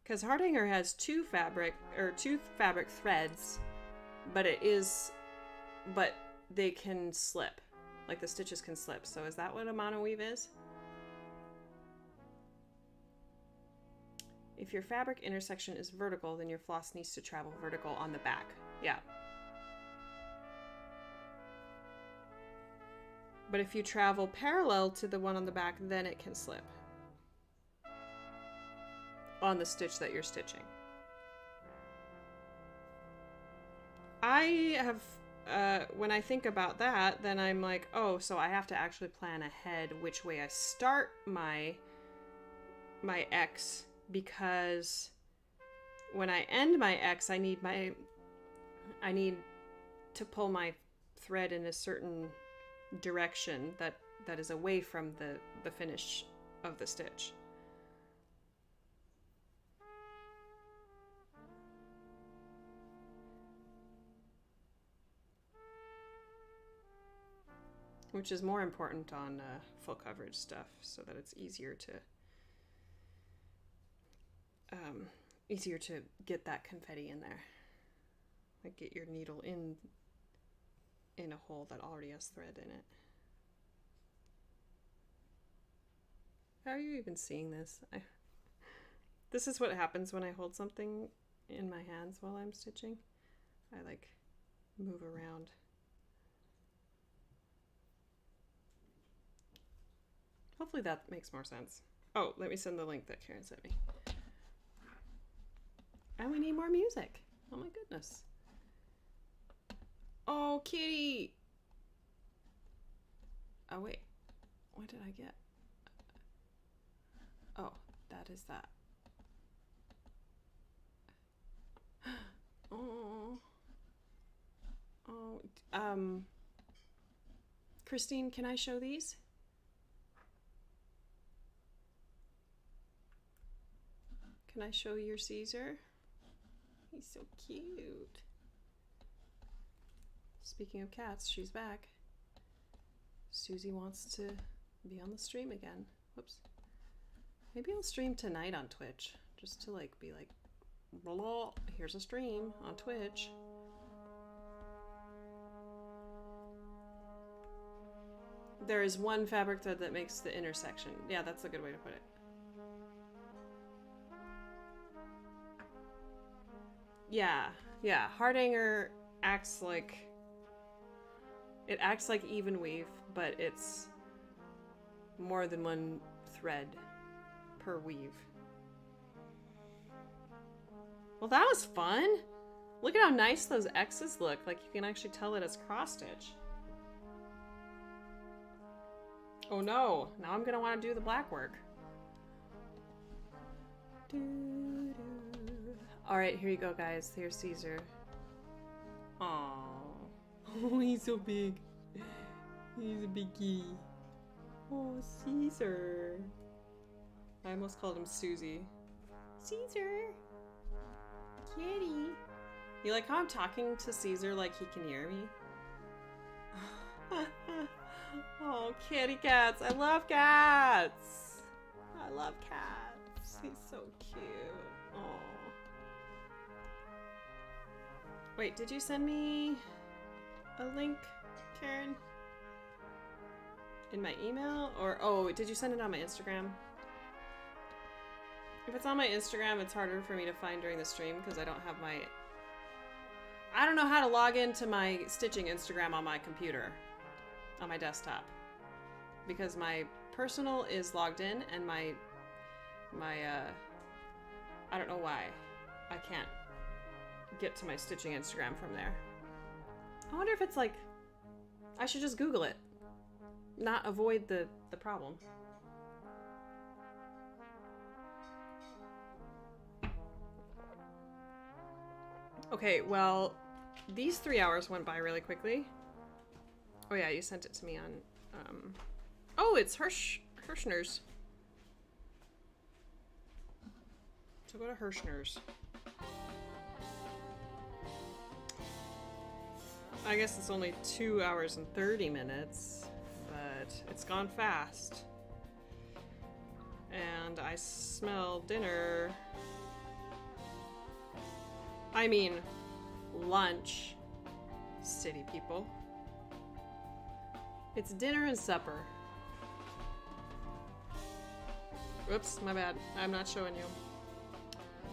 because Hardanger has two fabric threads, but they can slip. Like, the stitches can slip. So is that what a mono weave is? If your fabric intersection is vertical, then your floss needs to travel vertical on the back. Yeah. But if you travel parallel to the one on the back, then it can slip on the stitch that you're stitching. I have, when I think about that, then I'm like, oh, so I have to actually plan ahead which way I start my X, because when I end my X, I need to pull my thread in a certain direction that is away from the finish of the stitch. Which is more important on full coverage stuff, so that it's easier to get that confetti in there. Like, get your needle in a hole that already has thread in it. How are you even seeing this? This is what happens when I hold something in my hands while I'm stitching. I like move around. Hopefully that makes more sense. Oh, let me send the link that Karen sent me. And we need more music. Oh my goodness. Oh, kitty! Oh, wait. What did I get? Oh, that is that. Oh. Oh, Christine, can I show these? Can I show your Caesar? He's so cute. Speaking of cats, she's back. Susie wants to be on the stream again. Whoops. Maybe I'll stream tonight on Twitch, just to like be like, blah, here's a stream on Twitch. There is one fabric thread that makes the intersection. Yeah, that's a good way to put it. Yeah, yeah. Hardanger acts like even weave, but it's more than one thread per weave. Well, that was fun. Look at how nice those X's look. Like, you can actually tell that it's cross stitch. Oh no, now I'm gonna want to do the black work. Alright, here you go, guys. Here's Caesar. Aww. Oh, he's so big. He's a biggie. Oh, Caesar. I almost called him Susie. Caesar. Kitty. You like how I'm talking to Caesar like he can hear me? Oh, kitty cats. I love cats. I love cats. He's so cute. Oh. Wait, did you send me a link, Karen? In my email? Or, oh, did you send it on my Instagram? If it's on my Instagram, it's harder for me to find during the stream because I don't have my... I don't know how to log into my stitching Instagram on my computer. On my desktop. Because my personal is logged in and my I don't know why. I can't get to my stitching Instagram from there. I wonder if it's like... I should just Google it. Not avoid the problem. Okay, well, these 3 hours went by really quickly. Oh yeah, you sent it to me Oh, it's Hirschner's. So go to Hirschner's. I guess it's only 2 hours and 30 minutes, but it's gone fast. And I smell dinner. I mean, lunch, city people. It's dinner and supper. Whoops, my bad. I'm not showing you.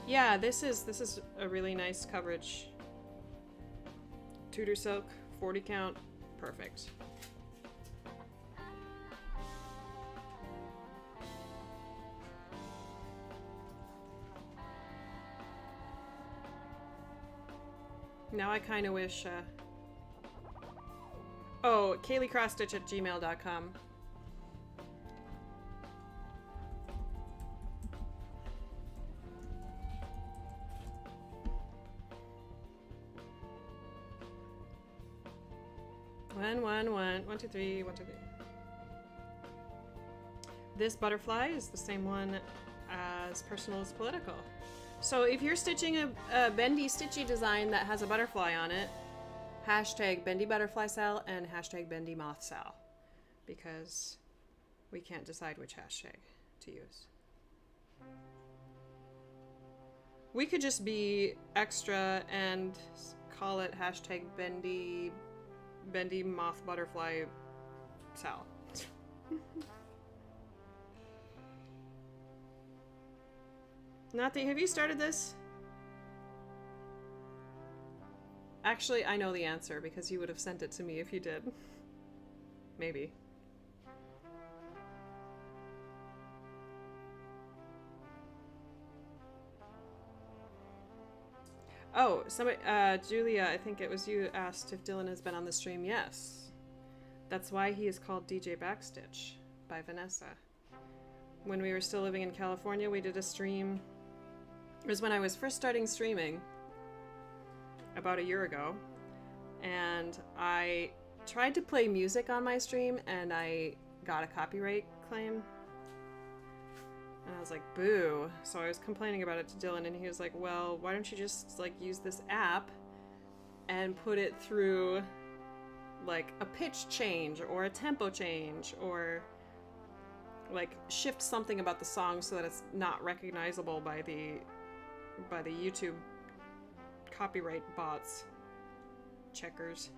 Yeah, this is a really nice coverage. Tudor silk, 40 count, perfect. Now I kind of wish, oh, KayleeCrossstitch@gmail.com. One, two, three. This butterfly is the same one as Personal is Political. So if you're stitching a bendy stitchy design that has a butterfly on it, hashtag bendy butterfly sal and hashtag bendy moth sal, because we can't decide which hashtag to use. We could just be extra and call it hashtag bendy moth butterfly sal. Have you started this? Actually, I know the answer because you would have sent it to me if you did. Maybe. Oh, somebody, Julia, I think it was you, asked if Dylan has been on the stream. Yes. That's why he is called DJ Backstitch by Vanessa. When we were still living in California, we did a stream. It was when I was first starting streaming, about a year ago, and I tried to play music on my stream, and I got a copyright claim. And I was like, boo. So I was complaining about it to Dylan, and he was like, well, why don't you just, like, use this app and put it through, like, a pitch change or a tempo change, or, like, shift something about the song so that it's not recognizable by the YouTube copyright bots, checkers.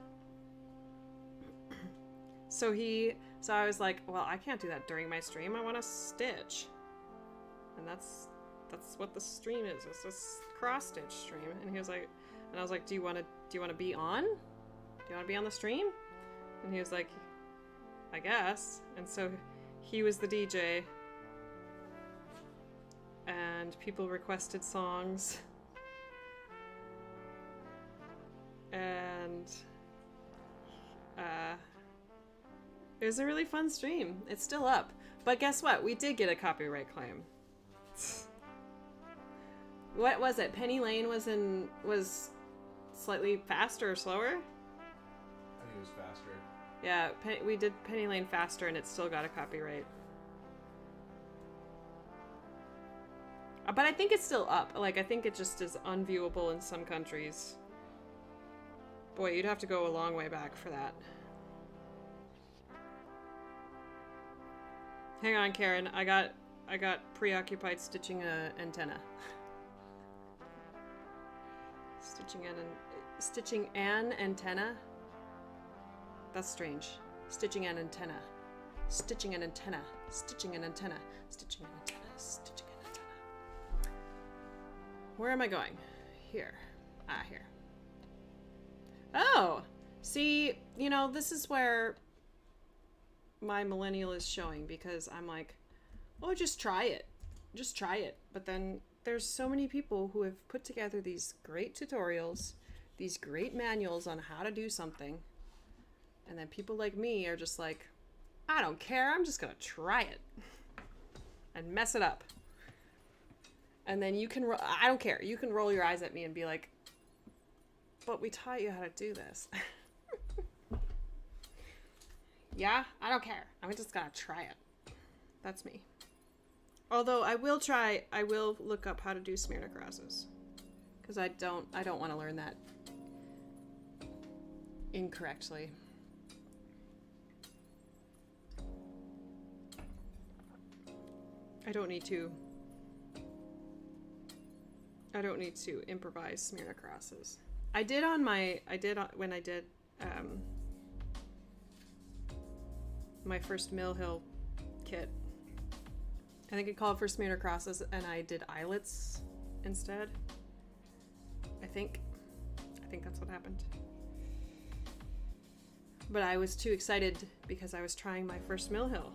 So I was like, well, I can't do that during my stream. I want to stitch. And that's what the stream is. It's this cross stitch stream. And he was like, and I was like, do you want to be on? Do you want to be on the stream? And he was like, I guess. And so he was the DJ. And people requested songs. And it was a really fun stream. It's still up. But guess what? We did get a copyright claim. What was it? Penny Lane was slightly faster or slower? I think it was faster. Yeah, we did Penny Lane faster and it still got a copyright. But I think it's still up. Like, I think it just is unviewable in some countries. Boy, you'd have to go a long way back for that. Hang on, Karen. I got preoccupied stitching an antenna. Stitching an antenna? That's strange. Stitching an antenna. Stitching an antenna. Stitching an antenna. Stitching an antenna. Stitching an antenna. Where am I going? Here. Ah, here. Oh! See, you know, this is where my millennial is showing, because I'm like, oh, just try it. Just try it. But then there's so many people who have put together these great tutorials, these great manuals on how to do something. And then people like me are just like, I don't care. I'm just going to try it and mess it up. And then you can, I don't care. You can roll your eyes at me and be like, but we taught you how to do this. Yeah, I don't care. I'm just gonna try it. That's me. Although I will look up how to do Smirna crosses. Because I don't want to learn that incorrectly. I don't need to improvise Smirna crosses. When I did my first Mill Hill kit. I think it called for Smirna crosses, and I did eyelets instead. I think that's what happened. But I was too excited because I was trying my first Mill Hill.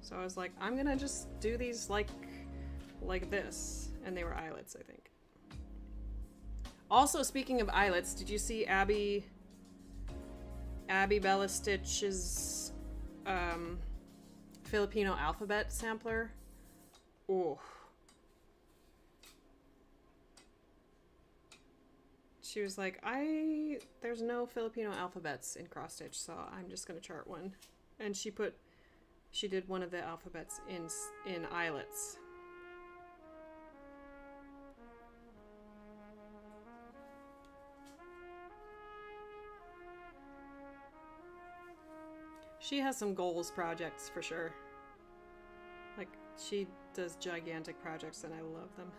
So I was like, I'm gonna just do these like this. And they were eyelets, I think. Also, speaking of eyelets, did you see Abby Bella Stitch's Filipino alphabet sampler? Oh. She was like, there's no Filipino alphabets in cross stitch, so I'm just gonna chart one. And she did one of the alphabets in eyelets. She has some goals projects for sure. Like, she does gigantic projects and I love them.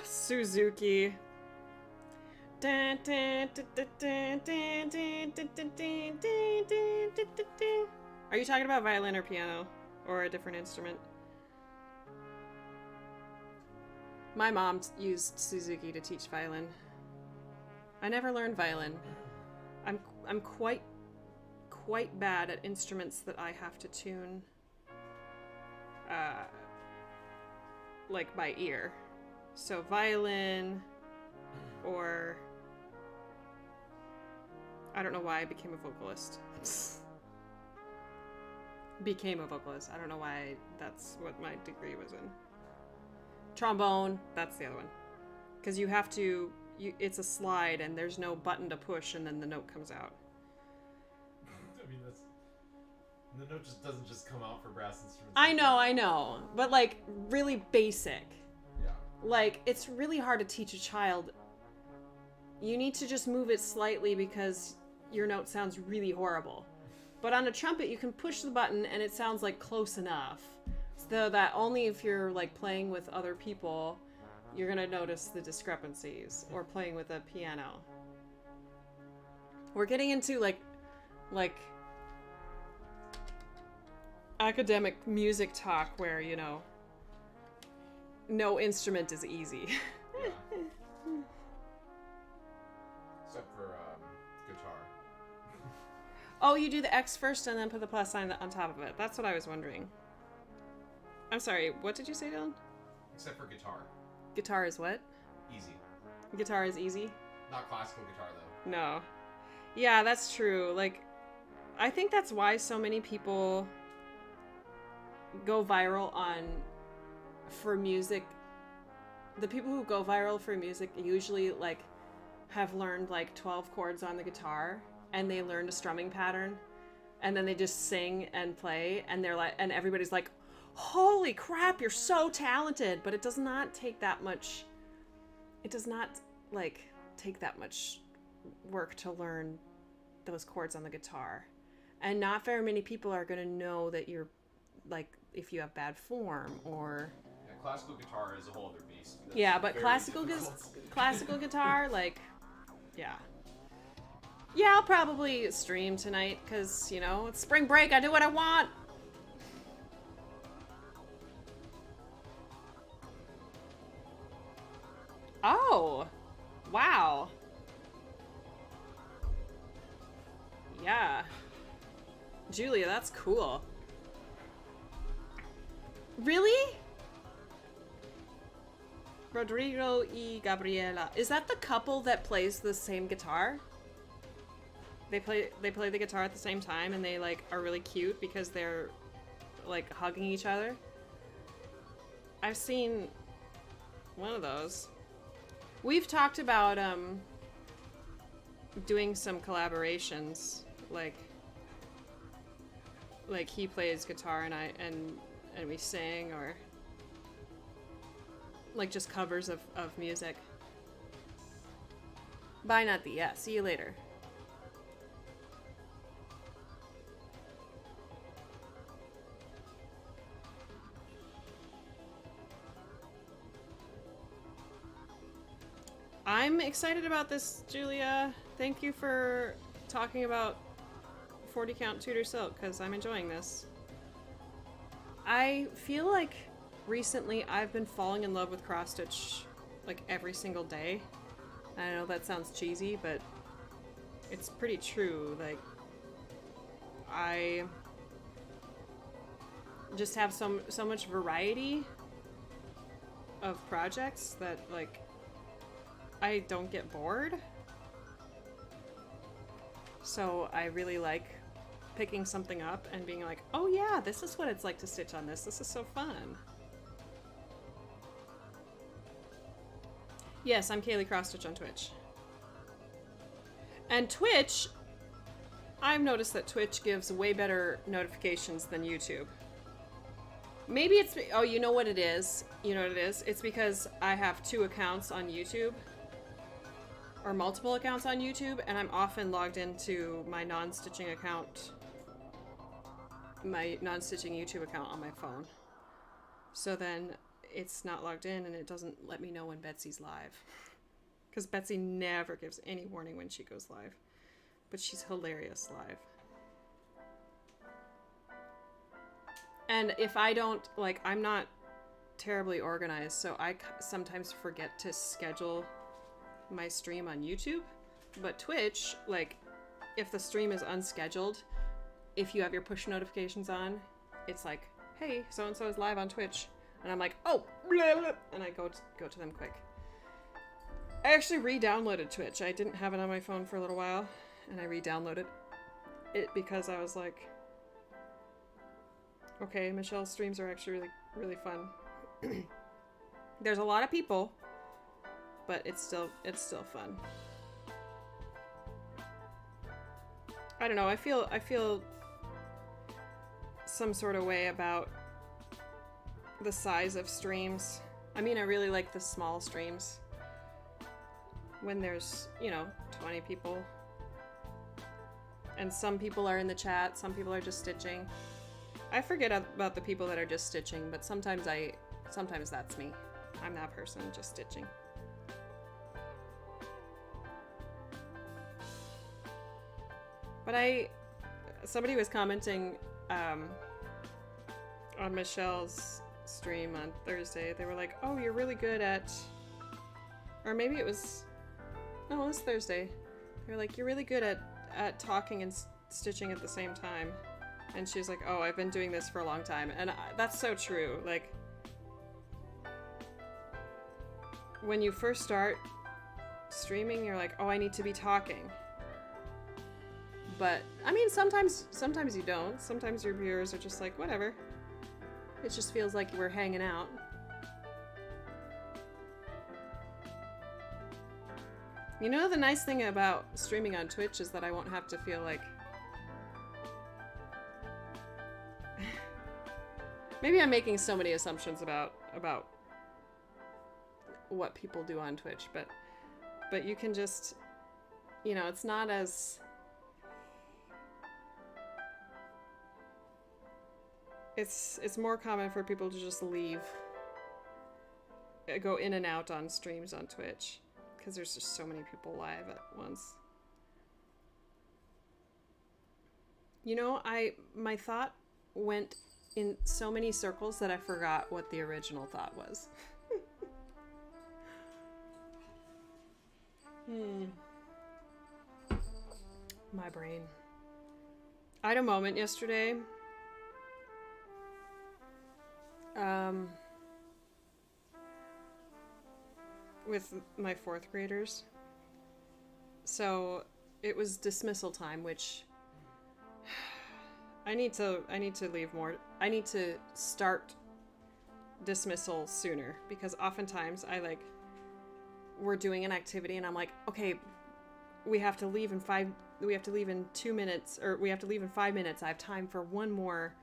Suzuki. Are you talking about violin or piano? Or a different instrument? My mom used Suzuki to teach violin. I never learned violin. I'm quite bad at instruments that I have to tune like by ear. So violin, or I don't know why I became a vocalist. Became a vocalist. I don't know why that's what my degree was in. Trombone, that's the other one. Because you have to, it's a slide and there's no button to push and then the note comes out. I mean, the note just doesn't just come out for brass instruments. I know. But like, really basic. Yeah. Like, it's really hard to teach a child. You need to just move it slightly because your note sounds really horrible. But on a trumpet, you can push the button and it sounds like close enough. So that only if you're like playing with other people, you're gonna notice the discrepancies, or playing with a piano. We're getting into like academic music talk where, you know, no instrument is easy. Yeah. Except for guitar. Oh, you do the X first and then put the plus sign on top of it. That's what I was wondering. I'm sorry, what did you say, Dylan? Except for guitar. Guitar is what? Easy. Guitar is easy? Not classical guitar, though. No. Yeah, that's true. Like, I think that's why so many people go viral for music. The people who go viral for music usually, like, have learned, like, 12 chords on the guitar, and they learned a strumming pattern, and then they just sing and play, and they're like, and everybody's like, holy crap, you're so talented. But it does not take that much, take that much work to learn those chords on the guitar. And not very many people are going to know that you're, like, if you have bad form, or... Yeah, classical guitar is a whole other beast. That's yeah, but classical guitar, like, yeah. Yeah, I'll probably stream tonight, because, you know, it's spring break, I do what I want! Oh, wow. Yeah. Julia, that's cool. Really? Rodrigo y Gabriela. Is that the couple that plays the same guitar? They play the guitar at the same time and they like are really cute because they're like hugging each other. I've seen one of those. We've talked about doing some collaborations, like he plays guitar and and we sing, or like just covers of music. Bye, not the yeah. See you later. I'm excited about this, Julia. Thank you for talking about 40 count Tudor silk, because I'm enjoying this. I feel like recently I've been falling in love with cross stitch like every single day. I know that sounds cheesy, but it's pretty true. Like, I just have so much variety of projects that, like, I don't get bored. So I really like picking something up and being like, oh yeah, this is what it's like to stitch on this. This is so fun. Yes, I'm Kaylee Crossstitch on Twitch. And Twitch, I've noticed that Twitch gives way better notifications than YouTube. Maybe it's, oh, you know what it is? You know what it is? It's because I have 2 accounts on YouTube, or multiple accounts on YouTube, and I'm often logged into my non-stitching account, my non-stitching YouTube account on my phone. So then it's not logged in and it doesn't let me know when Betsy's live. Because Betsy never gives any warning when she goes live. But she's hilarious live. And if I don't, like, I'm not terribly organized, so I sometimes forget to schedule my stream on YouTube. But Twitch, like, if the stream is unscheduled, if you have your push notifications on, it's like, hey, so-and-so is live on Twitch. And I'm like, oh, blah, blah, and I go to them quick. I actually re-downloaded Twitch. I didn't have it on my phone for a little while, and I re-downloaded it because I was like, okay, Michelle's streams are actually really, really fun. There's a lot of people, but it's still fun. I don't know. I feel some sort of way about the size of streams. I mean, I really like the small streams when there's, 20 people. And some people are in the chat, some people are just stitching. I forget about the people that are just stitching, but sometimes that's me. I'm that person just stitching. But somebody was commenting on Michelle's stream on Thursday. They were like, oh, you're really good at, or maybe it was Thursday. They were like, you're really good at talking and stitching at the same time. And she's like, oh, I've been doing this for a long time. And that's so true. Like, when you first start streaming, you're like, oh, I need to be talking. But, I mean, sometimes you don't. Sometimes your viewers are just like, whatever. It just feels like we're hanging out. You know, the nice thing about streaming on Twitch is that I won't have to feel like... Maybe I'm making so many assumptions about what people do on Twitch, but you can just, it's not as... It's more common for people to just leave, go in and out on streams on Twitch, because there's just so many people live at once. My thought went in so many circles that I forgot what the original thought was. My brain. I had a moment yesterday. With my 4th graders. So it was dismissal time, which I need to leave more. I need to start dismissal sooner, because oftentimes we're doing an activity and I'm like, okay, we have to leave in 2 minutes, or we have to leave in 5 minutes. I have time for one more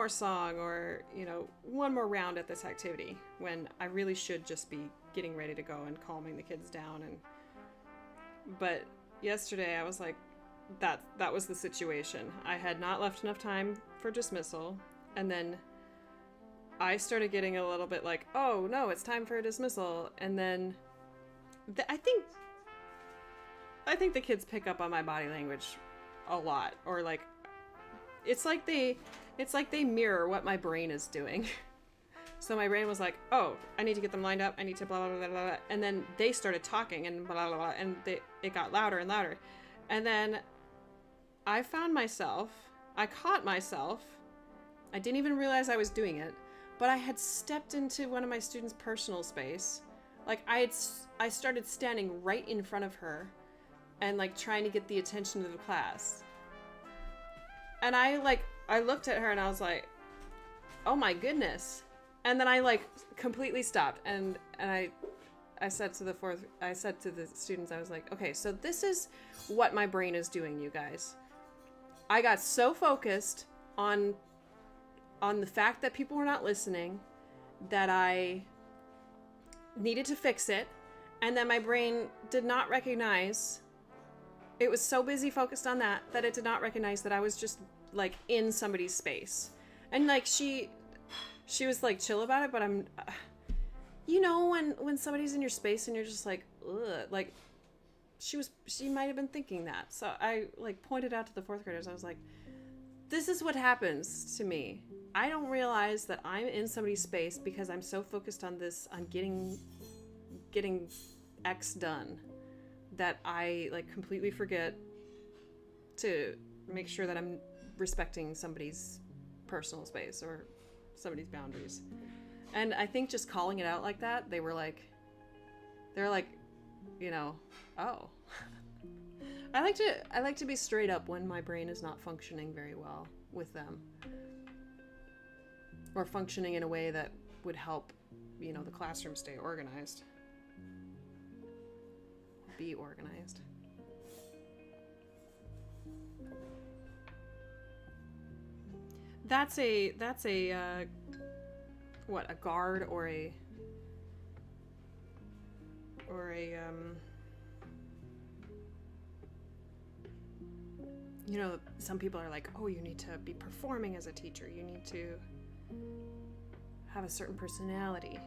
song, or, you know, one more round at this activity, when I really should just be getting ready to go and calming the kids down. But yesterday I was like, that was the situation. I had not left enough time for dismissal, and then I started getting a little bit like, oh no, it's time for a dismissal, and then I think the kids pick up on my body language a lot, or like it's like they mirror what my brain is doing. So my brain was like, oh, I need to get them lined up, I need to blah blah blah blah blah, and then they started talking and blah blah blah, and it got louder and louder, and then I caught myself, I didn't even realize I was doing it, but I had stepped into one of my students' personal space. Like I started standing right in front of her and like trying to get the attention of the class. And I looked at her and I was like, oh my goodness. And then I like completely stopped, and I said to the students, I was like, okay, so this is what my brain is doing, you guys. I got so focused on the fact that people were not listening that I needed to fix it, and then my brain did not recognize, it was so busy focused on that it did not recognize that I was just like in somebody's space. And like she was like chill about it, but I'm you know, when somebody's in your space and you're just like, ugh, like she might have been thinking that. So I like pointed out to the fourth graders, I was like, this is what happens to me. I don't realize that I'm in somebody's space because I'm so focused on getting X done, that I like completely forget to make sure that I'm respecting somebody's personal space or somebody's boundaries. And I think just calling it out like that, they're like, you know, oh. I like to be straight up when my brain is not functioning very well with them, or functioning in a way that would help, you know, the classroom stay organized. Be organized. That's a what, a guard or a you know, some people are like, oh, you need to be performing as a teacher, you need to have a certain personality.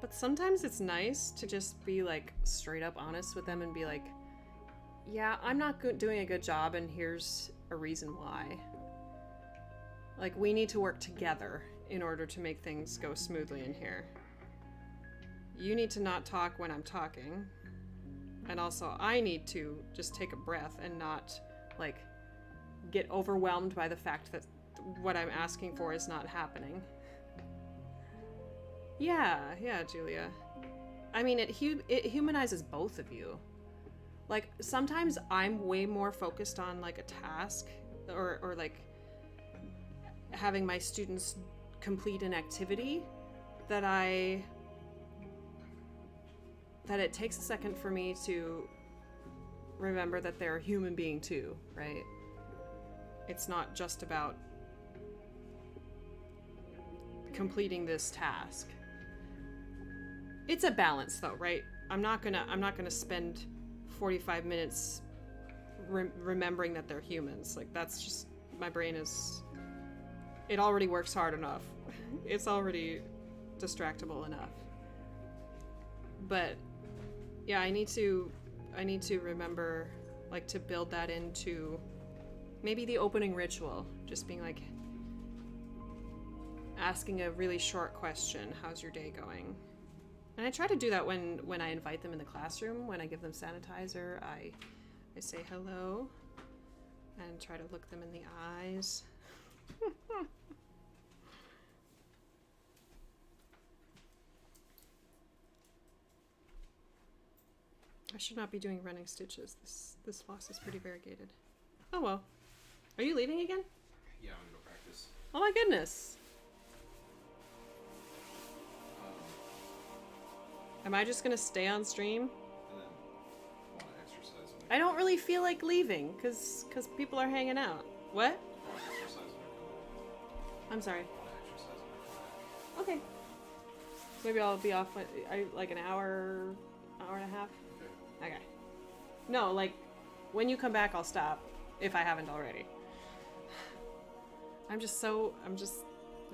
But sometimes it's nice to just be like straight up honest with them and be like, yeah, I'm not doing a good job, and here's a reason why. Like, we need to work together in order to make things go smoothly in here. You need to not talk when I'm talking. And also, I need to just take a breath and not, like, get overwhelmed by the fact that what I'm asking for is not happening. Yeah, Julia. I mean, it humanizes both of you. Like, sometimes I'm way more focused on, like, a task or like, having my students complete an activity that it takes a second for me to remember that they're a human being too, right? It's not just about completing this task. It's a balance though, right? I'm not gonna spend 45 minutes remembering that they're humans. Like, that's just, my brain it already works hard enough. It's already distractible enough. But yeah, I need to remember, like, to build that into maybe the opening ritual, just being like, asking a really short question, how's your day going? And I try to do that when I invite them in the classroom. When I give them sanitizer, I say hello and try to look them in the eyes. I should not be doing running stitches. This floss is pretty variegated. Oh well. Are you leaving again? Yeah, I'm gonna go practice. Oh my goodness. Am I just gonna stay on stream? And then want to exercise when I don't really feel like leaving, cause people are hanging out. What? want to exercise when I I'm sorry. come back. Want to exercise when I come back. Okay. Maybe I'll be off like an hour and a half. Okay. Okay. No, like when you come back, I'll stop if I haven't already. I'm just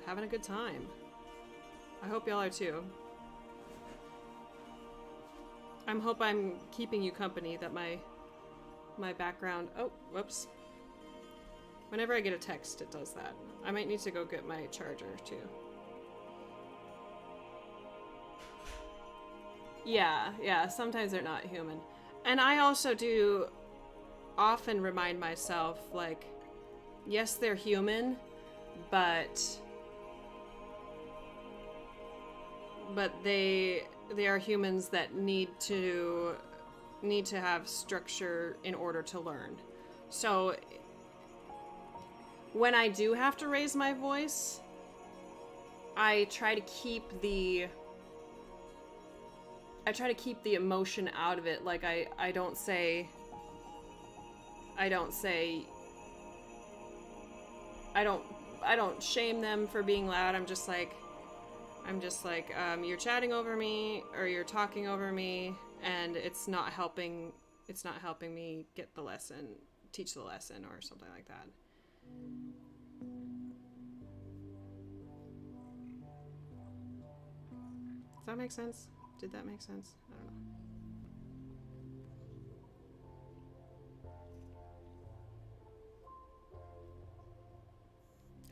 having a good time. I hope y'all are too. I hope I'm keeping you company, that my background... Oh, whoops. Whenever I get a text, it does that. I might need to go get my charger, too. Yeah, sometimes they're not human. And I also do often remind myself, like, yes, they're human, but they are humans that need to have structure in order to learn. So when I do have to raise my voice, I try to keep the emotion out of it. Like I don't say I don't shame them for being loud. I'm just like, you're chatting over me or you're talking over me, and it's not helping me get the lesson, teach the lesson, or something like that. Does that make sense? Did that make sense? I don't know.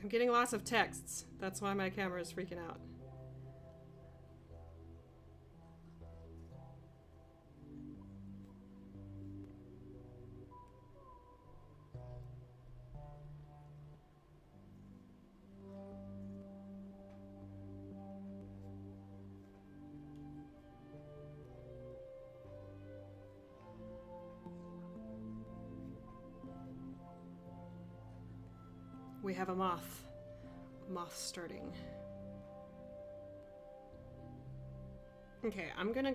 I'm getting lots of texts. That's why my camera is freaking out. We have a moth. Moth starting. Okay, I'm gonna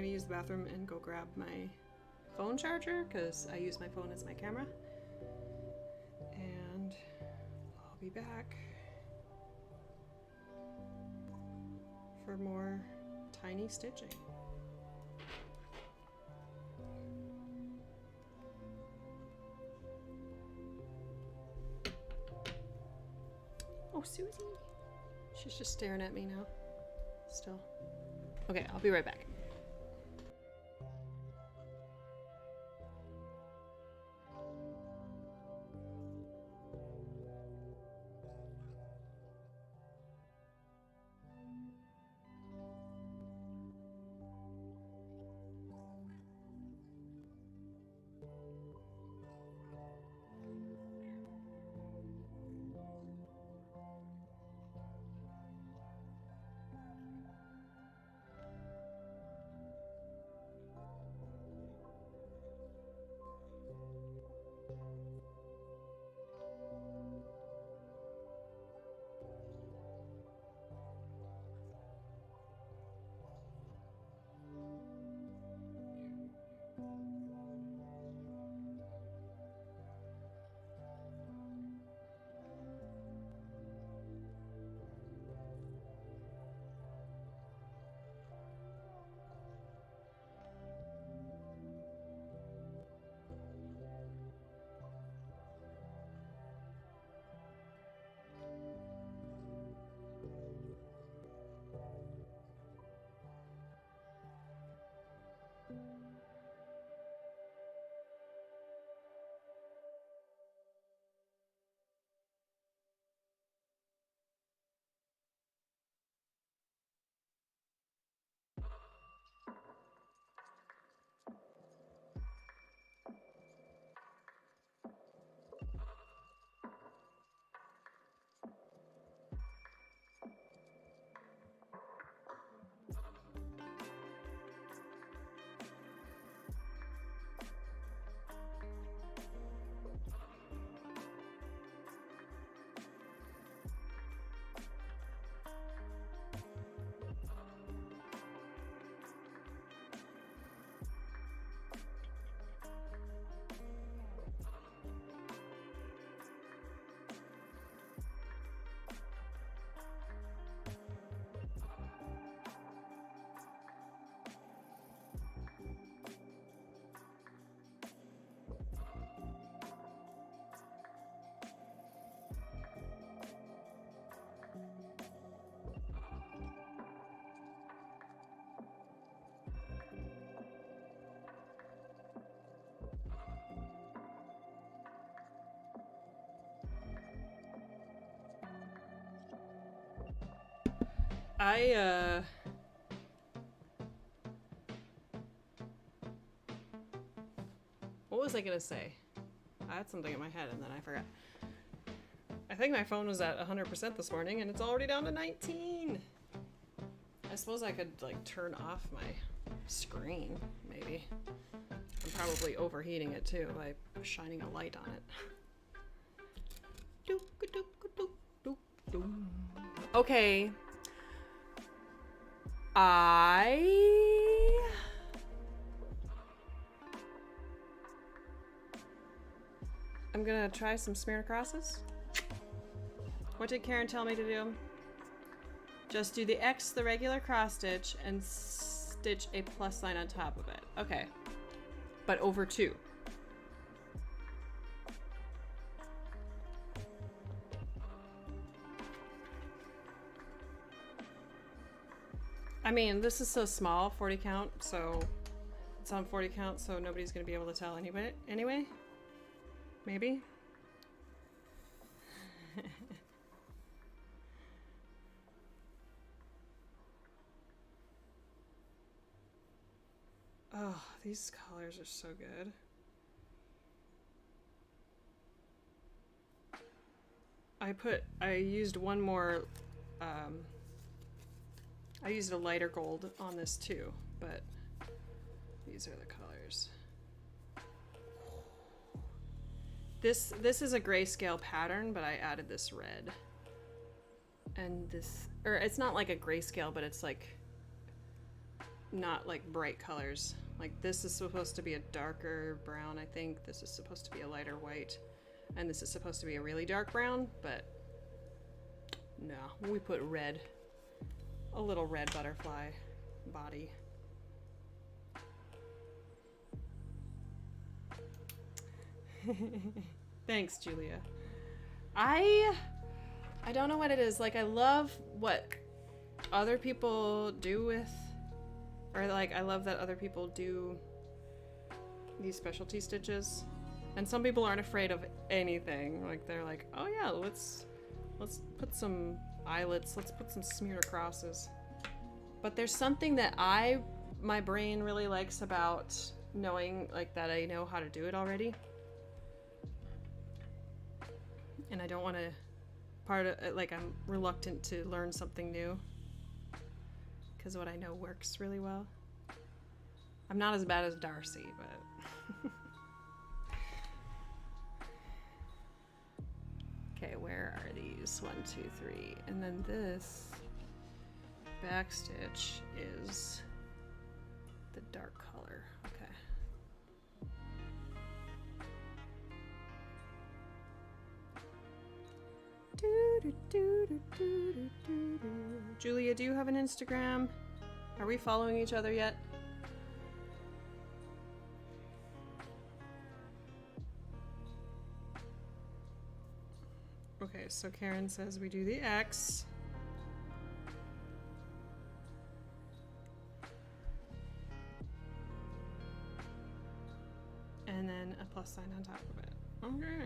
use the bathroom and go grab my phone charger, because I use my phone as my camera. And I'll be back for more tiny stitching. Oh, Susie. She's just staring at me now. Still. Okay, I'll be right back. What was I gonna say? I had something in my head and then I forgot. I think my phone was at 100% this morning and it's already down to 19. I suppose I could like turn off my screen, maybe. I'm probably overheating it too by shining a light on it. Okay. I'm gonna try some smear crosses. What did Karen tell me to do? Just do the X, the regular cross stitch, and stitch a plus sign on top of it. Okay. But over 2. I mean, this is so small, 40 count, so it's on 40 count, so nobody's gonna be able to tell anyway? Maybe? Oh, these colors are so good. I used one more, I used a lighter gold on this too, but these are the colors. This is a grayscale pattern, but I added this red. And this, or it's not like a grayscale, but it's like, not like bright colors. Like this is supposed to be a darker brown, I think. This is supposed to be a lighter white. And this is supposed to be a really dark brown, but no, we put red. A little red butterfly body. Thanks, Julia. I don't know what it is. Like, I love what other people do with, or like, I love that other people do these specialty stitches. And some people aren't afraid of anything. Like, they're like, oh yeah, let's put some eyelets, let's put some smeared crosses. But there's something that my brain really likes about knowing, like, that I know how to do it already. And I don't want to, like, I'm reluctant to learn something new. Because what I know works really well. I'm not as bad as Darcy, but... Okay, where are these? 1, 2, 3. And then this back stitch is the dark color. Okay. Julia, do you have an Instagram? Are we following each other yet? Okay, so Karen says we do the X. And then a plus sign on top of it. Okay.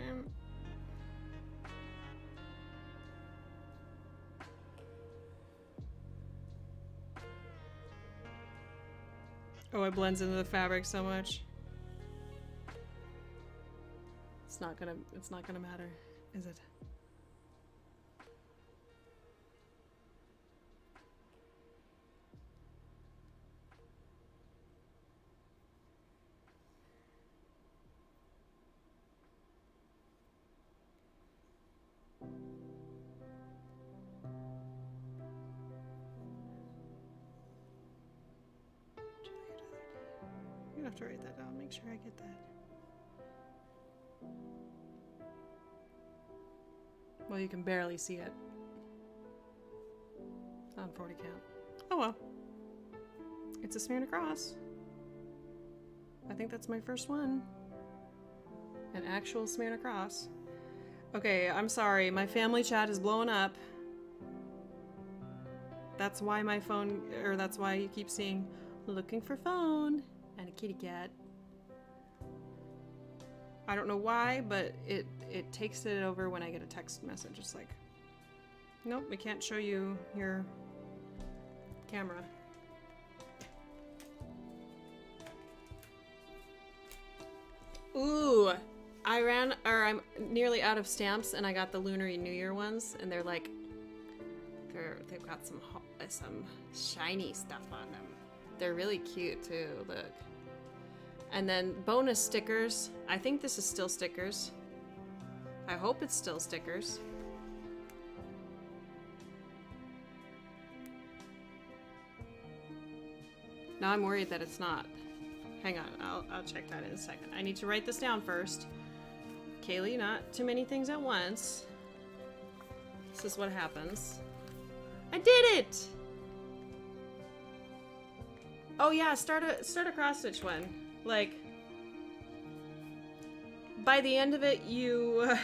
Oh, it blends into the fabric so much. It's not gonna matter, is it? You have to write that down, make sure I get that. Well, you can barely see it. It's on 40 count. Oh well. It's a smeared across. I think that's my first one. An actual smeared across. Okay, I'm sorry. My family chat is blowing up. That's why my phone, or that's why you keep seeing looking for phone and a kitty cat. I don't know why, but it takes it over when I get a text message. It's like, nope, we can't show you your camera. Ooh, I'm nearly out of stamps, and I got the Lunar New Year ones, and they're like, they've got some shiny stuff on them. They're really cute too. Look, and then bonus stickers. I think this is still stickers. I hope it's still stickers. Now I'm worried that it's not. Hang on, I'll check that in a second. I need to write this down first. Kaylee, not too many things at once. This is what happens. I did it! Oh yeah, start a cross stitch one. Like, by the end of it, you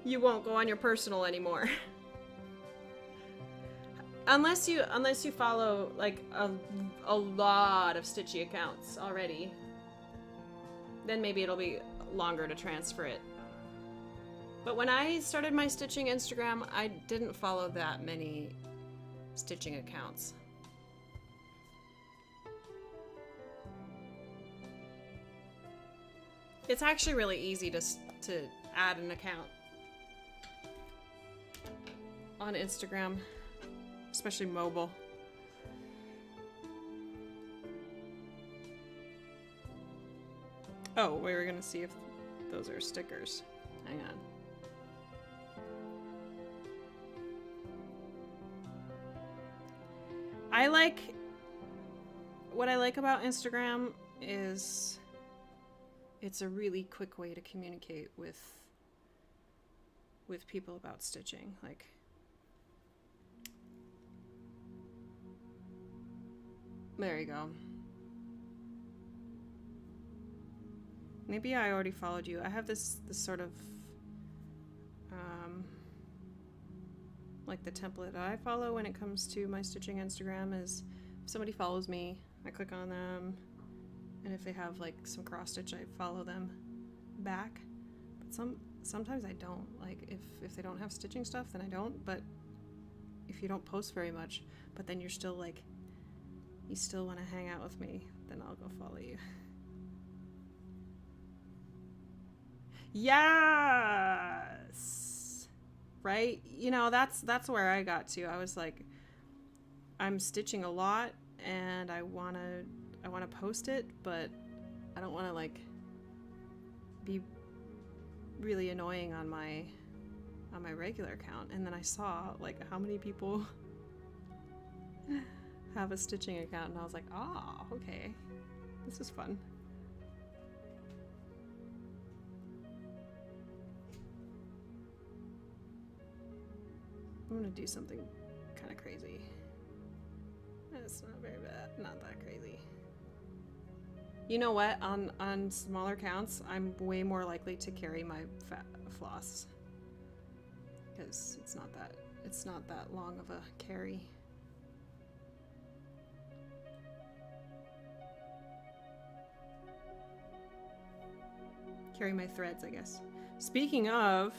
won't go on your personal anymore. Unless you follow like a lot of Stitchy accounts already, then maybe it'll be longer to transfer it. But when I started my stitching Instagram, I didn't follow that many stitching accounts. It's actually really easy to add an account on Instagram. Especially mobile. Oh, we were gonna see if those are stickers. Hang on. What I like about Instagram is it's a really quick way to communicate with people about stitching. Like, there you go. Maybe I already followed you. I have this sort of like the template that I follow when it comes to my stitching Instagram is if somebody follows me, I click on them, and if they have like some cross stitch, I follow them back. But sometimes I don't. Like if they don't have stitching stuff, then I don't. But if you don't post very much, but then you're still like, you still want to hang out with me, then I'll go follow you. Yes! Right? You know, that's where I got to. I was like, I'm stitching a lot and I want to post it, but I don't want to like be really annoying on my regular account. And then I saw like how many people have a stitching account, and I was like, oh, okay, this is fun. I'm gonna do something kind of crazy. It's not very bad, not that crazy. You know what? On smaller counts, I'm way more likely to carry my floss because it's not that long of a carry. Carry my threads, I guess. Speaking of,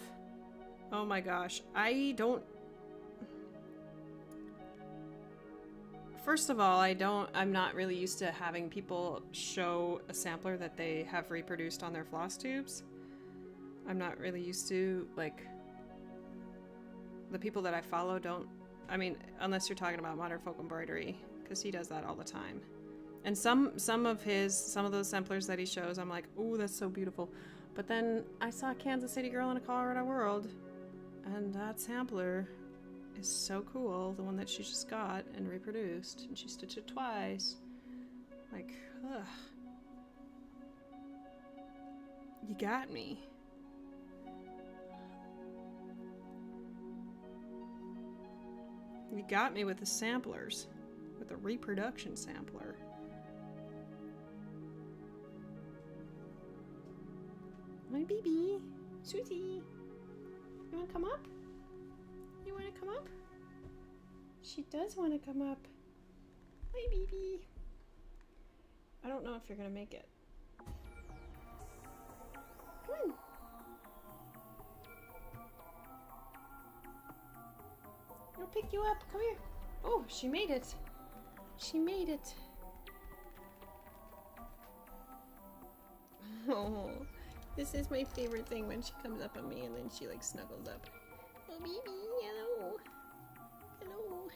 oh my gosh, first of all, I'm not really used to having people show a sampler that they have reproduced on their floss tubes. I'm not really used to, like, the people that I follow don't, I mean, unless you're talking about Modern Folk Embroidery, because he does that all the time. And some of those samplers that he shows, I'm like, ooh, that's so beautiful. But then I saw Kansas City Girl in a Colorado World, and that sampler is so cool, the one that she just got and reproduced, and she stitched it twice. Like, ugh. You got me. You got me with the samplers, with the reproduction sampler. My baby, Susie, you wanna come up? You wanna come up? She does wanna come up. My baby. I don't know if you're gonna make it. Come on. I'll pick you up. Come here. Oh, she made it. She made it. Oh, this is my favorite thing when she comes up on me and then she like snuggles up. Oh, baby, hello. Hello.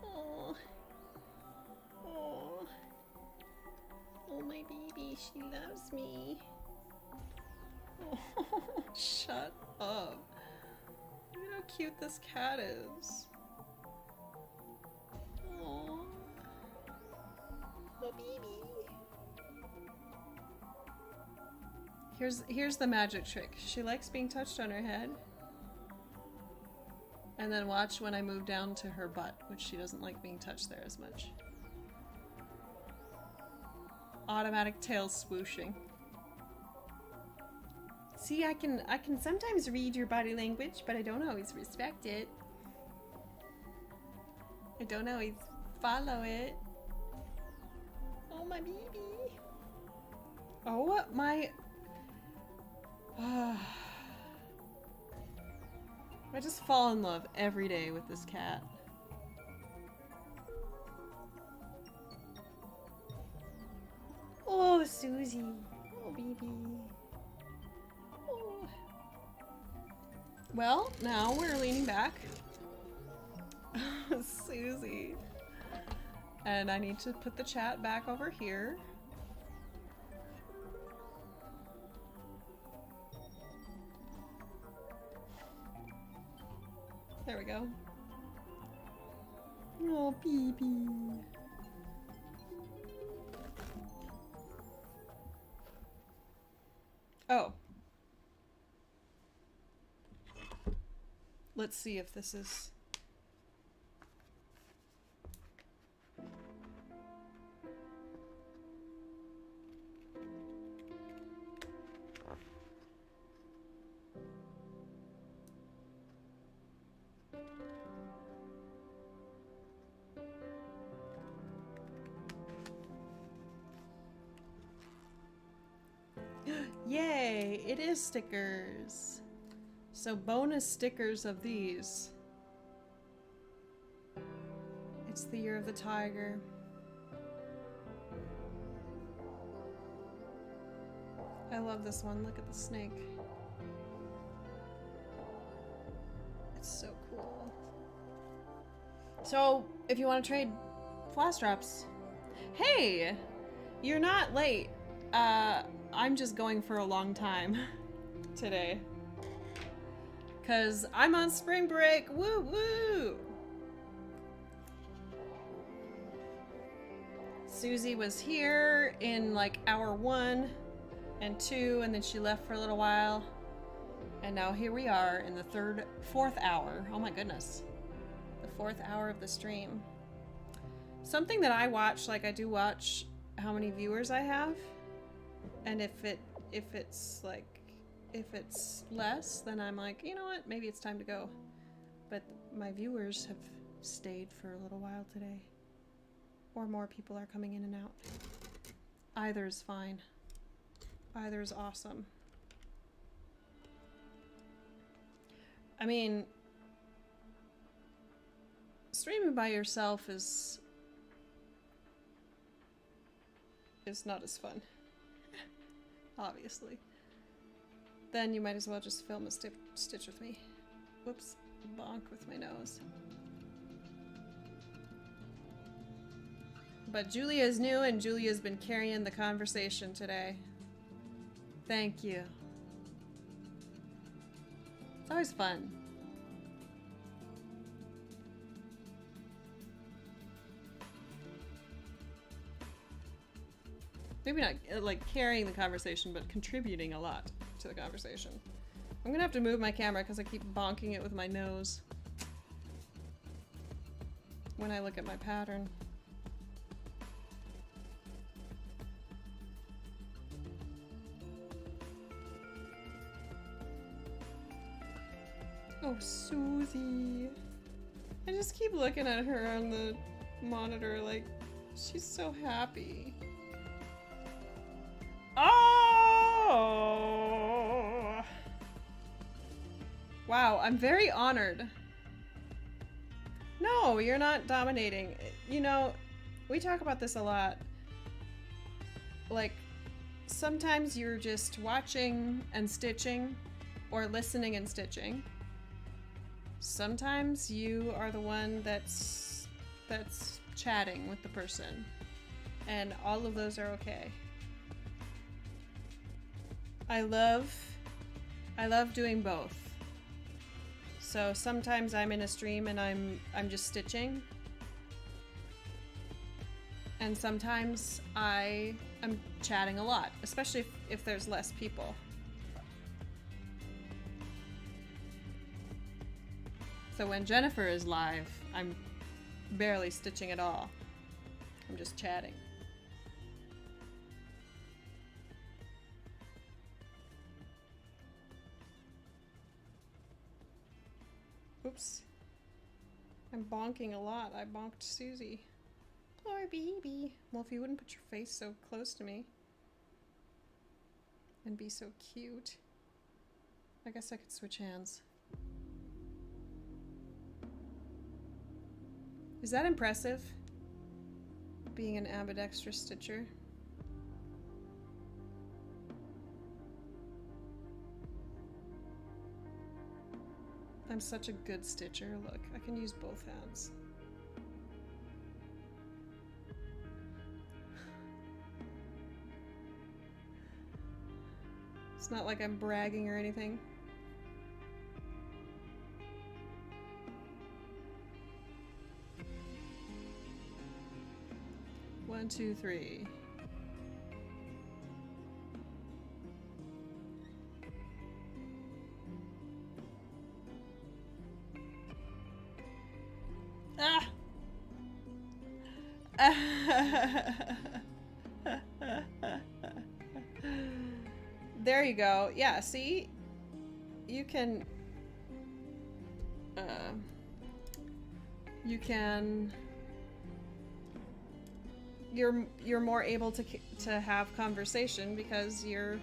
Oh. Oh. Oh, my baby, she loves me. Oh, shut up. Look at how cute this cat is. Oh. Oh, baby. Here's the magic trick. She likes being touched on her head. And then watch when I move down to her butt, which she doesn't like being touched there as much. Automatic tail swooshing. See, I can sometimes read your body language, but I don't always respect it. I don't always follow it. Oh, my baby. Oh, my... I just fall in love every day with this cat. Oh, Susie. Oh, baby. Oh. Well, now we're leaning back. Susie. And I need to put the chat back over here. There we go. Oh, baby. Oh. Let's see if this is... Yay! It is stickers. So bonus stickers of these. It's the year of the tiger. I love this one. Look at the snake. It's so cool. So, if you want to trade flash drops, hey! You're not late. I'm just going for a long time today. 'Cause I'm on spring break. Woo woo! Susie was here in like hour 1 and 2, and then she left for a little while. And now here we are in the 4th hour. Oh my goodness. The 4th hour of the stream. Something that I watch, like I do watch how many viewers I have. And if it's less, then I'm like, you know what, maybe it's time to go. But my viewers have stayed for a little while today. Or more people are coming in and out. Either is fine. Either is awesome. I mean, streaming by yourself is not as fun. Obviously. Then you might as well just film a stitch with me. Whoops. Bonk with my nose. But Julia's new and Julia's been carrying the conversation today. Thank you. It's always fun. Maybe not like carrying the conversation, but contributing a lot to the conversation. I'm gonna have to move my camera because I keep bonking it with my nose when I look at my pattern. Oh, Susie. I just keep looking at her on the monitor like she's so happy. Oh! Wow, I'm very honored. No, you're not dominating. You know, we talk about this a lot. Like, sometimes you're just watching and stitching, or listening and stitching. Sometimes you are the one that's chatting with the person, and all of those are okay. I love doing both. So sometimes I'm in a stream and I'm just stitching, and sometimes I'm chatting a lot, especially if there's less people. So when Jennifer is live, I'm barely stitching at all. I'm just chatting. Oops. I'm bonking a lot. I bonked Susie. Poor baby. Well, if you wouldn't put your face so close to me and be so cute, I guess I could switch hands. Is that impressive? Being an ambidextrous stitcher? I'm such a good stitcher. Look, I can use both hands. It's not like I'm bragging or anything. One, two, three. Ah! There you go. Yeah, see? You can... You're more able to have conversation because you're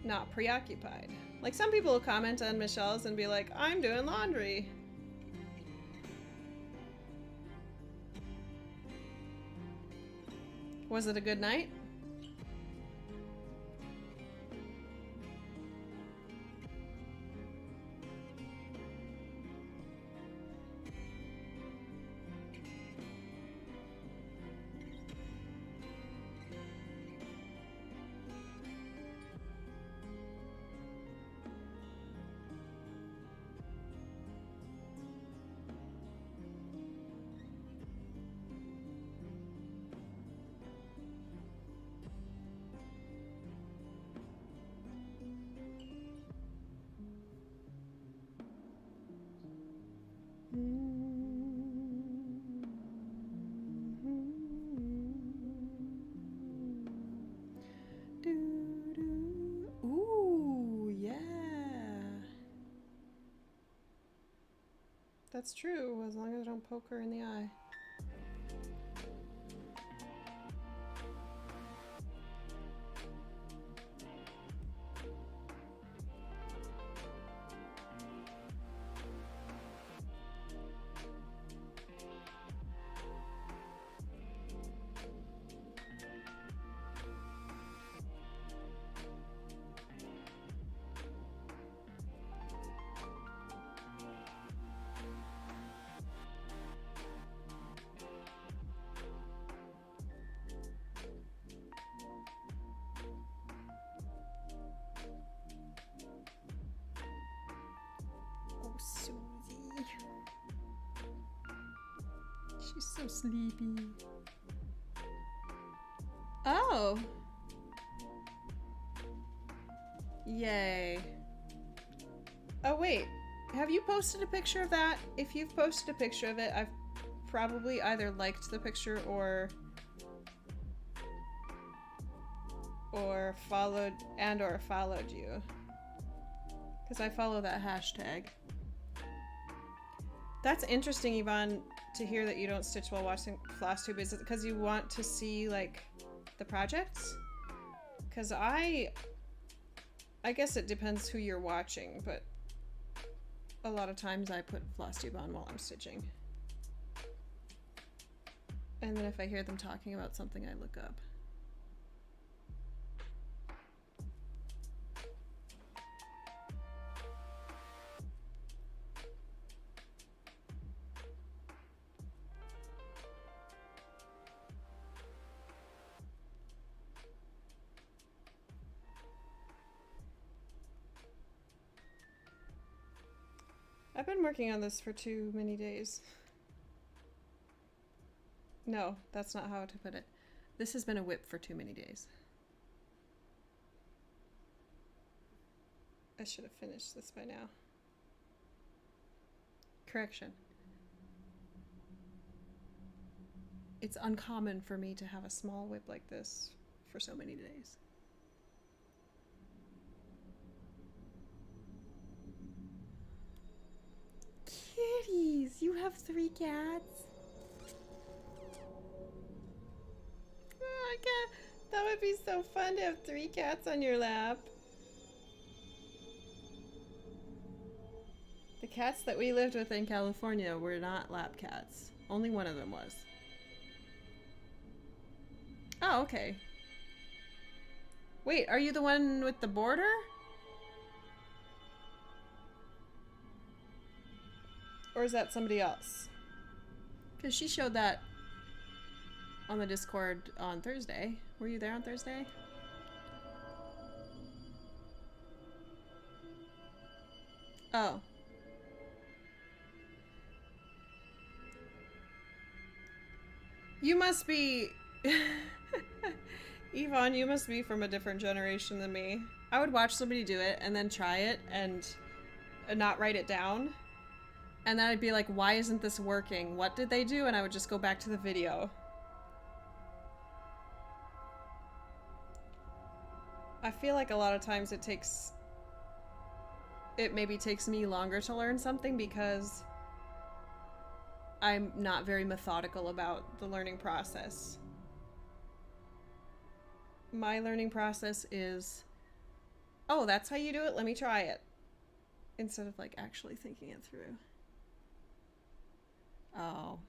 not preoccupied. Like, some people will comment on Michelle's and be like, I'm doing laundry. Was it a good night? Ooh, yeah. That's true, as long as I don't poke her in the eye. Susie. She's so sleepy. Oh. Yay. Oh, wait. Have you posted a picture of that? If you've posted a picture of it, I've probably either liked the picture or followed you. Because I follow that hashtag. That's interesting, Yvonne, to hear that you don't stitch while watching FlossTube. Is it because you want to see, like, the projects? Because I guess it depends who you're watching, but a lot of times I put floss tube on while I'm stitching. And then if I hear them talking about something, I look up. I've been working on this for too many days. No, that's not how to put it. This has been a whip for too many days. I should have finished this by now. Correction. It's uncommon for me to have a small whip like this for so many days. Kitties! You have 3 cats? Oh, I can't. That would be so fun to have 3 cats on your lap. The cats that we lived with in California were not lap cats. Only one of them was. Oh, okay. Wait, are you the one with the border? Or is that somebody else? Because she showed that on the Discord on Thursday. Were you there on Thursday? Oh. You must be... Yvonne, you must be from a different generation than me. I would watch somebody do it and then try it and not write it down. And then I'd be like, why isn't this working? What did they do? And I would just go back to the video. I feel like a lot of times it maybe takes me longer to learn something because I'm not very methodical about the learning process. My learning process is, oh, that's how you do it? Let me try it. Instead of like actually thinking it through. Oh.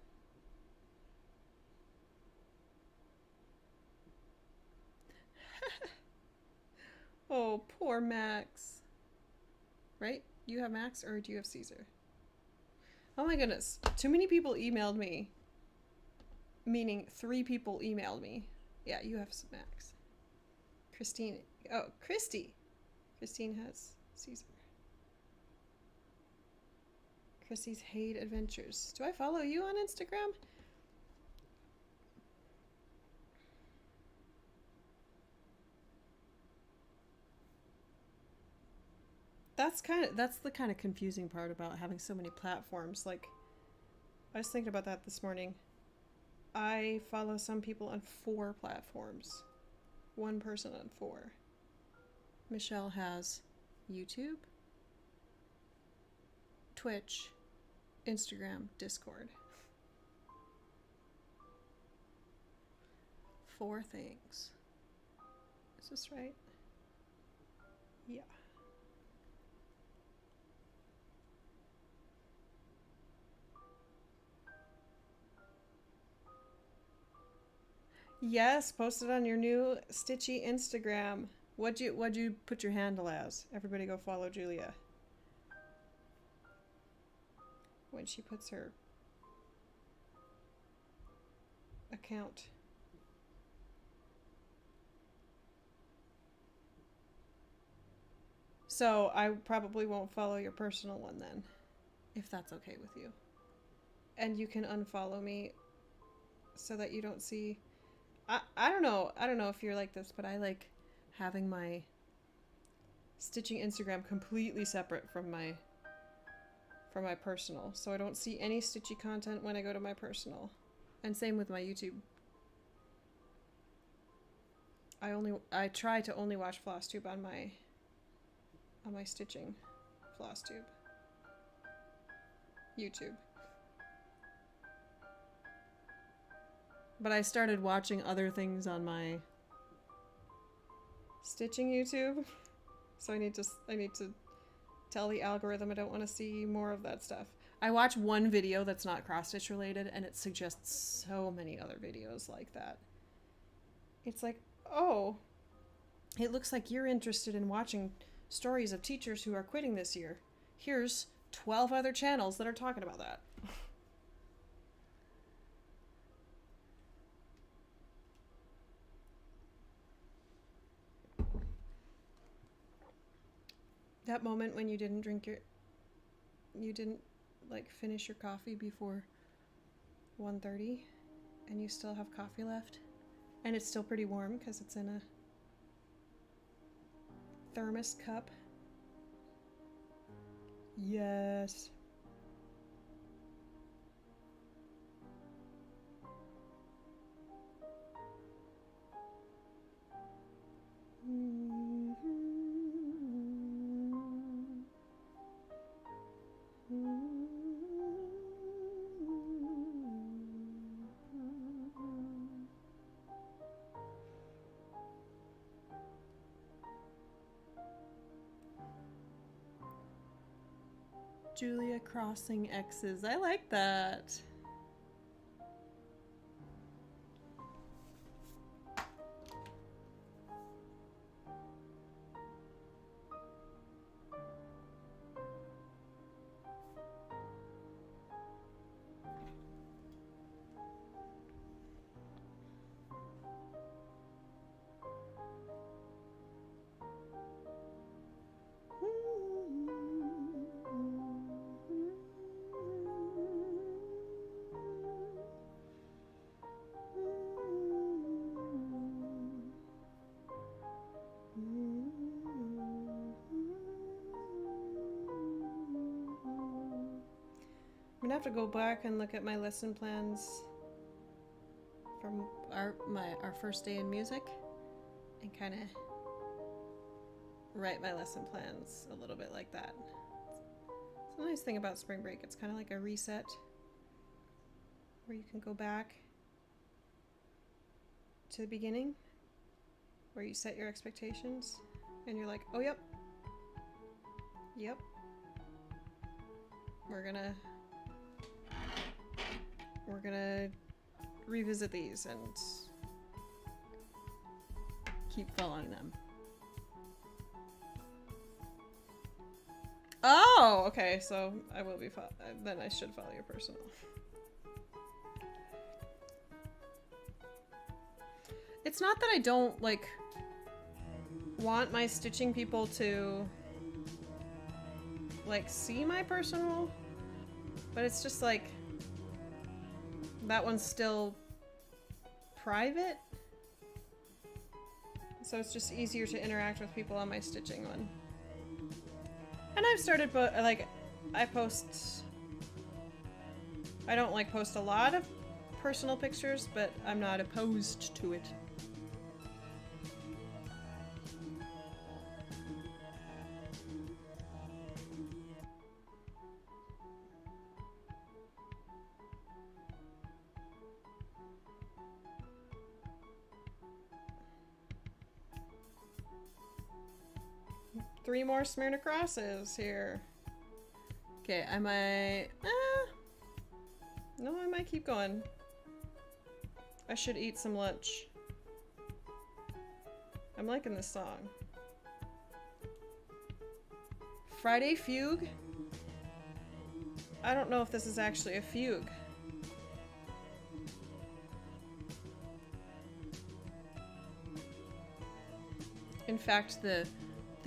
Oh, poor Max. Right? You have Max or do you have Caesar? Oh my goodness. Too many people emailed me. Meaning 3 people emailed me. Yeah, you have Max. Christine. Oh, Christy. Christine has Caesar. Chrissy's Hade Adventures. Do I follow you on Instagram? That's the kind of confusing part about having so many platforms. Like, I was thinking about that this morning. I follow some people on 4 platforms. 1 person on 4. Michelle has YouTube, Twitch, Instagram, Discord. 4 things. Is this right? Yeah. Yes, post it on your new Stitchy Instagram. What'd you put your handle as? Everybody go follow Julia. When she puts her account. So I probably won't follow your personal one then, if that's okay with you. And you can unfollow me so that you don't see. I don't know if you're like this, but I like having my stitching Instagram completely separate from my personal, so I don't see any stitchy content when I go to my personal. And same with my YouTube. I try to only watch floss tube on my stitching floss tube YouTube. But I started watching other things on my stitching YouTube, so I need to tell the algorithm I don't want to see more of that stuff. I watch one video that's not cross-stitch related, and it suggests so many other videos like that. It's like, oh, it looks like you're interested in watching stories of teachers who are quitting this year. Here's 12 other channels that are talking about that. That moment when you didn't like finish your coffee before 1:30 and you still have coffee left and it's still pretty warm because it's in a thermos cup. Yes. Julia crossing X's. I like that. I'm gonna have to go back and look at my lesson plans from our first day in music and kind of write my lesson plans a little bit like that. It's a nice thing about spring break. It's kind of like a reset where you can go back to the beginning where you set your expectations and you're like, oh yep, we're gonna revisit these and keep following them. Oh, okay, so I will be then I should follow your personal. It's not that I don't like want my stitching people to like see my personal, but it's just like that one's still private, so it's just easier to interact with people on my stitching one. And I've started, but like I don't like post a lot of personal pictures, but I'm not opposed to it. Three more Smyrna crosses here. Okay, I might... no, I might keep going. I should eat some lunch. I'm liking this song. Friday Fugue? I don't know if this is actually a fugue. In fact, the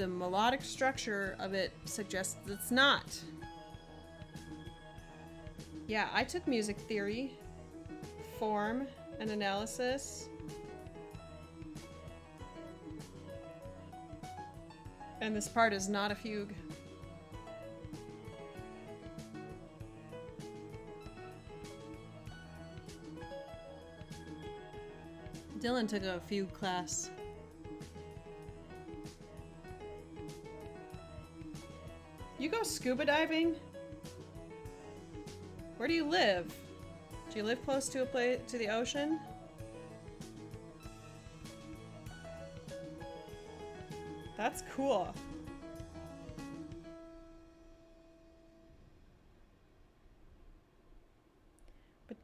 melodic structure of it suggests it's not. Yeah, I took music theory, form, and analysis. And this part is not a fugue. Dylan took a fugue class. You go scuba diving? Where do you live? Do you live close to to the ocean? That's cool.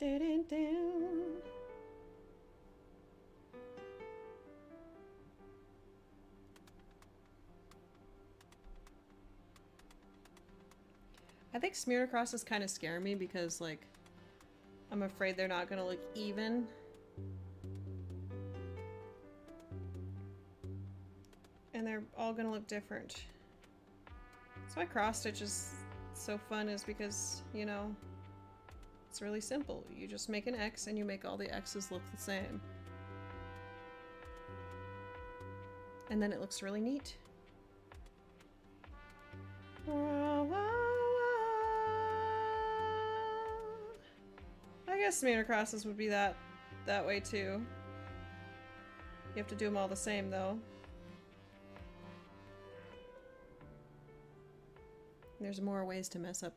I think smeared crosses kind of scare me because, like, I'm afraid they're not gonna look even. And they're all gonna look different. That's why cross stitch is so fun, is because, you know, it's really simple. You just make an X and you make all the X's look the same. And then it looks really neat. I guess smear crosses would be that way too. You have to do them all the same though. There's more ways to mess up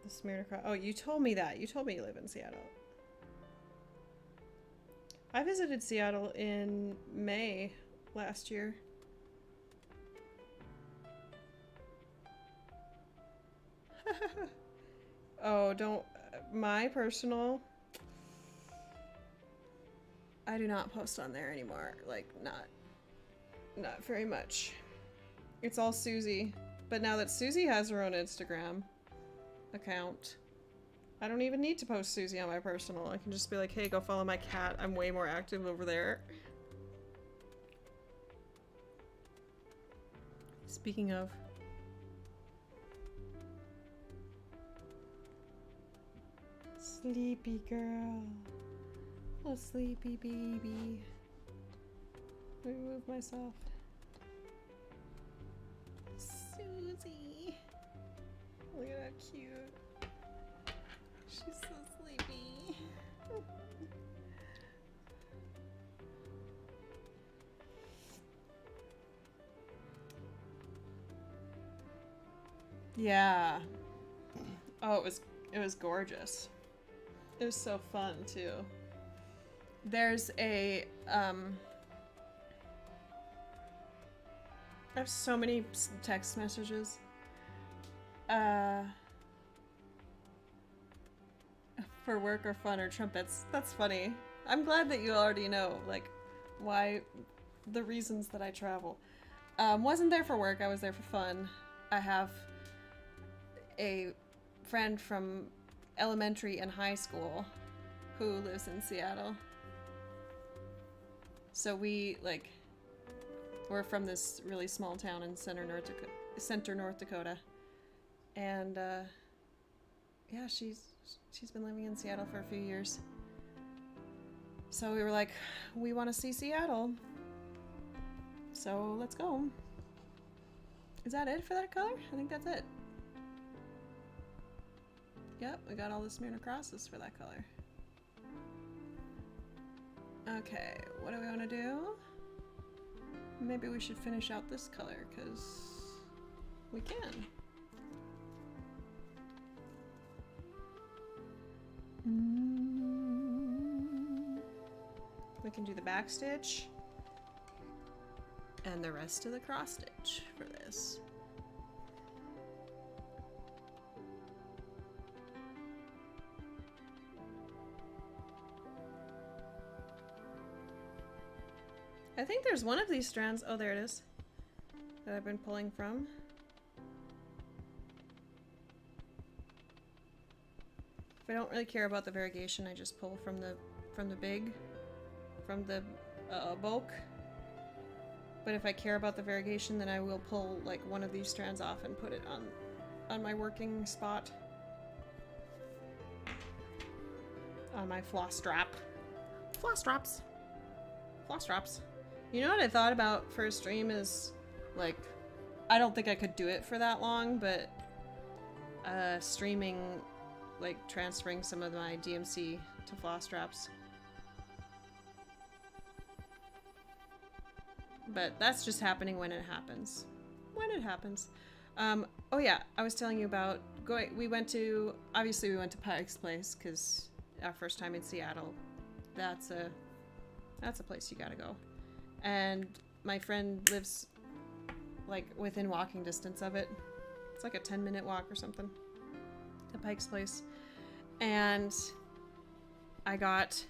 the smear cross. Oh, you told me that. You told me you live in Seattle. I visited Seattle in May last year. Oh, don't. My personal. I do not post on there anymore. Like, not very much. It's all Susie. But now that Susie has her own Instagram account, I don't even need to post Susie on my personal. I can just be like, hey, go follow my cat. I'm way more active over there. Speaking of. Sleepy girl. Oh, sleepy baby. Let me move myself. Susie. Look at how cute. She's so sleepy. Yeah. Oh, it was gorgeous. It was so fun too. There's a I have so many text messages. For work or fun or trumpets. That's funny. I'm glad that you already know, like, why, the reasons that I travel. Wasn't there for work, I was there for fun. I have a friend from elementary and high school who lives in Seattle. So we're from this really small town in center North Dakota. And yeah, she's been living in Seattle for a few years. So we were like, we want to see Seattle. So let's go. Is that it for that color? I think that's it. Yep, we got all the smeared crosses for that color. Okay, what do we want to do? Maybe we should finish out this color, because we can. We can do the back stitch and the rest of the cross stitch for this. I think there's one of these strands, oh there it is, that I've been pulling from. If I don't really care about the variegation, I just pull from the bulk. But if I care about the variegation, then I will pull like one of these strands off and put it on my working spot. On my floss strap. Floss straps. Floss straps. You know what I thought about for a stream is, like, I don't think I could do it for that long, but streaming, like, transferring some of my DMC to floss straps. But that's just happening when it happens. When it happens. Oh yeah, I was telling you about we went to Pike's Place, because our first time in Seattle. That's a place you gotta go. And my friend lives, like, within walking distance of it. It's like a 10-minute walk or something to Pike's Place. And I got...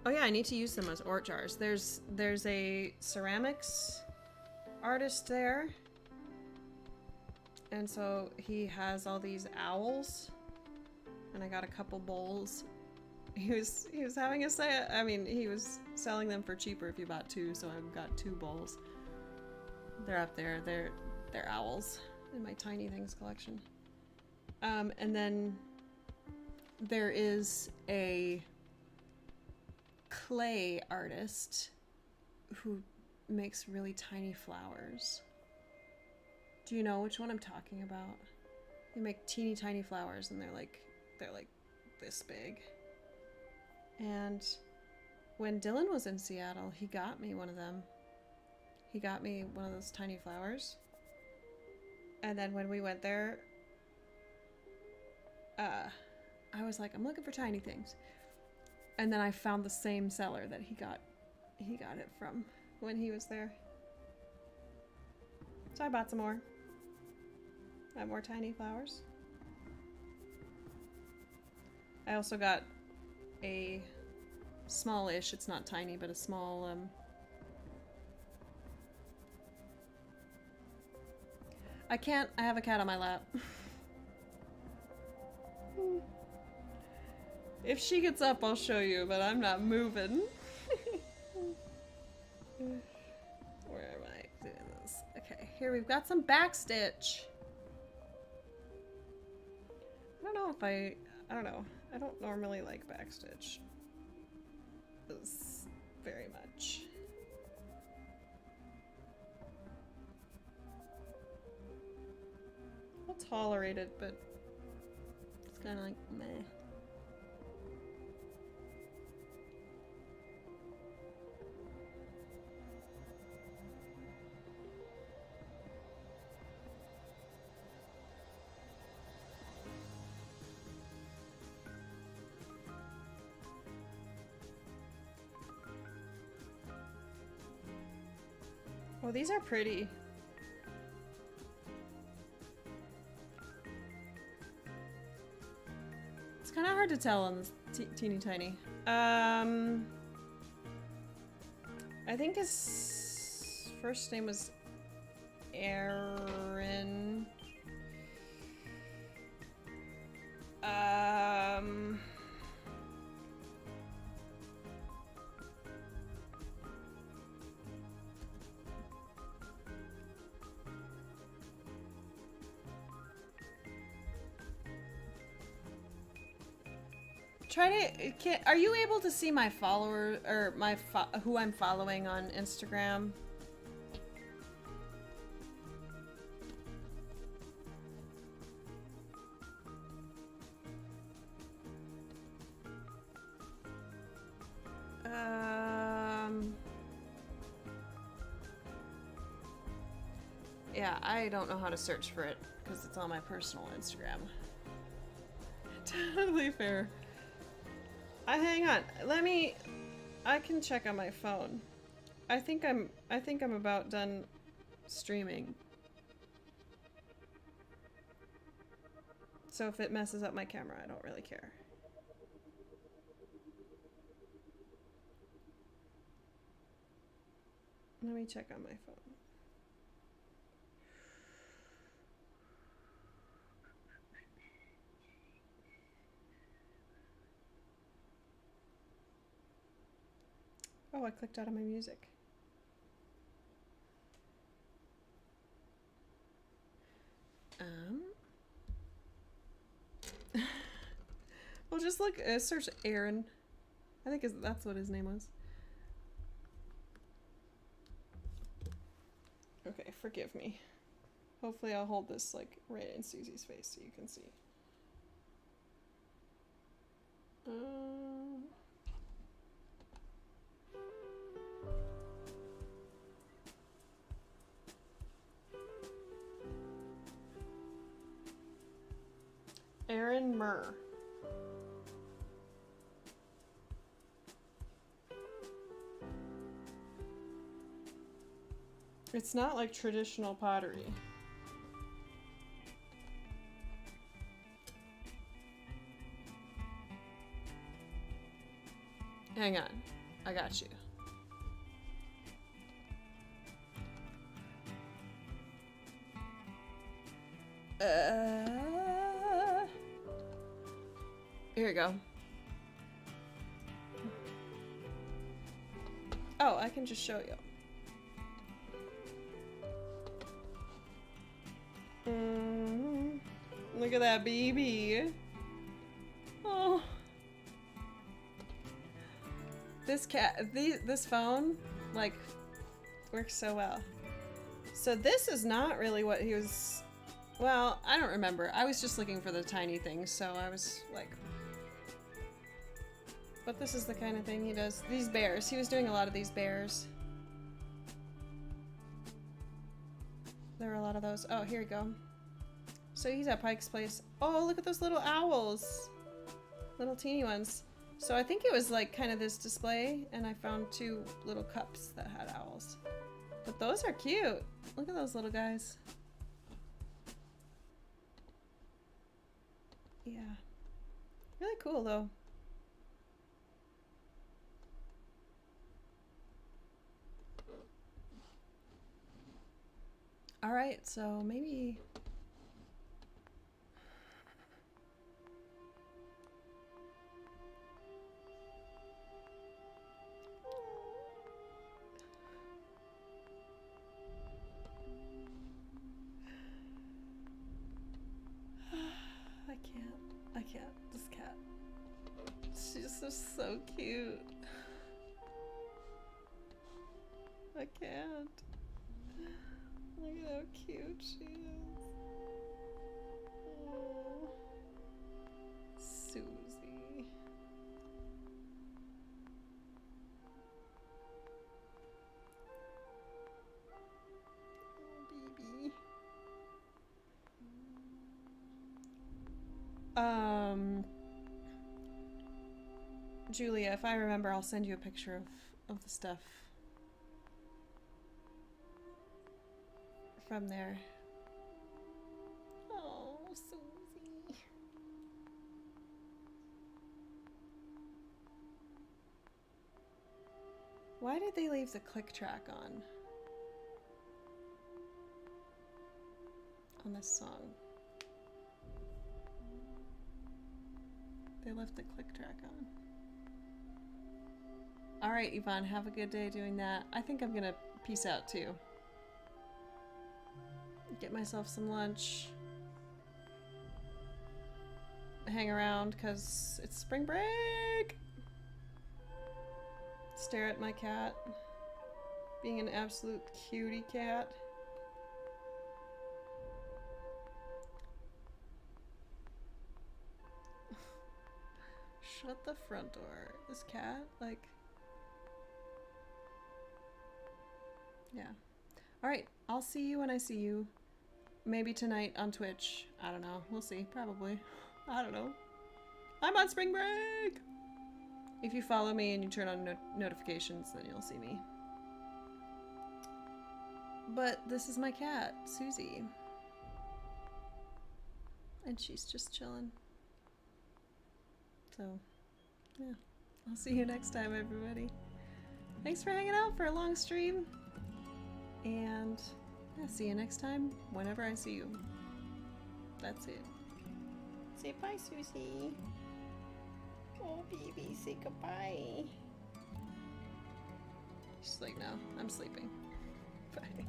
Oh yeah, I need to use them as ort jars. There's a ceramics artist there. And so he has all these owls. And I got a couple bowls. He was having a sale. I mean, he was selling them for cheaper if you bought two, so I've got 2 bowls. They're up there. They're owls in my Tiny Things collection. And then there is a clay artist who makes really tiny flowers. Do you know which one I'm talking about? They make teeny tiny flowers and they're like this big. And when Dylan was in Seattle, he got me one of them. He got me one of those tiny flowers. And then when we went there, I was like, I'm looking for tiny things. And then I found the same seller that he got it from when he was there. So I bought some more. I have more tiny flowers. I also got a smallish, it's not tiny, but a small, I have a cat on my lap. If she gets up, I'll show you, but I'm not moving. Where am I doing this? Okay, here we've got some backstitch. I don't know. I don't normally like backstitch very much. I'll tolerate it, but it's kind of like meh. Oh, these are pretty. It's kind of hard to tell on this teeny tiny. I think his first name was Aaron. Are you able to see my follower or who I'm following on Instagram? Yeah, I don't know how to search for it because it's on my personal Instagram. Totally fair. Hang on. I can check on my phone. I think I'm about done streaming. So if it messes up my camera, I don't really care. Let me check on my phone. Oh, I clicked out of my music. We'll just look, search Aaron. I think that's what his name was. Okay, forgive me. Hopefully I'll hold this like right in Susie's face so you can see. Aaron Murr. It's not like traditional pottery. Hang on. I got you. Here we go. Oh, I can just show you. Look at that baby. Oh. This phone, like, works so well. So this is not really what he was, well, I don't remember. I was just looking for the tiny things, so I was like, but this is the kind of thing he does. These bears, he was doing a lot of these bears. There were a lot of those. Oh, here we go. So he's at Pike's Place. Oh, look at those little owls. Little teeny ones. So I think it was like kind of this display, and I found 2 little cups that had owls. But those are cute. Look at those little guys. Yeah. Really cool though. Alright, so maybe... I can't. This cat. She's just so cute. I can't. Look at how cute she is. Oh. Susie. Oh, baby. Julia, if I remember, I'll send you a picture of the stuff from there. Oh, Susie. Why did they leave the click track on this song? They left the click track on. Alright, Yvonne, have a good day doing that. I think I'm gonna peace out too. Get myself some lunch. Hang around because it's spring break. Stare at my cat. Being an absolute cutie cat. Shut the front door. This cat, like... Yeah. Alright, I'll see you when I see you. Maybe tonight on Twitch. I don't know. We'll see. Probably. I don't know. I'm on spring break! If you follow me and you turn on notifications, then you'll see me. But this is my cat, Susie. And she's just chilling. So, yeah. I'll see you next time, everybody. Thanks for hanging out for a long stream. And yeah, see you next time, whenever I see you. That's it. Say bye, Susie. Oh, baby, say goodbye. She's like, no, I'm sleeping. Bye.